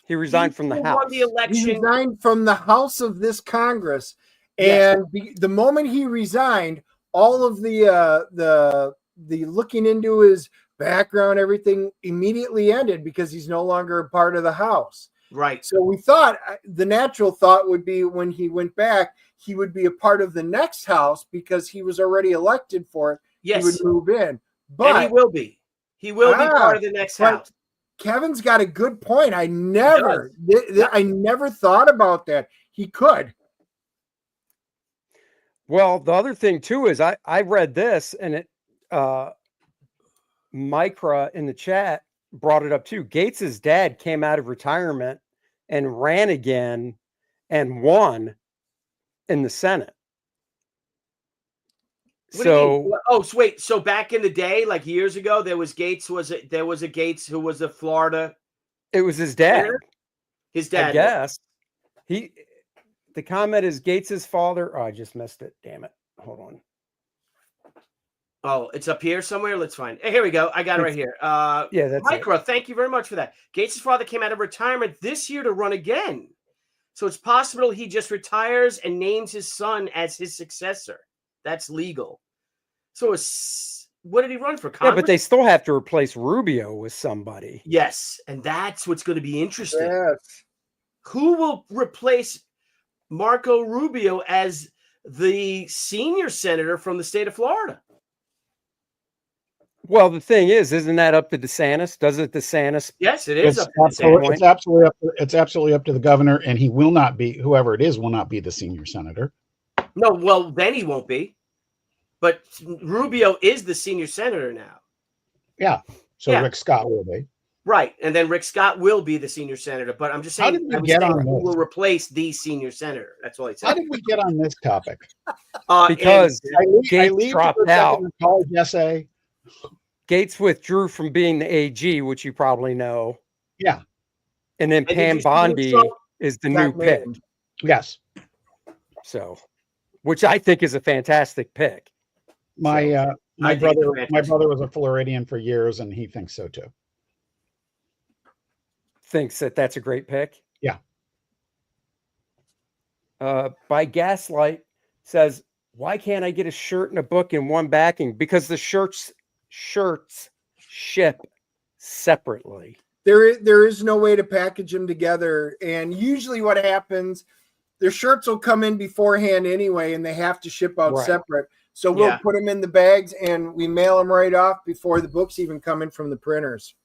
He resigned from the House. Won the election. He resigned from the House of this Congress, and the moment he resigned, all of the looking into his background, everything immediately ended because he's no longer a part of the House. Right. So we thought the natural thought would be when he went back, he would be a part of the next House because he was already elected for it. Yes. He would move in. But and he will be. He will be part of the next House. Kevin's got a good point. I never thought about that. He could. Well, the other thing too is I read this, and it Micra in the chat brought it up too. Gates's dad came out of retirement and ran again and won in the Senate. So wait, so back in the day, like years ago, there was Gaetz. There was a Gaetz who was a Florida? It was his dad. Senator? His dad. I guess. The comment is Gates's father. Oh, I just missed it. Damn it. Hold on. Oh, it's up here somewhere. Let's find it. Here we go. I got it right here. Yeah, that's Micro. Thank you very much for that. Gates's father came out of retirement this year to run again. So it's possible he just retires and names his son as his successor. That's legal. So what did he run for? Congress? Yeah, but they still have to replace Rubio with somebody. Yes, and that's what's going to be interesting. Yes. Who will replace Marco Rubio as the senior senator from the state of Florida? Well, the thing is, isn't that up to DeSantis? Doesn't DeSantis? Yes, it is. It's absolutely up to the governor, and he will not be, whoever it is, will not be the senior senator. No, well, then he won't be. But Rubio is the senior senator now. Yeah. So Rick Scott will be. Right. And then Rick Scott will be the senior senator. But I'm just saying, who will replace the senior senator. That's all I said. How did we get on this topic? Because Gaetz dropped out. College essay. Gaetz withdrew from being the AG, which you probably know. Yeah. And then Pam Bondi is the new pick. Yes. So, which I think is a fantastic pick. My brother was a Floridian for years, and he thinks so too. Thinks that that's a great pick. Yeah. By Gaslight says, why can't I get a shirt and a book in one backing? Because the shirts ship separately. There is no way to package them together, and usually what happens, their shirts will come in beforehand anyway, and they have to ship out separate. So we'll put them in the bags and we mail them right off before the books even come in from the printers.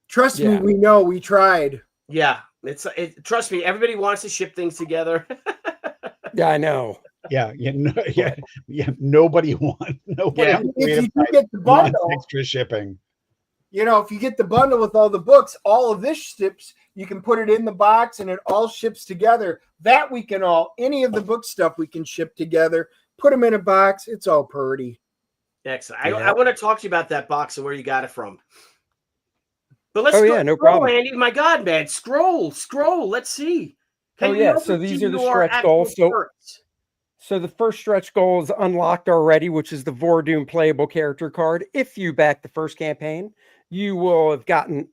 Trust me, we know. We tried. Yeah, trust me. Everybody wants to ship things together. Yeah, I know. Yeah. Nobody wants. If you get the bundle, extra shipping. You know, if you get the bundle with all the books, all of this ships. You can put it in the box, and it all ships together. That we can any of the book stuff we can ship together. Put them in a box. It's all purty. Excellent. I want to talk to you about that box and where you got it from. But let's no problem. Andy. My God, man. Scroll. Let's see. So these are the stretch goals. So the first stretch goal is unlocked already, which is the Vordoom playable character card. If you back the first campaign, you will have gotten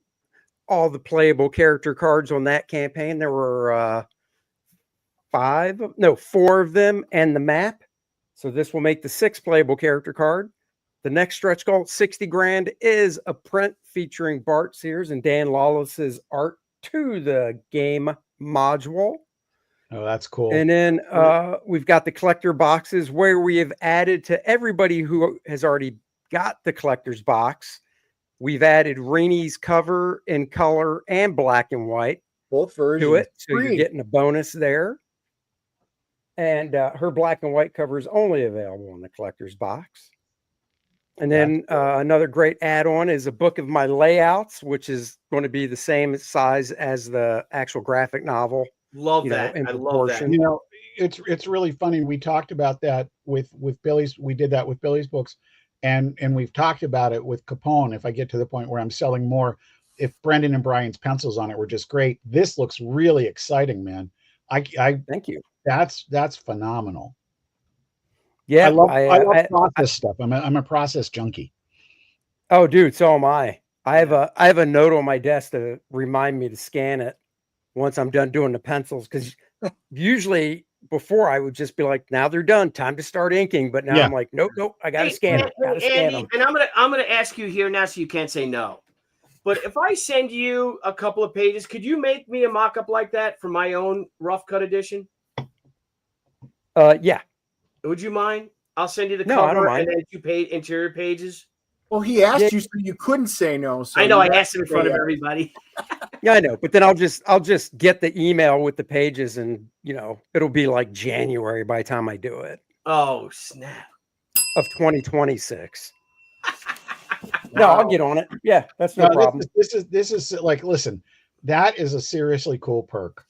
all the playable character cards on that campaign. There were 4 of them and the map. So this will make the 6th playable character card. The next stretch goal, 60 grand, is a print featuring Bart Sears and Dan Lawless's art to the game module. Oh, that's cool. And then we've got the collector boxes where we have added to everybody who has already got the collector's box. We've added Rainy's cover in color and black and white. Both versions. To it. So Free. you're getting a bonus there. And her black and white cover is only available in the collector's box. And then another great add-on is a book of my layouts, which is going to be the same size as the actual graphic novel. Love that. I love that. You know, it's really funny. We talked about that with Billy's. We did that with Billy's books, and we've talked about it with Capone. If I get to the point where I'm selling more, if Brendan and Brian's pencils on it were just great, this looks really exciting, man. I thank you. That's phenomenal. Yeah, I love process stuff. I'm a process junkie. Oh, dude, so am I. I have a note on my desk to remind me to scan it once I'm done doing the pencils, because usually before I would just be like, now they're done, time to start inking. But now I'm like, nope, I gotta scan it. Gotta scan them. And I'm gonna ask you here now, so you can't say no. But if I send you a couple of pages, could you make me a mock-up like that for my own rough cut edition? Yeah. Would you mind? I'll send you the No, I don't cover mind. and then 2 interior pages. Well, he asked you, so you couldn't say no. So I know. I you asked it in front of yeah. everybody. Yeah, I know. But then I'll just get the email with the pages, and it'll be like January by the time I do it. Oh, snap. Of 2026. No, I'll get on it. Yeah, that's no problem. This is like, listen, that is a seriously cool perk.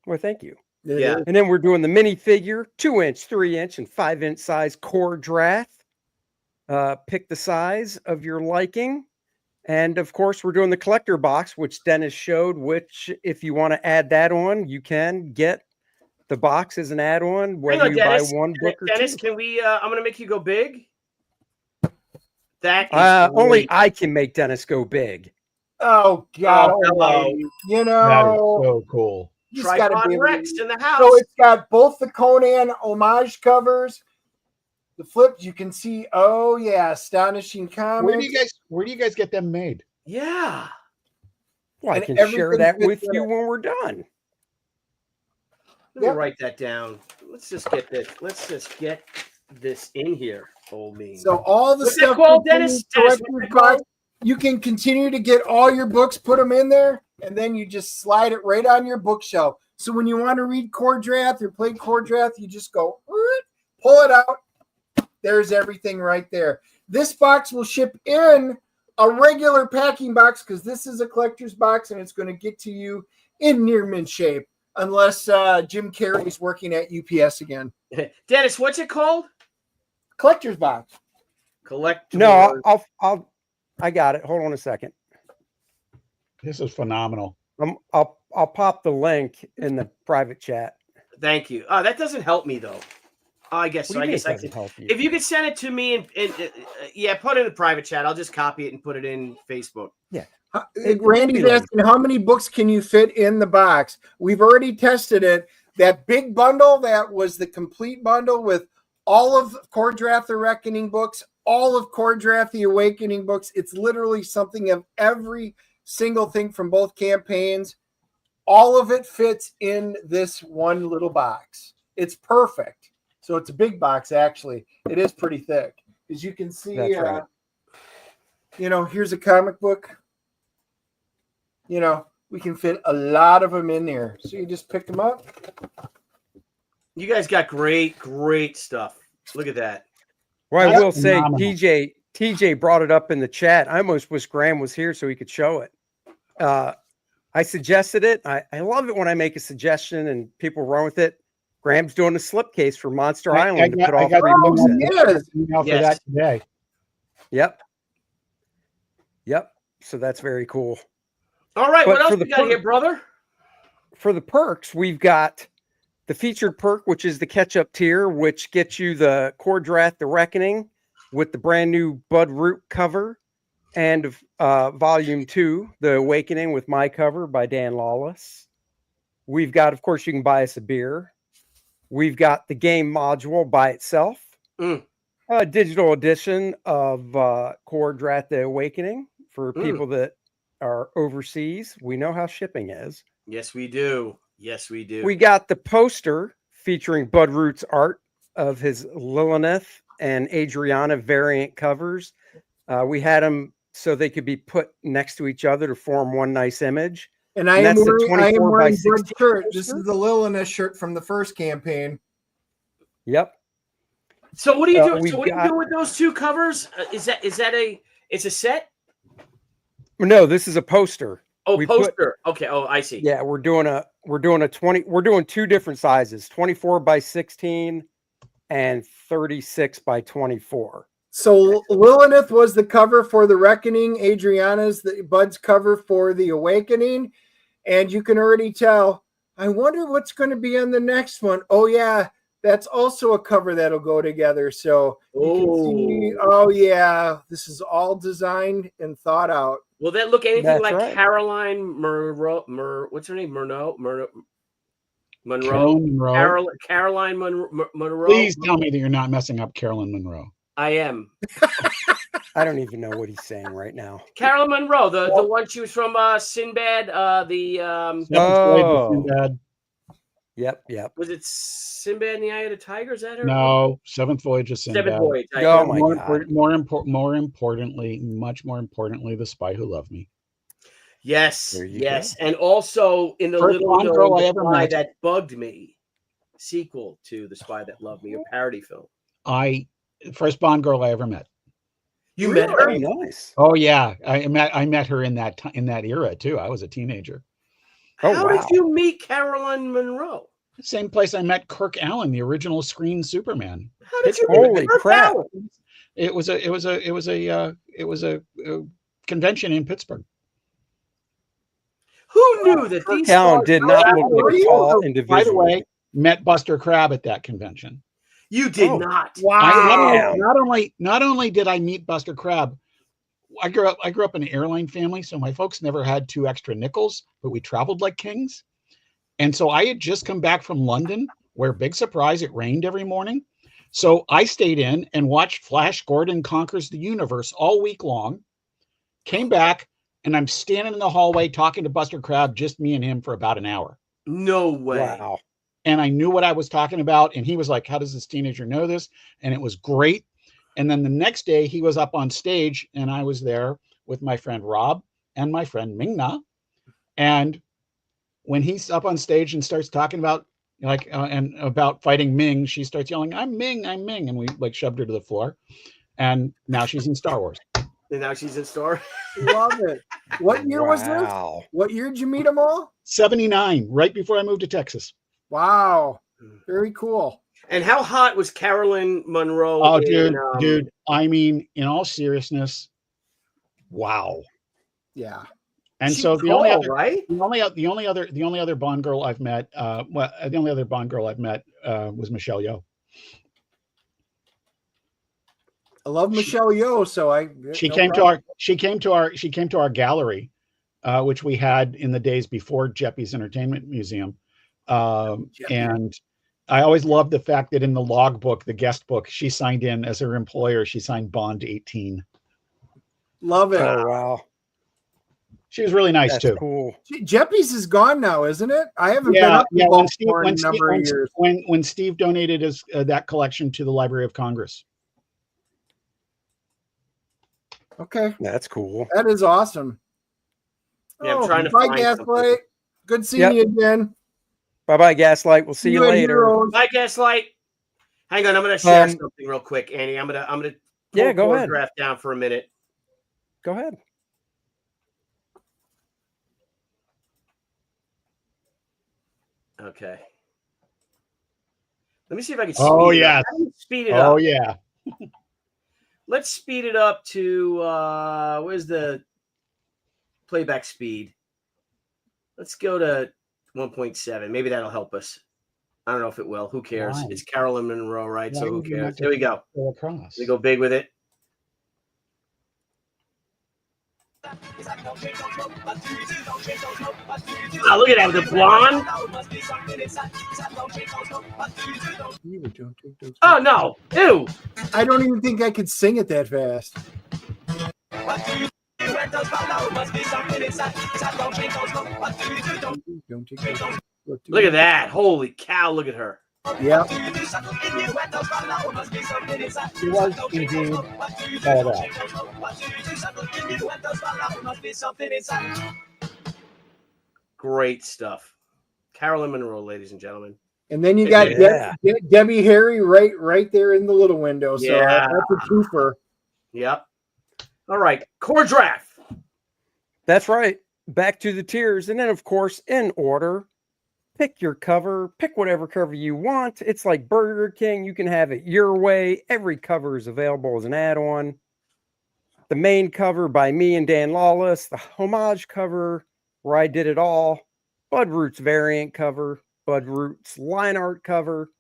Well, thank you. Yeah. And then we're doing the minifigure, 2-inch, 3-inch, and 5-inch size core draft. Pick the size of your liking. And of course, we're doing the collector box, which Dennis showed, which if you want to add that on, you can get the box as an add-on, whether you buy one book or Dennis, two. can we, I'm going to make you go big. That is only I can make Dennis go big. Oh, God. Oh, hello. You That is know. so cool. You just gotta Tripod be Rex in the house. So it's got both the Conan homage covers, the flips. You can see, oh yeah, astonishing comics. Where do you guys get them made? Yeah. Well, I And can share everything that fits with in you it. when we're done. Let me write that down. Let's just get this. Let's just get this in here, old me. So all the What's stuff that called, continues Dennis? to Dennis, collector's what's that called? box. You can continue to get all your books, put them in there, and then you just slide it right on your bookshelf. So when you want to read core draft or play core draft, you just go, pull it out. There's everything right there. This box will ship in a regular packing box because this is a collector's box and it's going to get to you in near mint shape, unless Jim Carrey's working at UPS again. Dennis, what's it called? Collector's box. Collector. No, I got it. Hold on a second. This is phenomenal. I'll pop the link in the private chat. Thank you. That doesn't help me though. I guess so. I guess I can help you. If you could send it to me and yeah, put it in the private chat. I'll just copy it and put it in Facebook. Yeah. Randy's asking, how many books can you fit in the box? We've already tested it. That big bundle, that was the complete bundle with all of Core Draft the Reckoning books, all of Core Draft the Awakening books. It's literally something of every single thing from both campaigns. All of it fits in this one little box. It's perfect. So it's a big box, actually. It is pretty thick. As you can see, right. Here's a comic book. We can fit a lot of them in there. So you just pick them up. You guys got great stuff. Look at that. Well, I That's will say, phenomenal. TJ brought it up in the chat. I almost wish Graham was here so he could show it. I suggested it. I love it when I make a suggestion and people run with it. Graham's doing a slipcase for Monster Island to put all 3 books in. Email for that today. Yep. So that's very cool. All right, But what else for we the got here, brother? For the perks, we've got the featured perk, which is the catch-up tier, which gets you the Core Draft the Reckoning with the brand new Bud Root cover, and Volume 2, The Awakening with my cover by Dan Lawless. We've got, of course, you can buy us a beer. We've got the game module by itself. A digital edition of Core Drat the Awakening for people that are overseas. We know how shipping is. Yes, we do. Yes, we do. We got the poster featuring Bud Root's art of his Lilith and Adriana variant covers. We had them so they could be put next to each other to form one nice image. And I am wearing Bud's shirt. This is the Lilith shirt from the first campaign. Yep. So what are you doing? So what are you doing with those two covers? Is that it's a set? No, this is a poster. Oh, poster. Okay. Oh, I see. Yeah, we're doing a 20. We're doing two different sizes: 24 by 16 and 36 by 24. So Lilith was the cover for the Reckoning. Adriana's Bud's cover for the Awakening, and you can already tell. I wonder what's going to be on the next one. Oh yeah, that's also a cover that'll go together. So you can see. Oh yeah, this is all designed and thought out. Will that look anything like right. Caroline Monroe? What's her name? Monroe. Caroline Monroe. Please tell me that you're not messing up Carolyn Monroe. I am. I don't even know what he's saying right now. Carolyn Monroe, the one she was from Sinbad. Sinbad. Yep. Was it Sinbad and the Eye of the Tiger? Is that her? No, Seventh Voyage of Sinbad. Seventh Voyage. Oh my God. More importantly, much more importantly, The Spy Who Loved Me. Yes, yes, and also in the Little Girl I ever met that bugged me, sequel to The Spy That Loved Me, a parody film. First Bond girl I ever met. You met her? Nice. Oh yeah, I met her in that era too. I was a teenager. How did you meet Caroline Monroe? Same place I met Kirk Allen, the original screen Superman. How did you Holy crap! Allen? It was a convention in Pittsburgh. Who knew that Kirk Allen did not look like a tall individual? By the way, met Buster Crabbe at that convention. You did not. Wow. Not only did I meet Buster Crabbe, I grew up in an airline family, so my folks never had 2 extra nickels, but we traveled like kings. And so I had just come back from London, where, big surprise, it rained every morning. So I stayed in and watched Flash Gordon Conquers the Universe all week long, came back, and I'm standing in the hallway talking to Buster Crabbe, just me and him, for about an hour. No way. Wow. And I knew what I was talking about. And he was like, how does this teenager know this? And it was great. And then the next day he was up on stage and I was there with my friend Rob and my friend Mingna. And when he's up on stage and starts talking about and about fighting Ming, she starts yelling, I'm Ming, I'm Ming. And we shoved her to the floor. And now she's in Star Wars. And now she's in Star. Love it. What year was this? What year did you meet them all? 79, right before I moved to Texas. Wow. Very cool. And how hot was Caroline Monroe? Oh, dude. I mean, in all seriousness, wow. Yeah. And She's so the only other Bond girl I've met, was Michelle Yeoh. I love Michelle Yeoh, so she came to our gallery, which we had in the days before Jeppy's Entertainment Museum. And I always loved the fact that in the logbook, the guest book, she signed in as her employer. She signed Bond 18. Love it. Oh, wow. She was really nice. That's too. Cool. Jeppy's is gone now, isn't it? I haven't been up to Baltimore in a number of years. When Steve donated that collection to the Library of Congress. Okay. That's cool. That is awesome. Yeah, I'm trying to find Gaslight. Good seeing you again. Bye-bye, Gaslight. We'll see you later. Heroes. Bye, Gaslight. Hang on, I'm going to share something real quick, Annie. I'm gonna pull go ahead. Graph down for a minute. Go ahead. Okay. Let me see if I can speed it up. Oh, yeah. Let's speed it up to where's the playback speed? Let's go to 1.7. Maybe that'll help us. I don't know if it will. Who cares? Wow. It's Caroline Monroe, right? So who cares? Here we go. We go big with it. Oh, look at that with the blonde. Oh no! Ew! I don't even think I could sing it that fast. Look at that! Holy cow! Look at her. Yeah. She was indeed badass. Great stuff. Carolyn Monroe, ladies and gentlemen. And then you got Debbie Harry right there in the little window. So Yeah. that's a twofer. Yep. All right. Core draft. That's right. Back to the tiers. And then, of course, in order, pick your cover. Pick whatever cover you want. It's like Burger King. You can have it your way. Every cover is available as an add-on. The main cover by me and Dan Lawless. The homage cover where I did it all. Bud Root's variant cover. Bud Root's line art cover.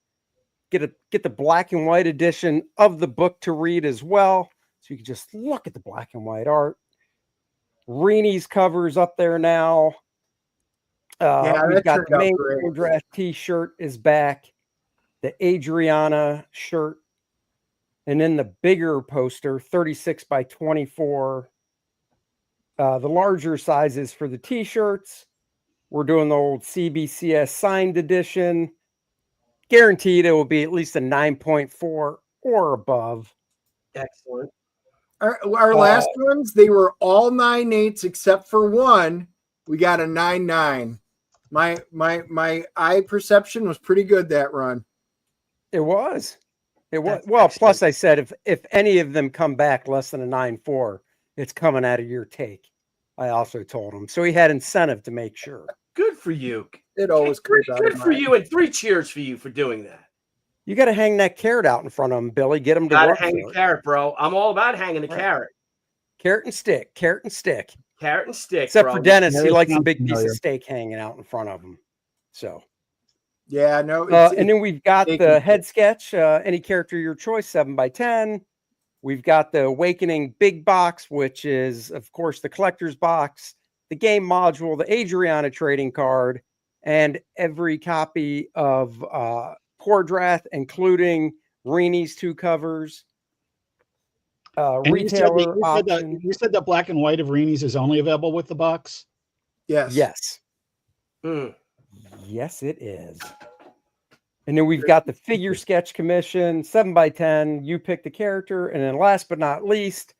Get the black and white edition of the book to read as well. So you can just look at the black and white art. Reenie's covers up there now. We've got the main draft t-shirt is back. The Adriana shirt. And then the bigger poster, 36 by 24. The larger sizes for the t-shirts. We're doing the old CBCS signed edition. Guaranteed it will be at least a 9.4 or above. Excellent. Our last ones, they were all 9.8s except for one. We got a 9.9. My eye perception was pretty good that run. It was. Well, plus I said if any of them come back less than a 9.4, it's coming out of your take. I also told him. So he had incentive to make sure. Good for you. It always comes out. Good for you, and 3 cheers for you for doing that. You got to hang that carrot out in front of him, Billy. Get him to Gotta work hang for the carrot, bro. I'm all about hanging the carrot. Carrot and stick. Carrot and stick. Carrot and stick. Except bro. for Dennis, he Never likes a sounds big piece familiar. of steak hanging out in front of him. So. Yeah, no. And then we've got the head sketch, any character of your choice, 7x10. We've got the Awakening big box, which is, of course, the collector's box, the game module, the Adriana trading card, and every copy of Core Draft, including Reenie's 2 covers. And Retailer you said that black and white of Reenie's is only available with the box? Yes. Yes. Mm. Yes, it is. And then we've got the figure sketch commission, 7x10. You pick the character. And then last but not least,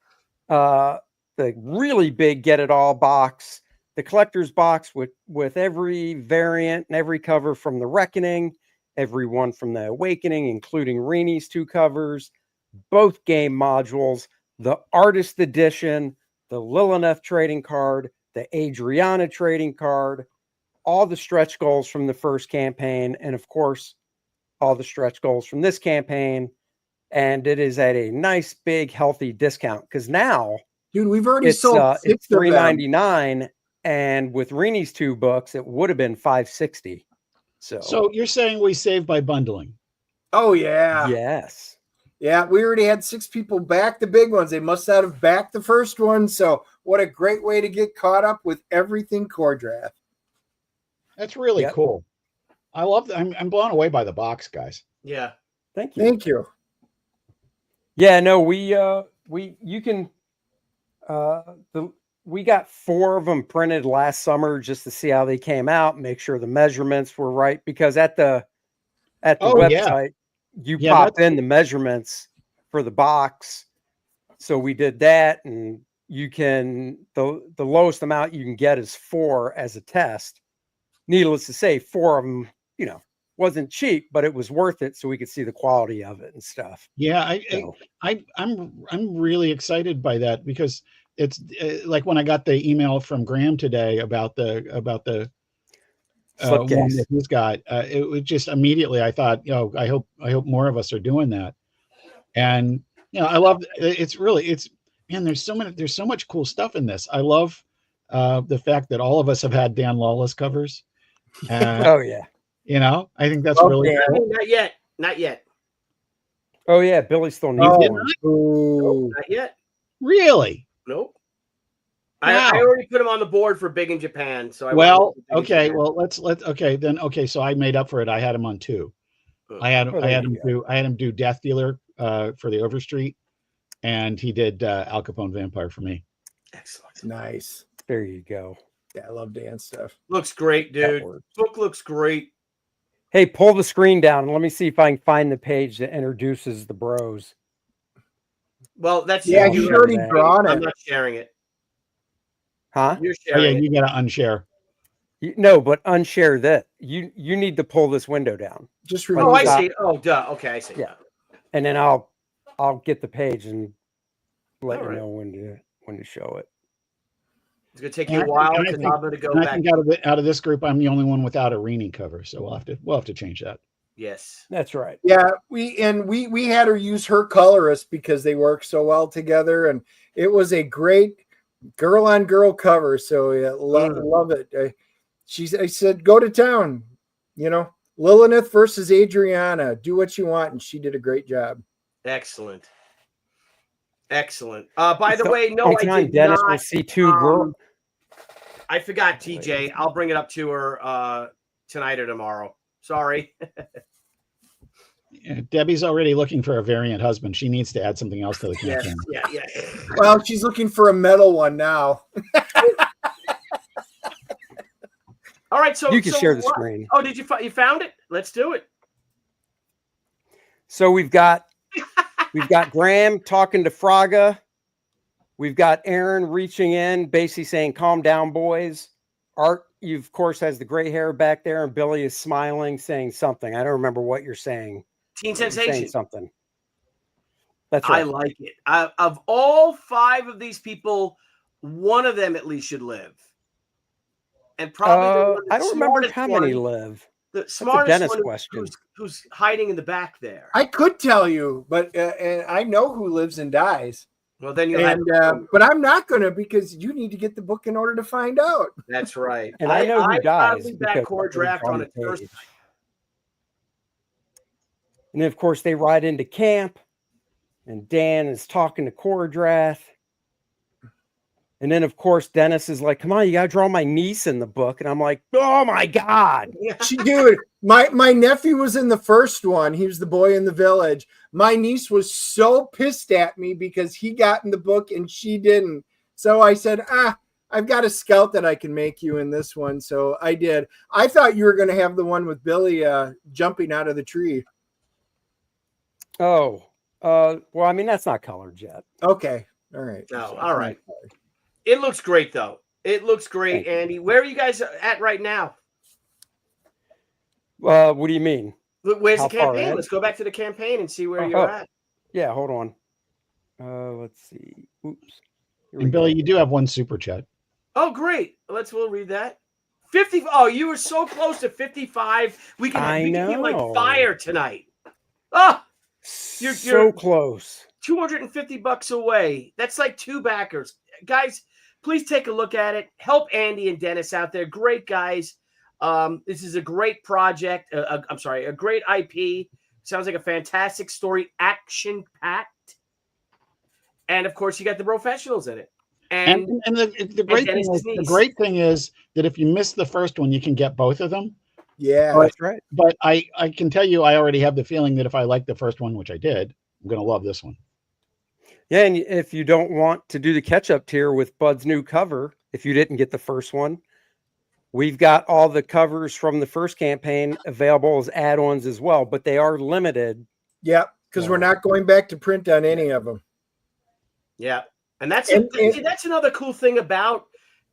the really big Get It All box, the collector's box with every variant and every cover from the Reckoning, every one from the Awakening, including Reenie's 2 covers, both game modules, the artist edition, the Lilith trading card, the Adriana trading card, all the stretch goals from the first campaign, and of course, all the stretch goals from this campaign. And it is at a nice, big, healthy discount because now, dude, we've already it's sold it's $3.99, and with Reenie's 2 books, it would have been $5.60. So you're saying we save by bundling? Oh yeah. Yes. Yeah, we already had 6 people back the big ones. They must not have backed the first one. So what a great way to get caught up with everything Core Draft. That's really cool. I love that. I'm blown away by the box, guys. Yeah. Thank you. Thank you. Yeah, no, we got 4 of them printed last summer just to see how they came out, make sure the measurements were right, because at the website you pop in the measurements for the box. So we did that, and you can the lowest amount you can get is 4 as a test. Needless to say, 4 of them, wasn't cheap, but it was worth it so we could see the quality of it and stuff. Yeah, I'm really excited by that because it's like when I got the email from Graham today about the one that he's got, it was just immediately I thought, I hope more of us are doing that. And I love man, there's so much cool stuff in this. I love the fact that all of us have had Dan Lawless covers. Oh yeah. I think that's really cool. Not yet. Oh yeah, Billy still needs one. Nope, not yet. Really? Nope. I already put him on the board for big in Japan. So okay. Well, let's okay. So I made up for it. I had him on 2. I had him do Death Dealer for the Overstreet, and he did Al Capone Vampire for me. Excellent. Nice. There you go. Yeah, I love Dan stuff. Looks great, dude. Book looks great. Hey, pull the screen down and let me see if I can find the page that introduces the bros. Well, that's you already drawn it. I'm not sharing it. Huh? You're sharing. You gotta unshare. No, but unshare that. You need to pull this window down. Just remove. Oh, I see. Oh, duh. Okay, I see. Yeah, and then I'll get the page and let you know when to show it. It's gonna take you a while because I'm gonna go back. I think out of this group, I'm the only one without a Rini cover, so we'll have to change that. Yes, that's right. Yeah, we had her use her colorist because they work so well together, and it was a great girl on girl cover. So yeah, love it. I said, go to town, Lilith versus Adriana, do what you want. And she did a great job. Excellent. By the way, no, I did Dennis not. Will see 2 girls. I forgot TJ. I'll bring it up to her tonight or tomorrow. Sorry. Yeah, Debbie's already looking for a variant husband. She needs to add something else to the campaign. Yes. Well, she's looking for a metal one now. All right, so you can share the screen. Oh, did you found it? Let's do it. So we've got Graham talking to Fraga. We've got Aaron reaching in, basically saying, "Calm down, boys." Art, you of course has the gray hair back there, and Billy is smiling, saying something. I don't remember what you're saying. Teen Sensation. Saying something. That's right. I like it. Of all 5 of these people, one of them at least should live. And probably I don't remember how many live. The smartest one question. Who's hiding in the back there. I could tell you, but and I know who lives and dies. Well, then you but I'm not gonna, because you need to get the book in order to find out. That's right. And I know who dies. Back core draft on it first. And then, of course, they ride into camp, and Dan is talking to Choreodrath. And then, of course, Dennis is like, "Come on, you got to draw my niece in the book." And I'm like, "Oh, my God." Dude, my nephew was in the first one. He was the boy in the village. My niece was so pissed at me because he got in the book and she didn't. So I said, I've got a scout that I can make you in this one. So I did. I thought you were going to have the one with Billy jumping out of the tree. Oh, well, I mean, that's not colored yet. Okay. All right. No, all right. It looks great, though. It looks great, Andy. Where are you guys at right now? What do you mean? Where's the campaign? Let's go back to the campaign and see where you're at. Yeah, hold on. Let's see. Oops. And Billy, you do have 1 super chat. Oh, great. We'll read that. 50. Oh, you were so close to 55. We can be like fire tonight. Oh, you're so close. $250 away. That's like 2 backers. Guys, please take a look at it. Help Andy and Dennis out there. Great guys. This is a great project. A great IP. Sounds like a fantastic story, action-packed. And, of course, you got the professionals in it. And the great thing is that if you miss the first one, you can get both of them. Yeah, that's right. But I can tell you, I already have the feeling that if I like the first one, which I did, I'm going to love this one. Yeah, and if you don't want to do the catch-up tier with Bud's new cover, if you didn't get the first one, we've got all the covers from the first campaign available as add-ons as well, but they are limited. Yeah, because we're not going back to print on any of them. Yeah, and that's another cool thing about,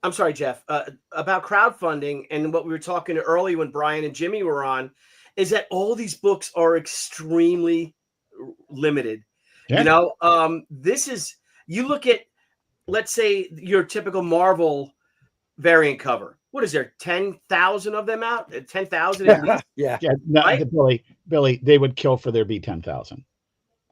I'm sorry, Jeff, about crowdfunding and what we were talking earlier when Brian and Jimmy were on, is that all these books are extremely limited. Yeah. This is, you look at, let's say, your typical Marvel variant cover. What is there, 10,000 of them out? 10,000 at least? Yeah. Right? Billy, they would kill for there be 10,000.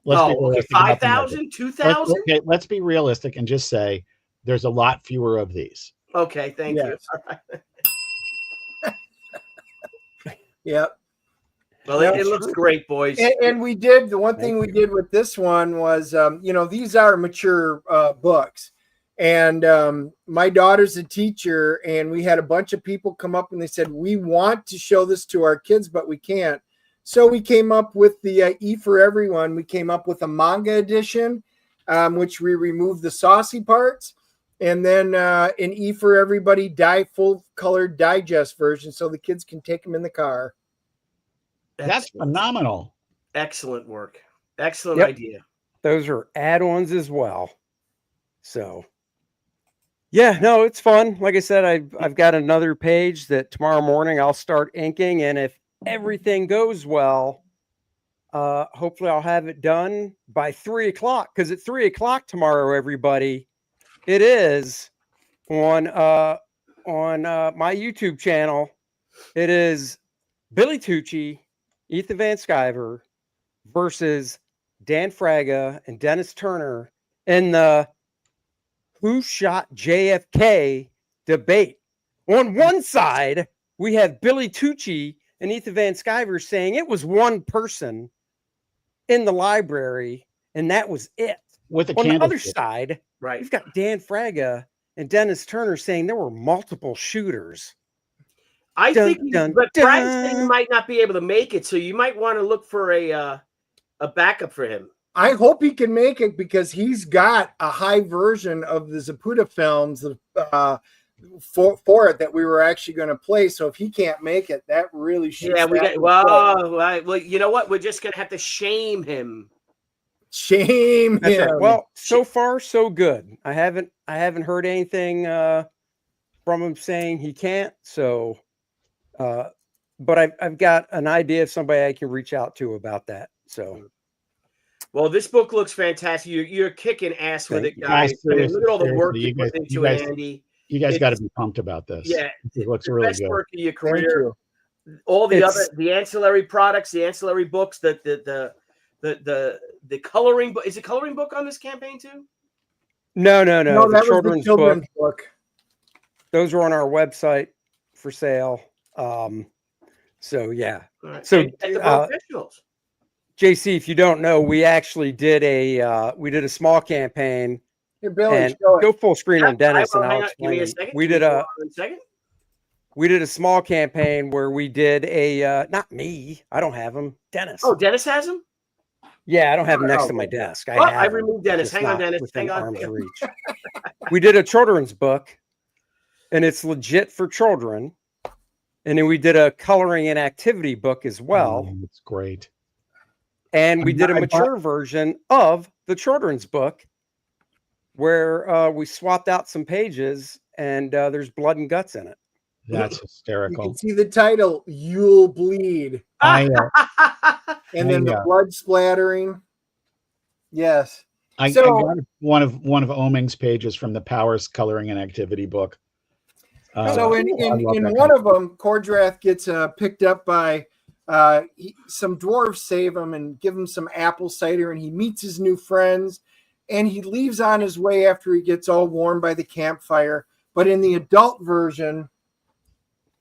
Okay, 5,000, 2,000? Okay, let's be realistic and just say there's a lot fewer of these. Okay, thank you. Yep. Well, it looks great, boys. And we did, the one thing we did with this one was, these are mature books. And my daughter's a teacher, and we had a bunch of people come up and they said, we want to show this to our kids, but we can't. So we came up with the E for Everyone. We came up with a manga edition, which we removed the saucy parts. And then an E for Everybody full color digest version so the kids can take them in the car. That's phenomenal. Excellent work. Excellent idea. Those are add-ons as well. So, yeah, no, it's fun. Like I said, I've got another page that tomorrow morning I'll start inking. And if everything goes well, hopefully I'll have it done by 3 o'clock. Because at 3 o'clock tomorrow, everybody, it is on my YouTube channel. It is Billy Tucci, Ethan Van Sciver versus Dan Fraga and Dennis Turner in the Who Shot JFK debate. On one side, we have Billy Tucci and Ethan Van Sciver saying it was one person in the library, and that was it. With a on the other candlestick. side, Right. we've got Dan Fraga and Dennis Turner saying there were multiple shooters. I Dun, think, dun, but Brian said he dun. might not be able to make it, so you might want to look for a backup for him. I hope he can make it because he's got a high version of the Zaputa films for it that we were actually going to play. So if he can't make it, that really should. Yeah, we got. Well, you know what? We're just gonna have to shame him. Shame That's him. right. Well, so far so good. I haven't heard anything from him saying he can't. So, but I've got an idea of somebody I can reach out to about that. So. Well, this book looks fantastic. You're kicking ass with it, guys. I mean, look at all the work you put into it, Andy. You guys got to be pumped about this. Yeah, it looks the really best good. work of your Thank career. you. All the ancillary products, the ancillary books, the coloring book. Is it coloring book on this campaign too? No. No, The that was the children's children's book. Those are on our website for sale. So yeah. All right. So and the professionals. JC, if you don't know, we actually did a small campaign. Here, Billy, And show it. go full screen on Dennis, and hang I'll on. Give me a explain. second. We Can did you a hold on a second? we did a small campaign where we did a not me. I don't have them. Dennis. Oh, Dennis has them? Yeah, I don't have them next Oh, to my okay. desk. Oh, I have them, removed Dennis. just Hang on, not Dennis. within Hang on. arm's reach. We did a children's book, and it's legit for children. And then we did a coloring and activity book as well. Oh, it's great. And we did a mature version of the children's book where we swapped out some pages and there's blood and guts in it. That's You hysterical. can see the title, You'll Bleed. I And then the blood splattering. Yes. I got one of Oming's pages from the Powers Coloring and Activity book. So in one of them, Kordrath gets picked up by some dwarves, save him and give him some apple cider, and he meets his new friends, and he leaves on his way after he gets all warm by the campfire. But in the adult version,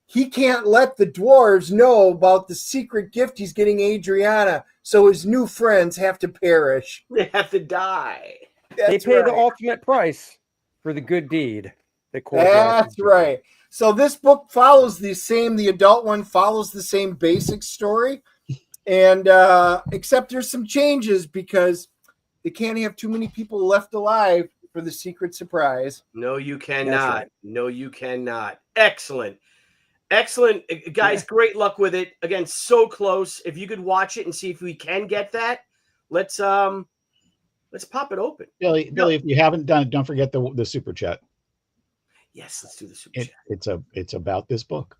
he can't let the dwarves know about the secret gift he's getting Adriana, so his new friends have to perish. They have to die. They pay the ultimate price for the good deed. That's right. So this book follows the adult one follows the same basic story, and except there's some changes because they can't have too many people left alive for the secret surprise. No, you cannot. right. No, you cannot. Excellent. Excellent. Guys, great luck with it. Again, so close. If you could watch it and see if we can get that, let's pop it open. Billy, if you haven't done it, don't forget the super chat. Yes, let's do the super chat. It's about this book.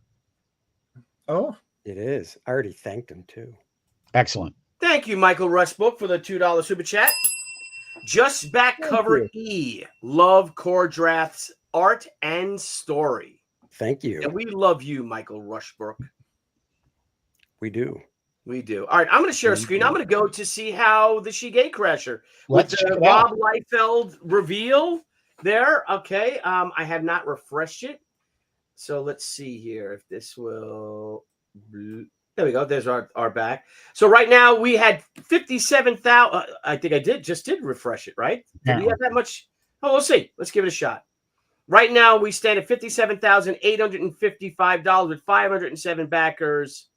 Oh, it is. I already thanked him too. Excellent. Thank you, Michael Rushbook, for the $2 super chat. Just back cover E. Love Kordrath's art and story. Thank you. And we love you, Michael Rushbrook. We do. We do. All right, I'm going to share a screen. I'm going to go to see how the Gatecrasher with Let's check the it out. Rob Liefeld reveal there. Okay, I have not refreshed it. So let's see here if this will. There we go. There's our back. So right now we had 57,000. I think I just did refresh it, right? Did we have that much Oh, we'll see. Let's give it a shot. Right now, we stand at $57,855 with 507 backers.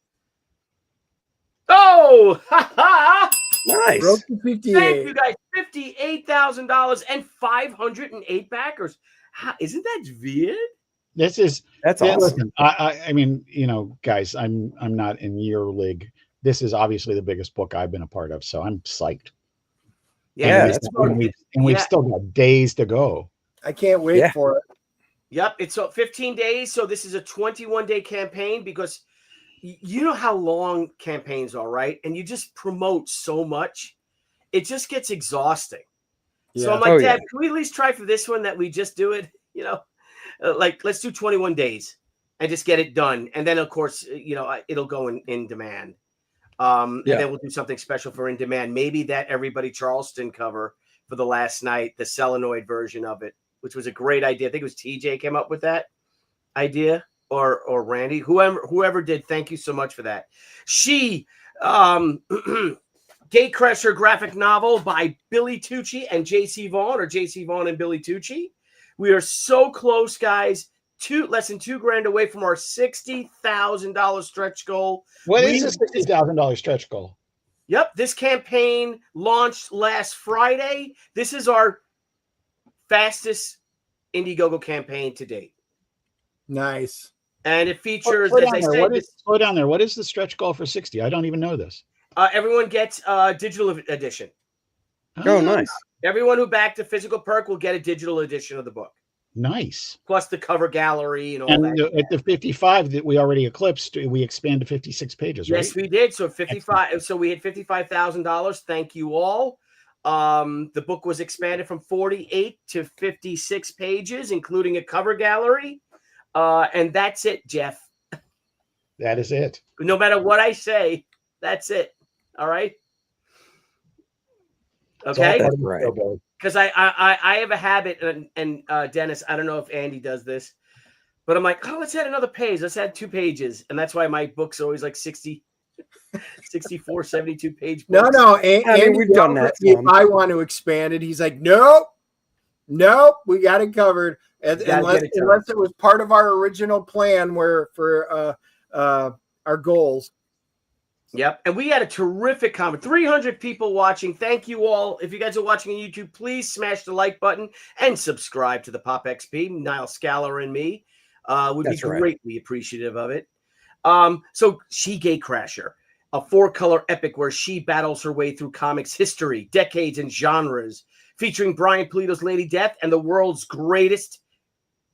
Oh, ha ha! Nice. Broke the 58. Thank you guys. $58,000 and 508 backers. Isn't that weird? That's awesome. Listen, I mean, you know, guys, I'm not in your league. This is obviously the biggest book I've been a part of, so I'm psyched. Yeah, and we've still got days to go. I can't wait for it. Yep, it's 15 days, so this is a 21-day campaign because you know how long campaigns are, right? And you just promote so much, it just gets exhausting. Yeah. So I'm like, Dad, can we at least try for this one that we just do it? You know, like let's do 21 days and just get it done, and then of course, you know, it'll go in demand. And then we'll do something special for in demand. Maybe that Everybody Charleston cover for the last night, the Selenoid version of it, which was a great idea. I think it was TJ came up with that idea, or Randy, whoever did. Thank you so much for that. She, Gatecrasher graphic novel by Billy Tucci and JC Vaughn, or JC Vaughn and Billy Tucci. We are so close, guys. Less than $2,000 away from our $60,000 stretch goal. What is a $60,000 stretch goal? Yep, this campaign launched last Friday. This is our fastest Indiegogo campaign to date. Nice. And it features, slow down there. What is the stretch goal for 60? I don't even know this. Everyone gets a digital edition. Oh, nice. Everyone who backed a physical perk will get a digital edition of the book. Nice. Plus the cover gallery and all that. At the 55 that we already eclipsed, we expanded 56 pages, right? Yes, we did. So 55. So we had $55,000. Thank you all. The book was expanded from 48 to 56 pages, including a cover gallery. And that's it, Jeff. That is it. No matter what I say, that's it. All right. Okay. That's right. Because I have a habit, and Dennis, I don't know if Andy does this, but I'm like, oh, let's add another page. Let's add 2 pages. And that's why my book's always like 64, 72 page books. No. Andy, we've done that. If I want to expand it, he's like, nope, we got it covered. Unless it was part of our original plan for our goals. Yep. And we had a terrific comment. 300 people watching. Thank you all. If you guys are watching on YouTube, please smash the like button and subscribe to the POPXP. Nile, Scala, and me would be greatly appreciative of it. So She Gatecrasher, a 4-color epic where she battles her way through comics history, decades, and genres, featuring Brian Pulido's Lady Death and the world's greatest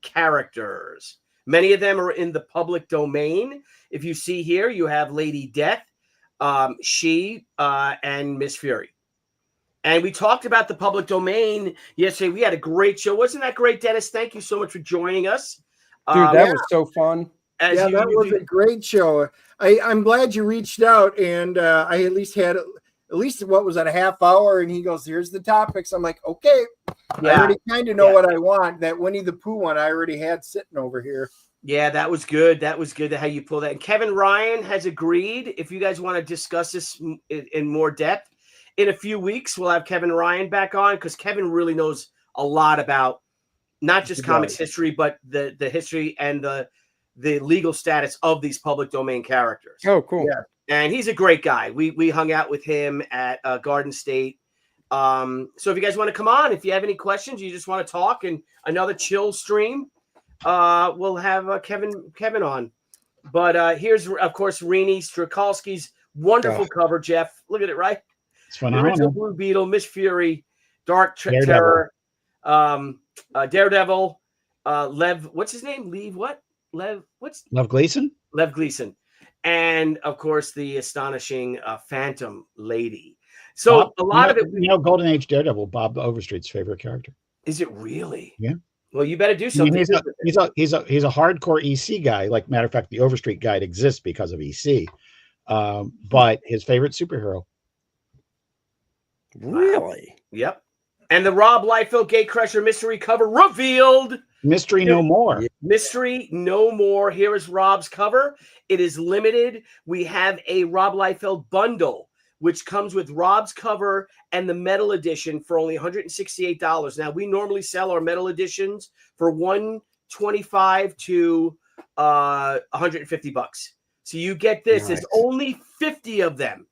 characters. Many of them are in the public domain. If you see here, you have Lady Death, She, and Miss Fury. And we talked about the public domain yesterday. We had a great show. Wasn't that great, Dennis? Thank you so much for joining us. Dude, that was so fun. That was a great show. I'm glad you reached out, and I at least had what was it, a half hour, and he goes, here's the topics. I'm like, okay. I already kind of know what I want. That Winnie the Pooh one I already had sitting over here. Yeah, that was good. That was good how you pull that. And Kevin Ryan has agreed. If you guys want to discuss this in more depth, in a few weeks, we'll have Kevin Ryan back on, because Kevin really knows a lot about not just comics history, but the history and the legal status of these public domain characters. Oh, cool. Yeah. And he's a great guy. We hung out with him at Garden State. So if you guys want to come on, if you have any questions, you just want to talk, and another chill stream, we'll have Kevin on. But here's, of course, Rini Strakalski's wonderful cover, Jeff. Look at it, right? It's phenomenal. Blue Beetle, Miss Fury, Dark Terror, Daredevil, Lev, what's his name? Lev Gleason? Lev Gleason. And, of course, the astonishing Phantom Lady. So a lot of it... You know, Golden Age Daredevil, Bob Overstreet's favorite character. Is it really? Yeah. Well, you better do something. He's a hardcore EC guy. Like, matter of fact, the Overstreet guide exists because of EC. But his favorite superhero. Really? Yep. And the Rob Liefeld Gatecrasher mystery cover revealed. Mystery no more. Mystery no more. Here is Rob's cover. It is limited. We have a Rob Liefeld bundle which comes with Rob's cover and the metal edition for only $168. Now, we normally sell our metal editions for $125 to $150. So you get this. There's only 50 of them.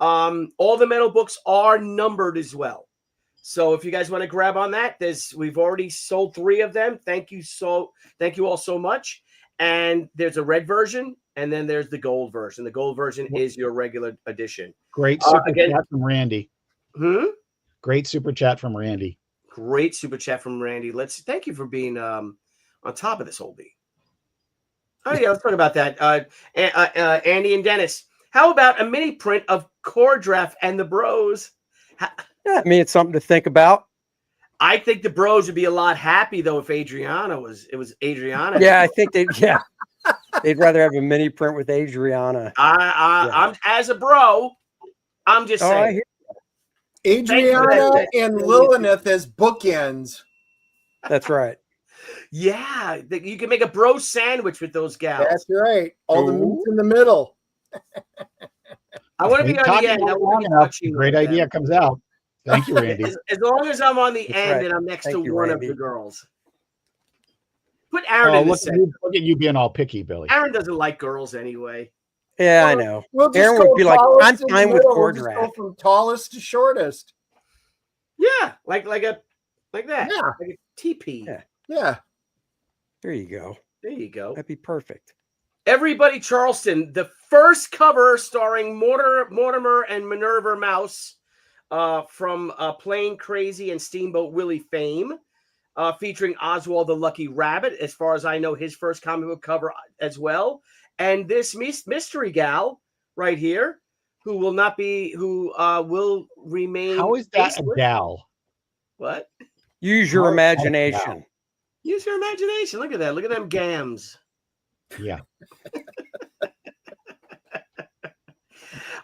All the metal books are numbered as well. So if you guys want to grab on that, we've already sold 3 of them. Thank you all so much. And there's a red version, and then there's the gold version. The gold version is your regular edition. Great super chat from Randy. Great super chat from Randy. Great super chat from Randy. Thank you for being on top of this, Oldie. Oh yeah, let's talk about that. Andy and Dennis, how about a mini print of Core Draft and the Bros? Yeah, I mean, it's something to think about. I think the Bros would be a lot happy though if Adriana was Adriana. Yeah, I think they'd rather have a mini print with Adriana. I'm as a bro, I'm just saying. Adriana and Lilith as bookends. That's right. Yeah, you can make a bro sandwich with those gals. That's right. All the meats in the middle. I want to be on the end. I want to be touching. Great idea comes out. Thank you, Randy. As long as I'm on the end and I'm next to one of the girls. Put Aaron in the center. Look at you being all picky, Billy. Aaron doesn't like girls anyway. Yeah, I know. Aaron would be like, I'm fine with Core Draft. Go from tallest to shortest. Yeah, like that. Yeah. Like a TP. Yeah. There you go. There you go. That'd be perfect. Everybody Charleston, the first cover starring Mortimer and Minerva Mouse from Plain Crazy and Steamboat Willie fame, featuring Oswald the Lucky Rabbit, as far as I know, his first comic book cover as well. And this mystery gal right here, who will remain. How is that a gal? What? Use your imagination. Use your imagination. Look at that. Look at them gams. Yeah.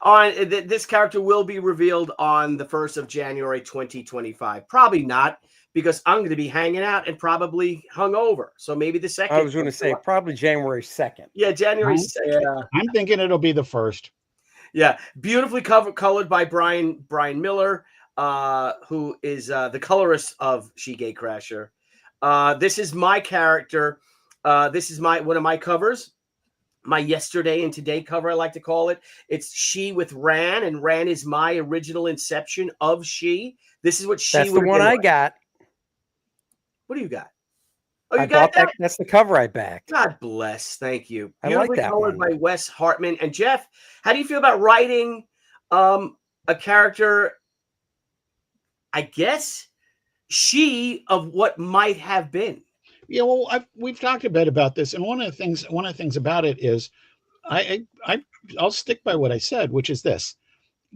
This character will be revealed on the 1st of January 2025. Probably not, because I'm going to be hanging out and probably hungover. So maybe the 2nd. I was going to say probably January 2nd. Yeah, January 2nd. Yeah. I'm thinking it'll be the 1st. Yeah, beautifully colored by Brian Miller, who is the colorist of She Gatecrasher. This is my character. This is one of my covers. My yesterday and today cover, I like to call it. It's She with Ran, and Ran is my original inception of She. This is what She. That's the one I got. What do you got? Oh, I got that. That's the cover I backed. God bless. Thank you. I like Beautifully that colored one. by Wes Hartman. And Jeff, how do you feel about writing a character, I guess, She of what might have been? Yeah, well, we've talked a bit about this, and one of the things about it is, I'll stick by what I said, which is this: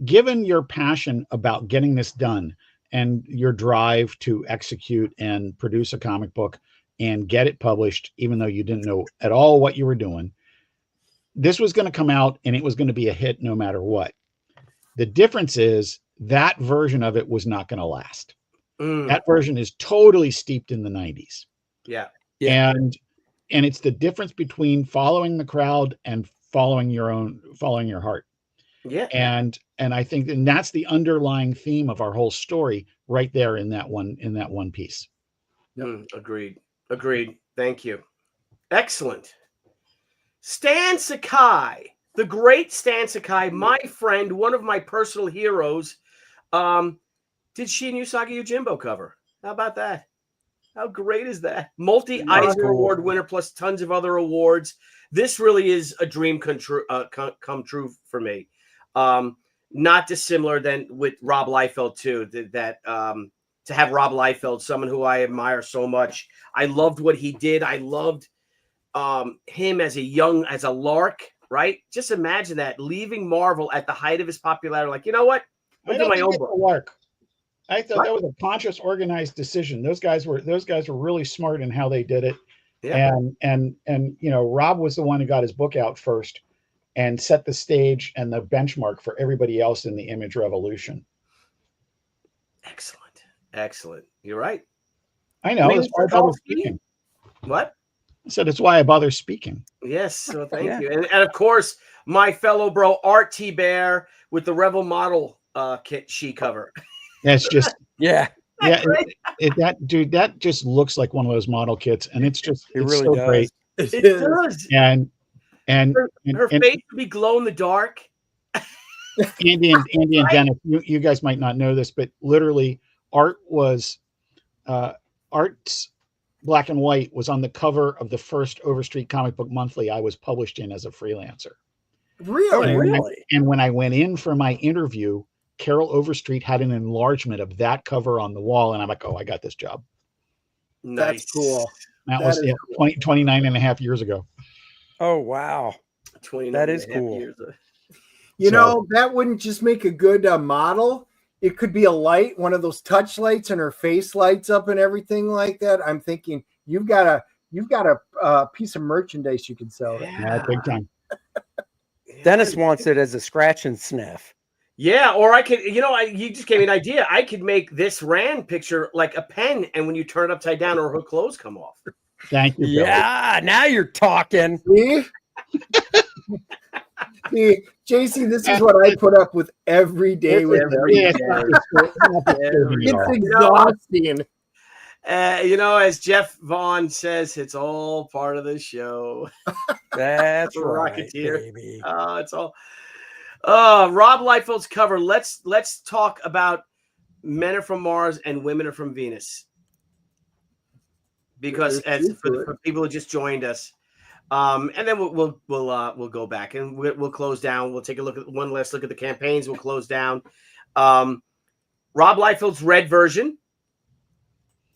given your passion about getting this done and your drive to execute and produce a comic book and get it published, even though you didn't know at all what you were doing, this was going to come out and it was going to be a hit no matter what. The difference is that version of it was not going to last. That version is totally steeped in the 90s. Yeah. And it's the difference between following the crowd and following your heart. Yeah. And I think that's the underlying theme of our whole story right there in that one piece. Agreed. Thank you. Excellent. Stan Sakai, the great Stan Sakai, my friend, one of my personal heroes, did She and Usagi Yojimbo cover. How about that? How great is that? Multi-Eisner Award winner plus tons of other awards. This really is a dream come true for me. Not dissimilar than with Rob Liefeld too. To have Rob Liefeld, someone who I admire so much. I loved what he did. I loved him as a lark, right? Just imagine that, leaving Marvel at the height of his popularity. Like, you know what? I do my own book. Lark. I thought that was a conscious, organized decision. Those guys were really smart in how they did it. Yeah. And Rob was the one who got his book out first and set the stage and the benchmark for everybody else in the image revolution. Excellent. You're right. I know. As far as I was speaking. What? I said, it's why I bother speaking. Yes, so thank you. And of course, my fellow bro, Art T. Bear, with the Rebel model kit Shi cover. That's just, Yeah. yeah, that just looks like one of those model kits, and it's really so does. great. It does. And her face would be glow in the dark. Andy and Dennis, you guys might not know this, but literally Art's Black and White was on the cover of the first Overstreet Comic Book Monthly I was published in as a freelancer. Really? And when I went in for my interview, Carol Overstreet had an enlargement of that cover on the wall, and I'm like, oh, I got this job. Nice. That's cool. That was cool. 29 and a half years ago. Oh, wow. That is cool. You know, that wouldn't just make a good model. It could be a light, one of those touch lights, and her face lights up and everything like that. I'm thinking you've got a piece of merchandise you can sell. Yeah, big time. Dennis wants it as a scratch and sniff. Yeah, or I could, you just gave me an idea. I could make this Rand picture like a pen, and when you turn it upside down, her clothes come off. Thank you. Yeah, now you're talking. See? See, JC, this is what I put up with every day. It's exhausting. As Jeff Vaughn says, it's all part of the show. That's right, Rocketeer. baby. It's all. Rob Liefeld's cover. Let's talk about Men Are From Mars and Women Are From Venus, because for people who just joined us, and then we'll go back and we'll close down. We'll take a look at one last look at the campaigns. We'll close down. Rob Liefeld's red version.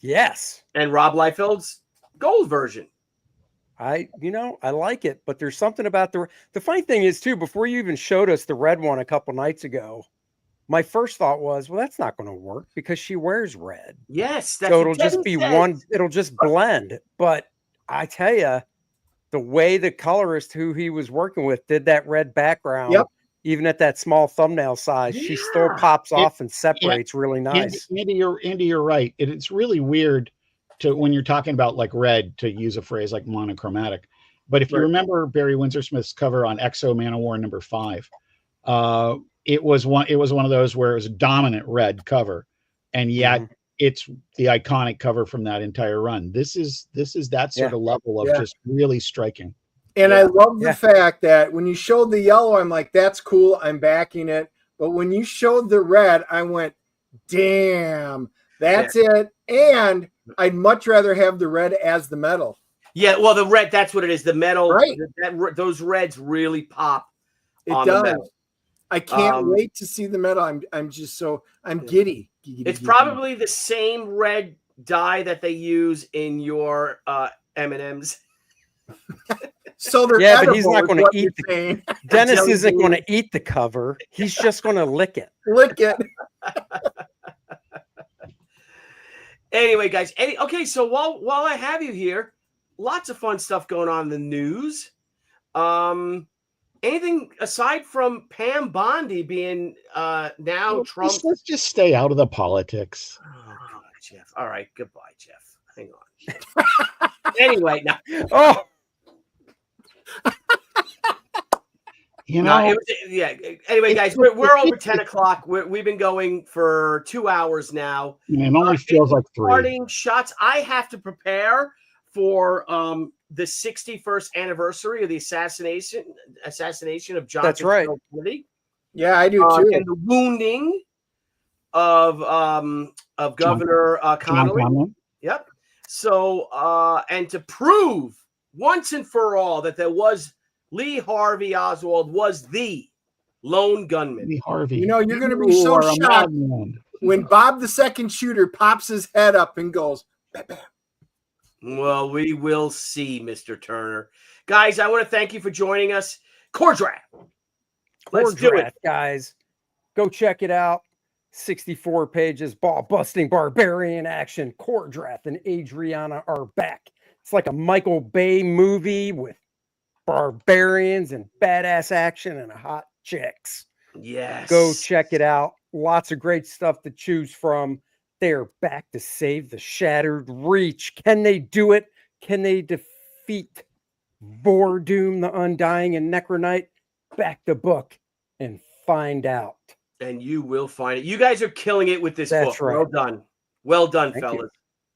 Yes. And Rob Liefeld's gold version. I like it, but there's something about the funny thing is too, before you even showed us the red one a couple nights ago, my first thought was, well, that's not going to work because she wears red. Yes. So it'll just be one, it'll just blend. But I tell you, the way the colorist who he was working with did that red background, even at that small thumbnail size, she still pops off and separates really nice. Andy, you're right. It's really weird when you're talking about like red, to use a phrase like monochromatic. But if you remember Barry Windsor Smith's cover on Exo Man-O-War #5, it was one of those where it was a dominant red cover, and yet it's the iconic cover from that entire run. This is that sort of level of just really striking. And I love the fact that when you showed the yellow, I'm like, that's cool, I'm backing it. But when you showed the red, I went, damn, that's it. And I'd much rather have the red as the metal. Yeah, well, the red, that's what it is. The metal, right? Those reds really pop. It does. I can't wait to see the metal. I'm just so giddy. It's probably the same red dye that they use in your M&Ms. So they're but he's not going to eat the Dennis isn't going to eat the cover. He's just going to lick it. Lick it. Anyway, guys. Okay, so while I have you here, lots of fun stuff going on in the news. Anything aside from Pam Bondi being now Trump? Let's just stay out of the politics. Oh, Jeff. All right, goodbye, Jeff. Hang on. Anyway, now. Oh. Anyway, guys, we're over 10 o'clock. We've been going for 2 hours now. It only feels like 3. Starting shots. I have to prepare for the 61st anniversary of the assassination of John. That's right. Kennedy. Yeah, I do too. And the wounding of Governor Connolly. Yep. So and to prove once and for all that there was Lee Harvey Oswald was the lone gunman. Lee Harvey. You know, you're going to be so shocked when Bob the Second Shooter pops his head up and goes, bam, bam. Well, we will see, Mr. Turner. Guys, I want to thank you for joining us. Core Draft. Let's do it, guys. Go check it out. 64 pages, ball-busting barbarian action. Core Draft and Adriana are back. It's like a Michael Bay movie with barbarians and badass action and hot chicks. Yes. Go check it out. Lots of great stuff to choose from. They are back to save the Shattered Reach. Can they do it? Can they defeat Doom the Undying and Necronite, back the book and find out. And you will find it. You guys are killing it with this That's book. right. Well done. Well done, Thank fellas. you.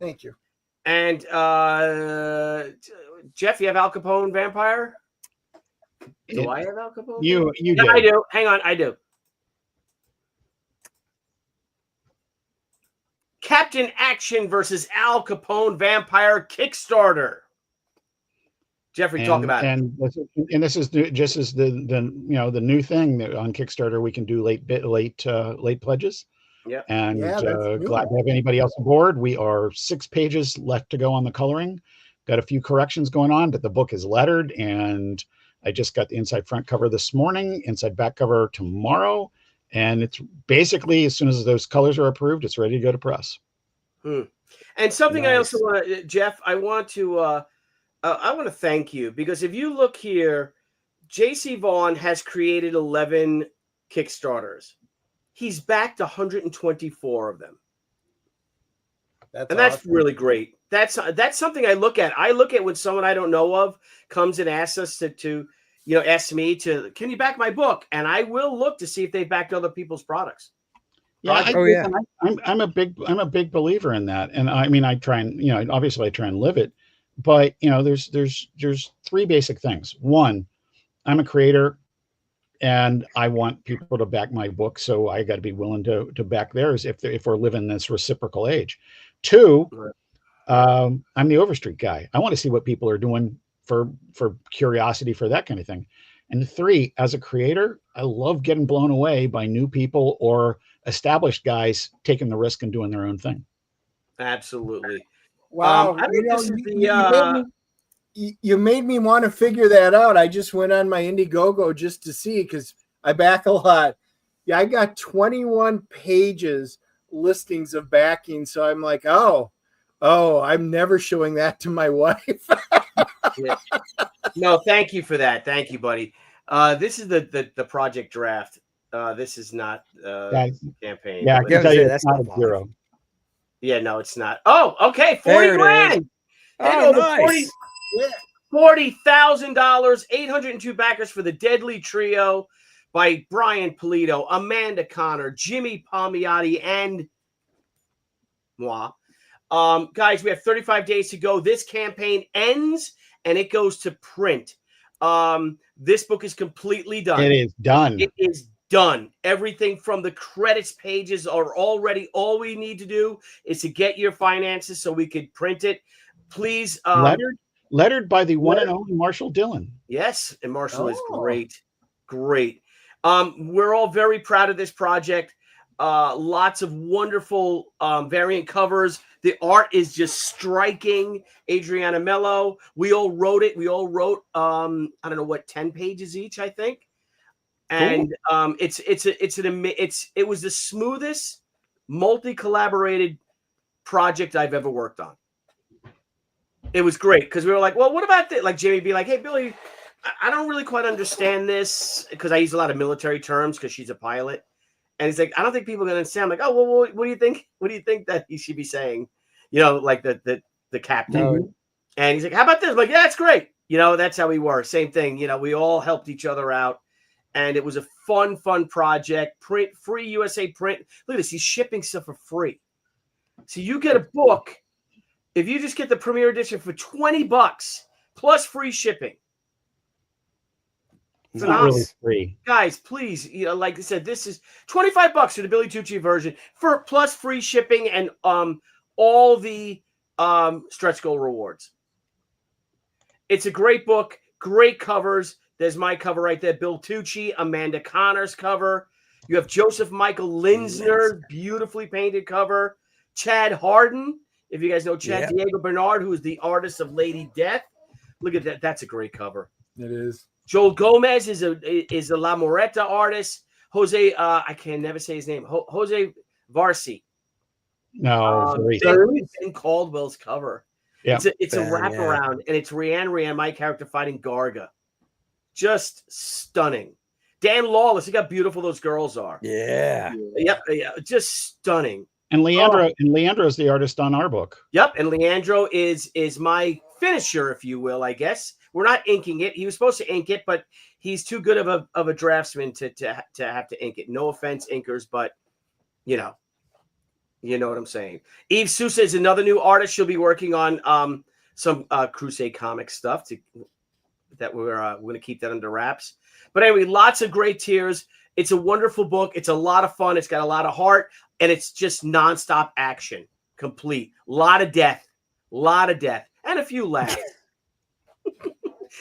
Thank you. And Jeff, you have Al Capone Vampire? Do I have Al Capone? You Yeah, do. I do. Hang on, I do. Captain Action versus Al Capone Vampire Kickstarter. Jeffrey, talk about it. And this is just as the new thing that on Kickstarter we can do late pledges. Yeah. And Yeah, that's glad to have anybody else aboard. We are 6 pages left to go on the coloring. Got a few corrections going on, but the book is lettered, and I just got the inside front cover this morning, inside back cover tomorrow, and it's basically as soon as those colors are approved, it's ready to go to press. And something I Nice. also want to, Jeff, I want to thank you, because if you look here, J.C. Vaughn has created 11 Kickstarters. He's backed 124 of them. That's awesome. really great. That's something I look at. I look at when someone I don't know of comes and asks us to ask me to, can you back my book? And I will look to see if they've backed other people's products. Yeah, yeah. I'm a big believer in that, and I mean I try and obviously I try and live it, but there's 3 basic things. One, I'm a creator, and I want people to back my book, so I got to be willing to back theirs if we're living this reciprocal age. 2, I'm the Overstreet guy. I want to see what people are doing for curiosity, for that kind of thing. And 3, as a creator, I love getting blown away by new people or established guys taking the risk and doing their own thing. Absolutely. Wow. I think this is you made me want to figure that out. I just went on my Indiegogo just to see, because I back a lot. Yeah, I got 21 pages listings of backing. So I'm like, oh, I'm never showing that to my wife. Yeah. No, thank you for that. Thank you, buddy. This is the project draft. This is not campaign. Yeah, I But- can tell you that's it's not not a 0. Yeah, no, it's not. Oh, okay, 40 There it grand. is. There you Oh, go, nice. $40,000, 802 backers for the Deadly Trio by Brian Pulido, Amanda Connor, Jimmy Palmiotti, and moi. Guys, we have 35 days to go. This campaign ends and it goes to print. This book is completely done. It is done. It is done. Everything from the credits pages are already. All we need to do is to get your finances so we could print it. Please. Lettered by the one and only Marshall Dillon. Yes, and Marshall is great. Great. We're all very proud of this project. Lots of wonderful variant covers. The art is just striking. Adriana Mello. We all wrote it. We all wrote I don't know what, 10 pages each, I think. And it was the smoothest multi-collaborated project I've ever worked on. It was great because we were like, well, what about this? Like Jamie be like, hey, Billy, I don't really quite understand this, because I use a lot of military terms because she's a pilot. And he's like, I don't think people can understand. I'm like, oh, well, what do you think? What do you think that he should be saying? Like the captain. No. And he's like, how about this? I'm like, yeah, it's great. That's how we were. Same thing. We all helped each other out. And it was a fun project. Print, free USA print. Look at this. He's shipping stuff for free. So you get a book. If you just get the premiere edition for $20 plus free shipping. It's not really free. Guys, please, like I said, this is $25 for the Billy Tucci version for plus free shipping and all the stretch goal rewards. It's a great book, great covers. There's my cover right there, Bill Tucci, Amanda Connor's cover. You have Joseph Michael Linsner, beautifully painted cover. Chad Harden, if you guys know Chad, Diego Bernard, who is the artist of Lady Death. Look at that. That's a great cover. It is. Joel Gomez is a La Moreta artist. Jose, I can never say his name. Jose Varsi. No, Ben Caldwell's cover. Yeah. It's a wraparound, and it's Rianne, my character, fighting Garga. Just stunning. Dan Lawless, look how beautiful those girls are. Yeah. Yep. Yeah, just stunning. And Leandro is the artist on our book. Yep. And Leandro is my finisher, if you will, I guess. We're not inking it. He was supposed to ink it, but he's too good of a draftsman to have to ink it. No offense, inkers, but you know what I'm saying. Eve Sousa is another new artist. She'll be working on some Crusade comic stuff that we're going to keep that under wraps. But anyway, lots of great tiers. It's a wonderful book. It's a lot of fun. It's got a lot of heart, and it's just nonstop action, complete. A lot of death, and a few laughs.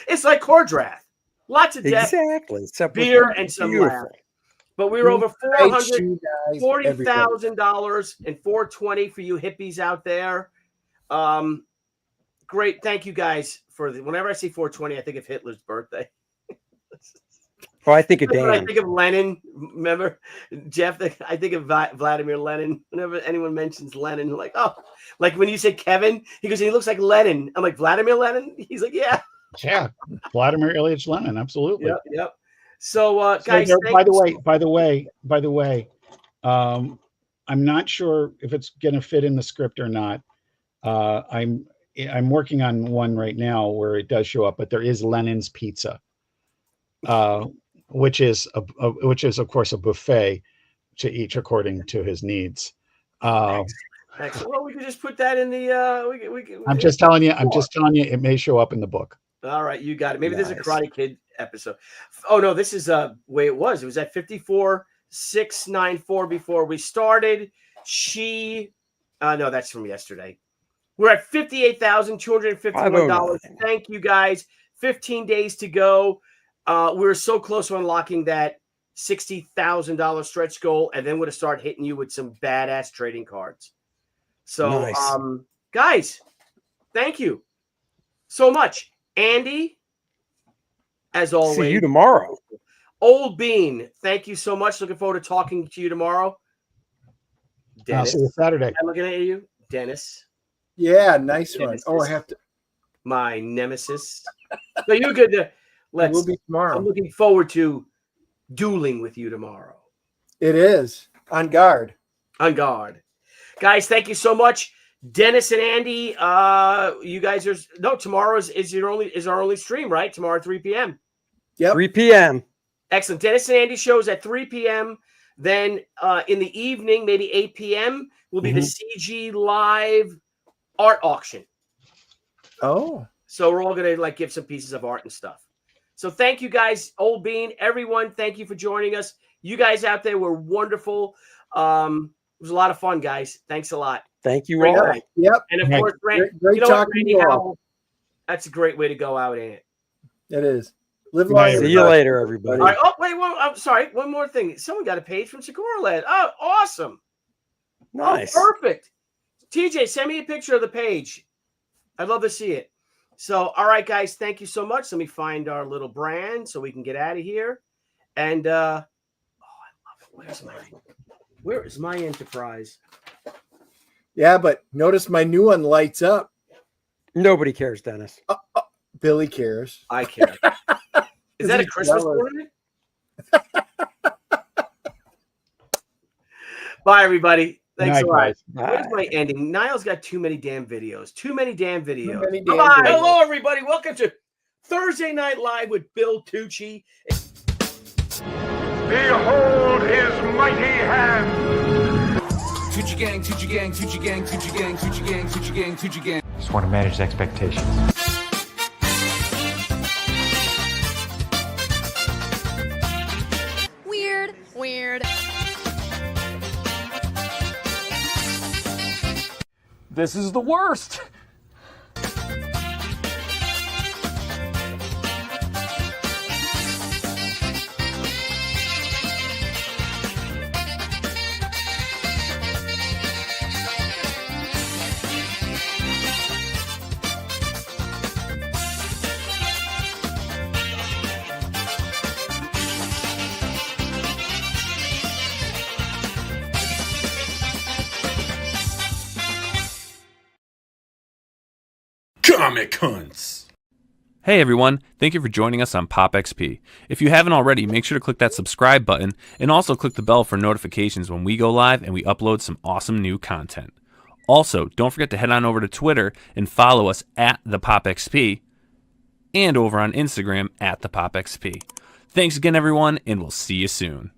It's like Core Draft. Lots of death, exactly. beer, and some laughs. But we were over $440,000 and $420 for you hippies out there. Great, thank you guys for whenever I see 420, I think of Hitler's birthday. Oh, I think of Dan. I think of Lenin. Remember, Jeff? I think of Vladimir Lenin. Whenever anyone mentions Lenin, like, oh, like when you say Kevin, he goes, he looks like Lenin. I'm like, Vladimir Lenin? He's like, yeah. Yeah, Vladimir Ilyich Lenin, absolutely. Yep. So, guys, by the way, I'm not sure if it's going to fit in the script or not. I'm working on one right now where it does show up, but there is Lenin's Pizza, which is of course a buffet to each according to his needs. Excellent. Well, we could just put that in the. I'm just telling you. It may show up in the book. All right, you got it. Maybe there's a Karate Kid episode. Oh no, this is the way it was. It was at 54,694 before we started. No, that's from yesterday. We're at $58,251. Thank you guys. 15 days to go. We're so close to unlocking that $60,000 stretch goal, and then we're going to start hitting you with some badass trading cards. So, nice. Guys, thank you so much. Andy, as always. See you tomorrow. Old Bean, thank you so much. Looking forward to talking to you tomorrow. Dennis. I'll see you Saturday. I'm looking at you. Dennis. Yeah, nice one. Oh, I have to. My nemesis. So you're good to We'll be tomorrow. I'm looking forward to dueling with you tomorrow. It is. On guard. On guard. Guys, thank you so much. Dennis and Andy, you guys are tomorrow is our only stream, right? Tomorrow at 3 p.m. Yep. 3 p.m. Excellent. Dennis and Andy shows at 3 p.m. Then in the evening, maybe 8 p.m. will be the CG live art auction. Oh. So we're all gonna give some pieces of art and stuff. So thank you guys, Old Bean, everyone. Thank you for joining us. You guys out there were wonderful. It was a lot of fun, guys. Thanks a lot. Thank you all. Yep. And of course, great talking to you all. That's a great way to go out, ain't it? It is. Live long. See you later, everybody. All right. Oh, wait. I'm sorry. One more thing. Someone got a page from Sakura Land. Oh, awesome. Nice. Oh, perfect. TJ, send me a picture of the page. I'd love to see it. So, all right, guys. Thank you so much. Let me find our little brand so we can get out of here. And, I love it. Where is my enterprise? Yeah, but notice my new one lights up. Nobody cares, Dennis. Billy cares. I care. Is that a Christmas ornament? Bye, everybody. Thanks a lot. Where's my ending? Nile's got too many damn videos. Bye-bye. Hello, everybody. Welcome to Thursday Night Live with Bill Tucci. Behold his mighty hand. Tucci gang, Tucci gang, Tucci gang, Tucci gang, Tucci gang, Tucci gang, Tucci gang. Just want to manage expectations. Weird. This is the worst. Comic Hunts. Hey everyone, thank you for joining us on POPXP. If you haven't already, make sure to click that subscribe button and also click the bell for notifications when we go live and we upload some awesome new content. Also, don't forget to head on over to Twitter and follow us at the POPXP and over on Instagram at the POPXP. Thanks again, everyone, and we'll see you soon.